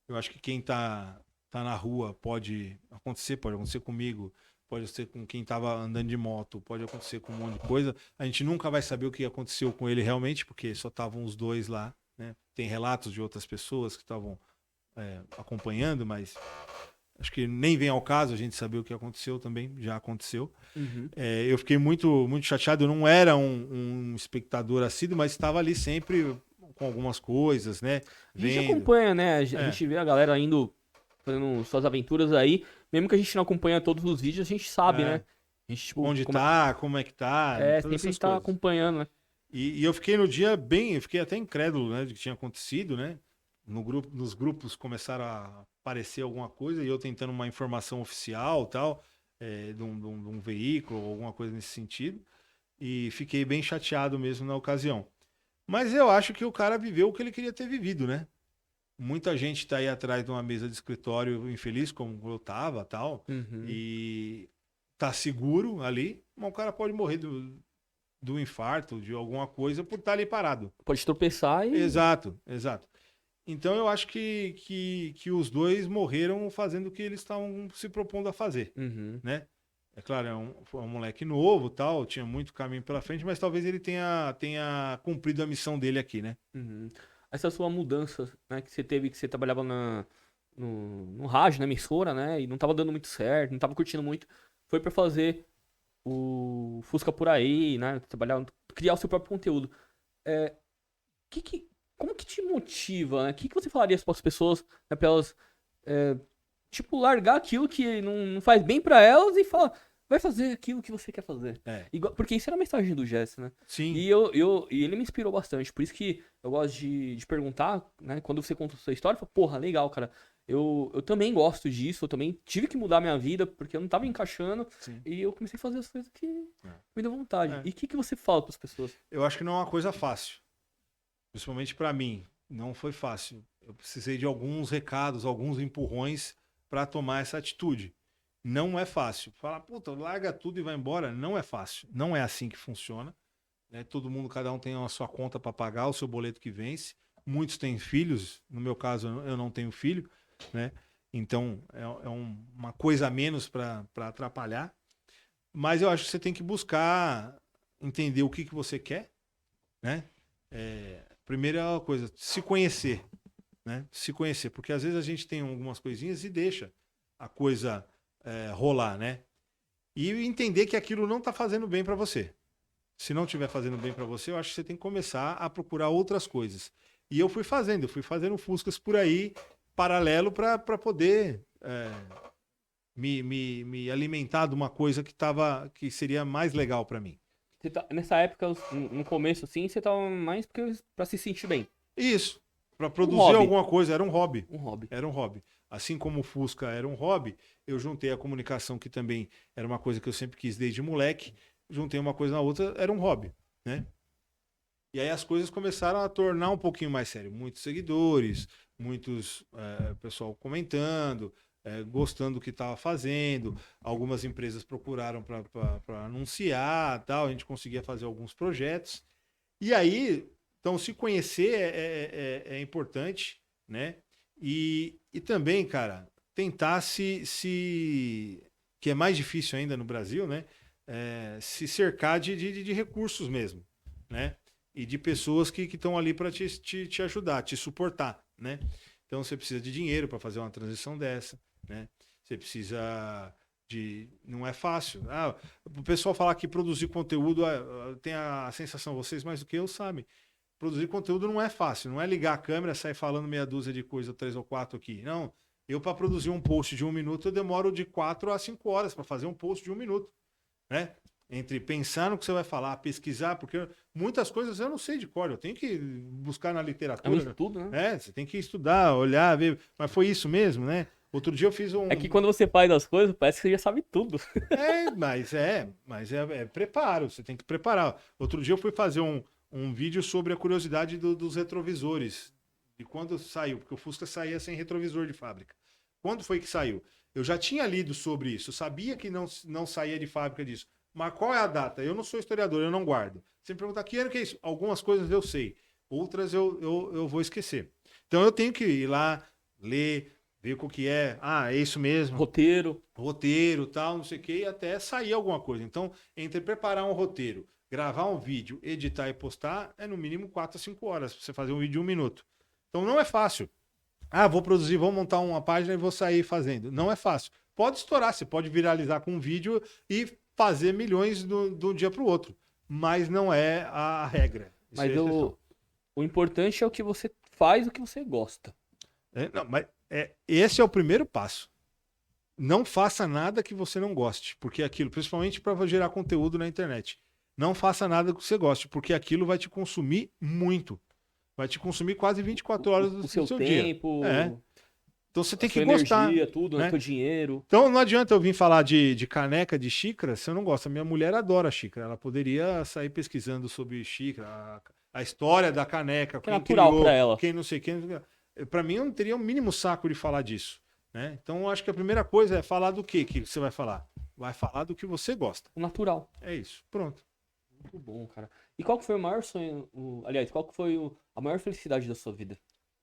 [SPEAKER 2] Eu acho que quem tá na rua pode acontecer comigo, pode acontecer com quem tava andando de moto, pode acontecer com um monte de coisa. A gente nunca vai saber o que aconteceu com ele realmente, porque só estavam os dois lá, né? Tem relatos de outras pessoas que estavam acompanhando, mas acho que nem vem ao caso a gente saber o que aconteceu também, já aconteceu.
[SPEAKER 1] Uhum.
[SPEAKER 2] Eu fiquei muito, muito chateado, eu não era um espectador assíduo, mas estava ali sempre com algumas coisas, né?
[SPEAKER 1] A gente acompanha, né? A gente vê a galera indo, fazendo suas aventuras aí. Mesmo que a gente não acompanha todos os vídeos, a gente sabe, né? A gente, tipo,
[SPEAKER 2] onde como é que tá.
[SPEAKER 1] Sempre a gente tá acompanhando, né?
[SPEAKER 2] E eu fiquei no dia eu fiquei até incrédulo, né? De que tinha acontecido, né? Nos grupos começaram a aparecer alguma coisa e eu tentando uma informação oficial, tal, de um veículo, alguma coisa nesse sentido. E fiquei bem chateado mesmo na ocasião. Mas eu acho que o cara viveu o que ele queria ter vivido, né? Muita gente tá aí atrás de uma mesa de escritório infeliz, como eu tava, tal, e tá seguro ali, mas o cara pode morrer do infarto, de alguma coisa, por estar ali parado.
[SPEAKER 1] Pode tropeçar e...
[SPEAKER 2] Exato. Então eu acho que os dois morreram fazendo o que eles estavam se propondo a fazer, né? É claro, foi um moleque novo, tal, tinha muito caminho pela frente, mas talvez ele tenha cumprido a missão dele aqui, né?
[SPEAKER 1] Essa sua mudança, né, que você teve, que você trabalhava no rádio, na emissora, né, e não tava dando muito certo, não tava curtindo muito, foi pra fazer o Fusca por aí, né, trabalhar, criar o seu próprio conteúdo. Como que te motiva, né? O que você falaria para as pessoas, né, pra elas, tipo, largar aquilo que não faz bem pra elas e falar, vai fazer aquilo que você quer fazer.
[SPEAKER 2] É.
[SPEAKER 1] Porque isso era a mensagem do Jesse, né?
[SPEAKER 2] Sim.
[SPEAKER 1] E ele me inspirou bastante. Por isso que eu gosto de perguntar, né? Quando você conta a sua história, eu falo, porra, legal, cara. Eu também gosto disso, eu também tive que mudar minha vida, porque eu não tava encaixando.
[SPEAKER 2] Sim.
[SPEAKER 1] E eu comecei a fazer as coisas que me dão vontade.
[SPEAKER 2] É.
[SPEAKER 1] E o que você fala pras pessoas?
[SPEAKER 2] Eu acho que não é uma coisa fácil. Principalmente para mim. Não foi fácil. Eu precisei de alguns recados, alguns empurrões para tomar essa atitude. Não é fácil. Falar, puta, larga tudo e vai embora. Não é fácil. Não é assim que funciona. Né? Todo mundo, cada um tem a sua conta para pagar, o seu boleto que vence. Muitos têm filhos. No meu caso, eu não tenho filho. Né? Então, é uma coisa a menos para atrapalhar. Mas eu acho que você tem que buscar entender o que você quer. Né? Primeira coisa, se conhecer. Né? Se conhecer. Porque às vezes a gente tem algumas coisinhas e deixa a coisa rolar, né? E entender que aquilo não está fazendo bem para você. Se não estiver fazendo bem para você, eu acho que você tem que começar a procurar outras coisas. E eu fui fazendo Fuscas por aí, paralelo, para poder me alimentar de uma coisa que seria mais legal para mim.
[SPEAKER 1] Nessa época, no começo, assim, você tava mais pra se sentir bem.
[SPEAKER 2] Isso. Para produzir alguma coisa, era um hobby.
[SPEAKER 1] Um hobby.
[SPEAKER 2] Era um hobby. Assim como o Fusca era um hobby, eu juntei a comunicação, que também era uma coisa que eu sempre quis desde moleque, juntei uma coisa na outra, era um hobby, né? E aí as coisas começaram a tornar um pouquinho mais sério. Muitos seguidores, pessoal comentando, gostando do que estava fazendo. Algumas empresas procuraram para anunciar, tal. A gente conseguia fazer alguns projetos. E aí, então, se conhecer é importante, né? E também, cara, tentar que é mais difícil ainda no Brasil, né? Se cercar de recursos mesmo, né? E de pessoas que estão ali para te ajudar, te suportar, né? Então você precisa de dinheiro para fazer uma transição dessa, né? Você precisa de... Não é fácil. O pessoal falar que produzir conteúdo, tem a sensação, vocês mais do que eu sabem, produzir conteúdo não é fácil, não é ligar a câmera, sair falando meia dúzia de coisa, 3 ou 4 aqui. Não, eu para produzir um post de 1 minuto, eu demoro de 4 a 5 horas para fazer um post de 1 minuto, né? Entre pensar no que você vai falar, pesquisar, porque muitas coisas eu não sei de cor, eu tenho que buscar na literatura.
[SPEAKER 1] É um estudo, né?
[SPEAKER 2] Você tem que estudar, olhar, ver, mas foi isso mesmo, né? Outro dia eu fiz um...
[SPEAKER 1] É que quando você faz as coisas, parece que você já sabe tudo.
[SPEAKER 2] Mas é preparo, você tem que preparar. Outro dia eu fui fazer um vídeo sobre a curiosidade dos retrovisores. De quando saiu, porque o Fusca saía sem retrovisor de fábrica. Quando foi que saiu? Eu já tinha lido sobre isso, eu sabia que não saía de fábrica disso. Mas qual é a data? Eu não sou historiador, eu não guardo. Você me pergunta, que ano que é isso? Algumas coisas eu sei, outras eu vou esquecer. Então eu tenho que ir lá, ler, ver o que é. É isso mesmo. Roteiro, tal, não sei o que, e até sair alguma coisa. Então, entre preparar um roteiro, gravar um vídeo, editar e postar, é no mínimo 4 a 5 horas para você fazer um vídeo de 1 minuto. Então não é fácil. Vou produzir, vou montar uma página e vou sair fazendo. Não é fácil. Pode estourar, você pode viralizar com um vídeo e fazer milhões de um dia para o outro. Mas não é a regra.
[SPEAKER 1] Mas o importante é o que você faz, o que você gosta.
[SPEAKER 2] Esse é o primeiro passo. Não faça nada que você não goste, porque aquilo, principalmente para gerar conteúdo na internet, não faça nada que você goste, porque aquilo vai te consumir muito. Vai te consumir quase 24 horas do seu
[SPEAKER 1] tempo,
[SPEAKER 2] dia. Então você tem que
[SPEAKER 1] gostar.
[SPEAKER 2] Energia,
[SPEAKER 1] tudo, né? Teu dinheiro.
[SPEAKER 2] Então não adianta eu vir falar de caneca, de xícara, se eu não gosto. A minha mulher adora xícara. Ela poderia sair pesquisando sobre xícara, a história da caneca,
[SPEAKER 1] quem natural
[SPEAKER 2] criou,
[SPEAKER 1] pra ela.
[SPEAKER 2] Quem não sei quem. Para mim, eu não teria o mínimo saco de falar disso. Né? Então eu acho que a primeira coisa é falar do que você vai falar. Vai falar do que você gosta.
[SPEAKER 1] O natural.
[SPEAKER 2] É isso. Pronto.
[SPEAKER 1] Muito bom, cara. E qual que foi o maior sonho? Aliás, qual que foi a maior felicidade da sua vida?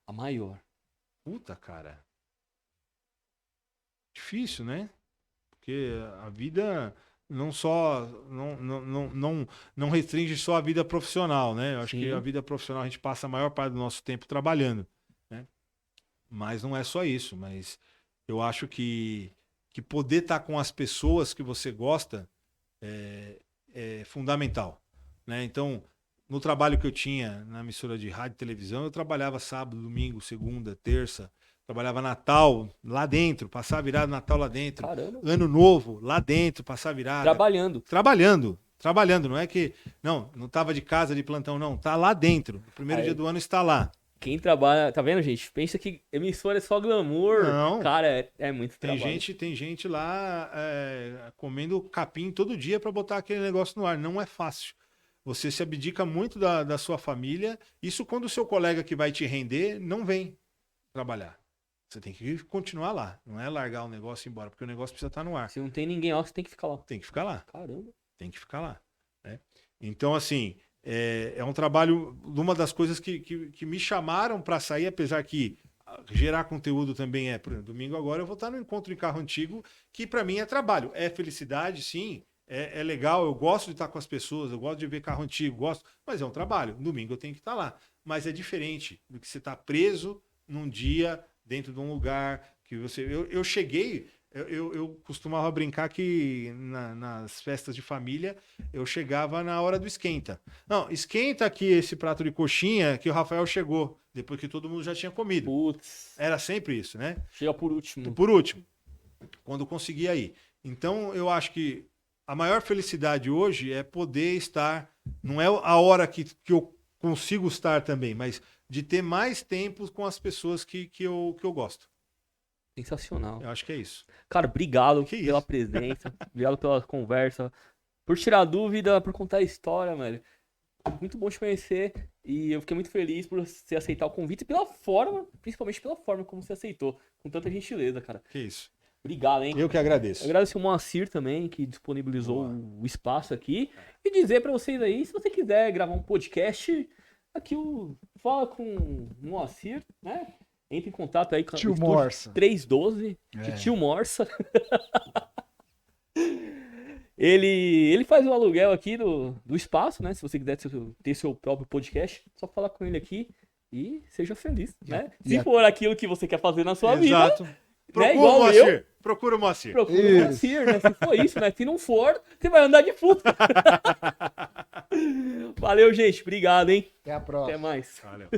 [SPEAKER 1] A maior.
[SPEAKER 2] Puta, cara. Difícil, né? Porque a vida não restringe só a vida profissional, né? Eu acho que a vida profissional a gente passa a maior parte do nosso tempo trabalhando, né? Mas não é só isso. Mas eu acho que poder estar com as pessoas que você gosta é fundamental, né? Então, no trabalho que eu tinha na emissora de rádio e televisão, eu trabalhava sábado, domingo, segunda, terça, Trabalhava Natal lá dentro, passar a virada Natal lá dentro.
[SPEAKER 1] Caramba.
[SPEAKER 2] Ano Novo lá dentro, passar a virada. Trabalhando. Não é que... Não tava de casa, de plantão, não. Tá lá dentro. O primeiro dia do ano está lá.
[SPEAKER 1] Quem trabalha... Tá vendo, gente? Pensa que emissora é só glamour.
[SPEAKER 2] Não.
[SPEAKER 1] Cara, é muito trabalho.
[SPEAKER 2] Tem gente lá comendo capim todo dia para botar aquele negócio no ar. Não é fácil. Você se abdica muito da sua família. Isso quando o seu colega que vai te render não vem trabalhar. Você tem que continuar lá. Não é largar o negócio e ir embora, porque o negócio precisa estar no ar.
[SPEAKER 1] Se não tem ninguém else, tem que ficar lá.
[SPEAKER 2] Tem que ficar lá.
[SPEAKER 1] Caramba.
[SPEAKER 2] Tem que ficar lá. Né? Então, assim, é um trabalho, uma das coisas que me chamaram para sair, apesar que gerar conteúdo também é. Por exemplo, domingo agora eu vou estar no Encontro em Carro Antigo, que para mim é trabalho. É felicidade, sim. É legal, eu gosto de estar com as pessoas, eu gosto de ver carro antigo, gosto, mas é um trabalho. Domingo eu tenho que estar lá. Mas é diferente do que você estar preso num dia dentro de um lugar que você... Eu cheguei... Eu costumava brincar que nas festas de família eu chegava na hora do esquenta. Não, esquenta aqui esse prato de coxinha que o Rafael chegou, depois que todo mundo já tinha comido.
[SPEAKER 1] Putz.
[SPEAKER 2] Era sempre isso, né?
[SPEAKER 1] Chega por último.
[SPEAKER 2] Por último, quando conseguia ir. Então eu acho que a maior felicidade hoje é poder estar, não é a hora que eu consigo estar também, mas de ter mais tempo com as pessoas que eu gosto.
[SPEAKER 1] Sensacional.
[SPEAKER 2] Eu acho que é isso.
[SPEAKER 1] Cara, obrigado
[SPEAKER 2] Que
[SPEAKER 1] pela
[SPEAKER 2] isso?
[SPEAKER 1] presença, obrigado pela conversa, por tirar dúvida, por contar a história, velho. Muito bom te conhecer e eu fiquei muito feliz por você aceitar o convite e pela forma, principalmente pela forma como você aceitou, com tanta gentileza, cara.
[SPEAKER 2] Que isso.
[SPEAKER 1] Obrigado, hein?
[SPEAKER 2] Eu que agradeço.
[SPEAKER 1] Eu agradeço o Moacir também, que disponibilizou o espaço aqui. E dizer pra vocês aí, se você quiser gravar um podcast, aqui fala com o Moacir, né? Entre em contato aí com
[SPEAKER 3] Tio Morsa.
[SPEAKER 1] 312, de Tio Morsa. Ele faz o aluguel aqui do espaço, né? Se você quiser ter seu próprio podcast, só falar com ele aqui e seja feliz, né? Se for aquilo que você quer fazer na sua
[SPEAKER 2] Exato.
[SPEAKER 1] vida,
[SPEAKER 2] Procura
[SPEAKER 1] né? Igual
[SPEAKER 2] o Moacir.
[SPEAKER 1] eu.
[SPEAKER 2] Procura o Moacir.
[SPEAKER 1] Procura o Moacir, né? Se for isso, né? Se não for, você vai andar de Fusca. Valeu, gente. Obrigado, hein?
[SPEAKER 3] Até a próxima.
[SPEAKER 1] Até mais.
[SPEAKER 2] Valeu.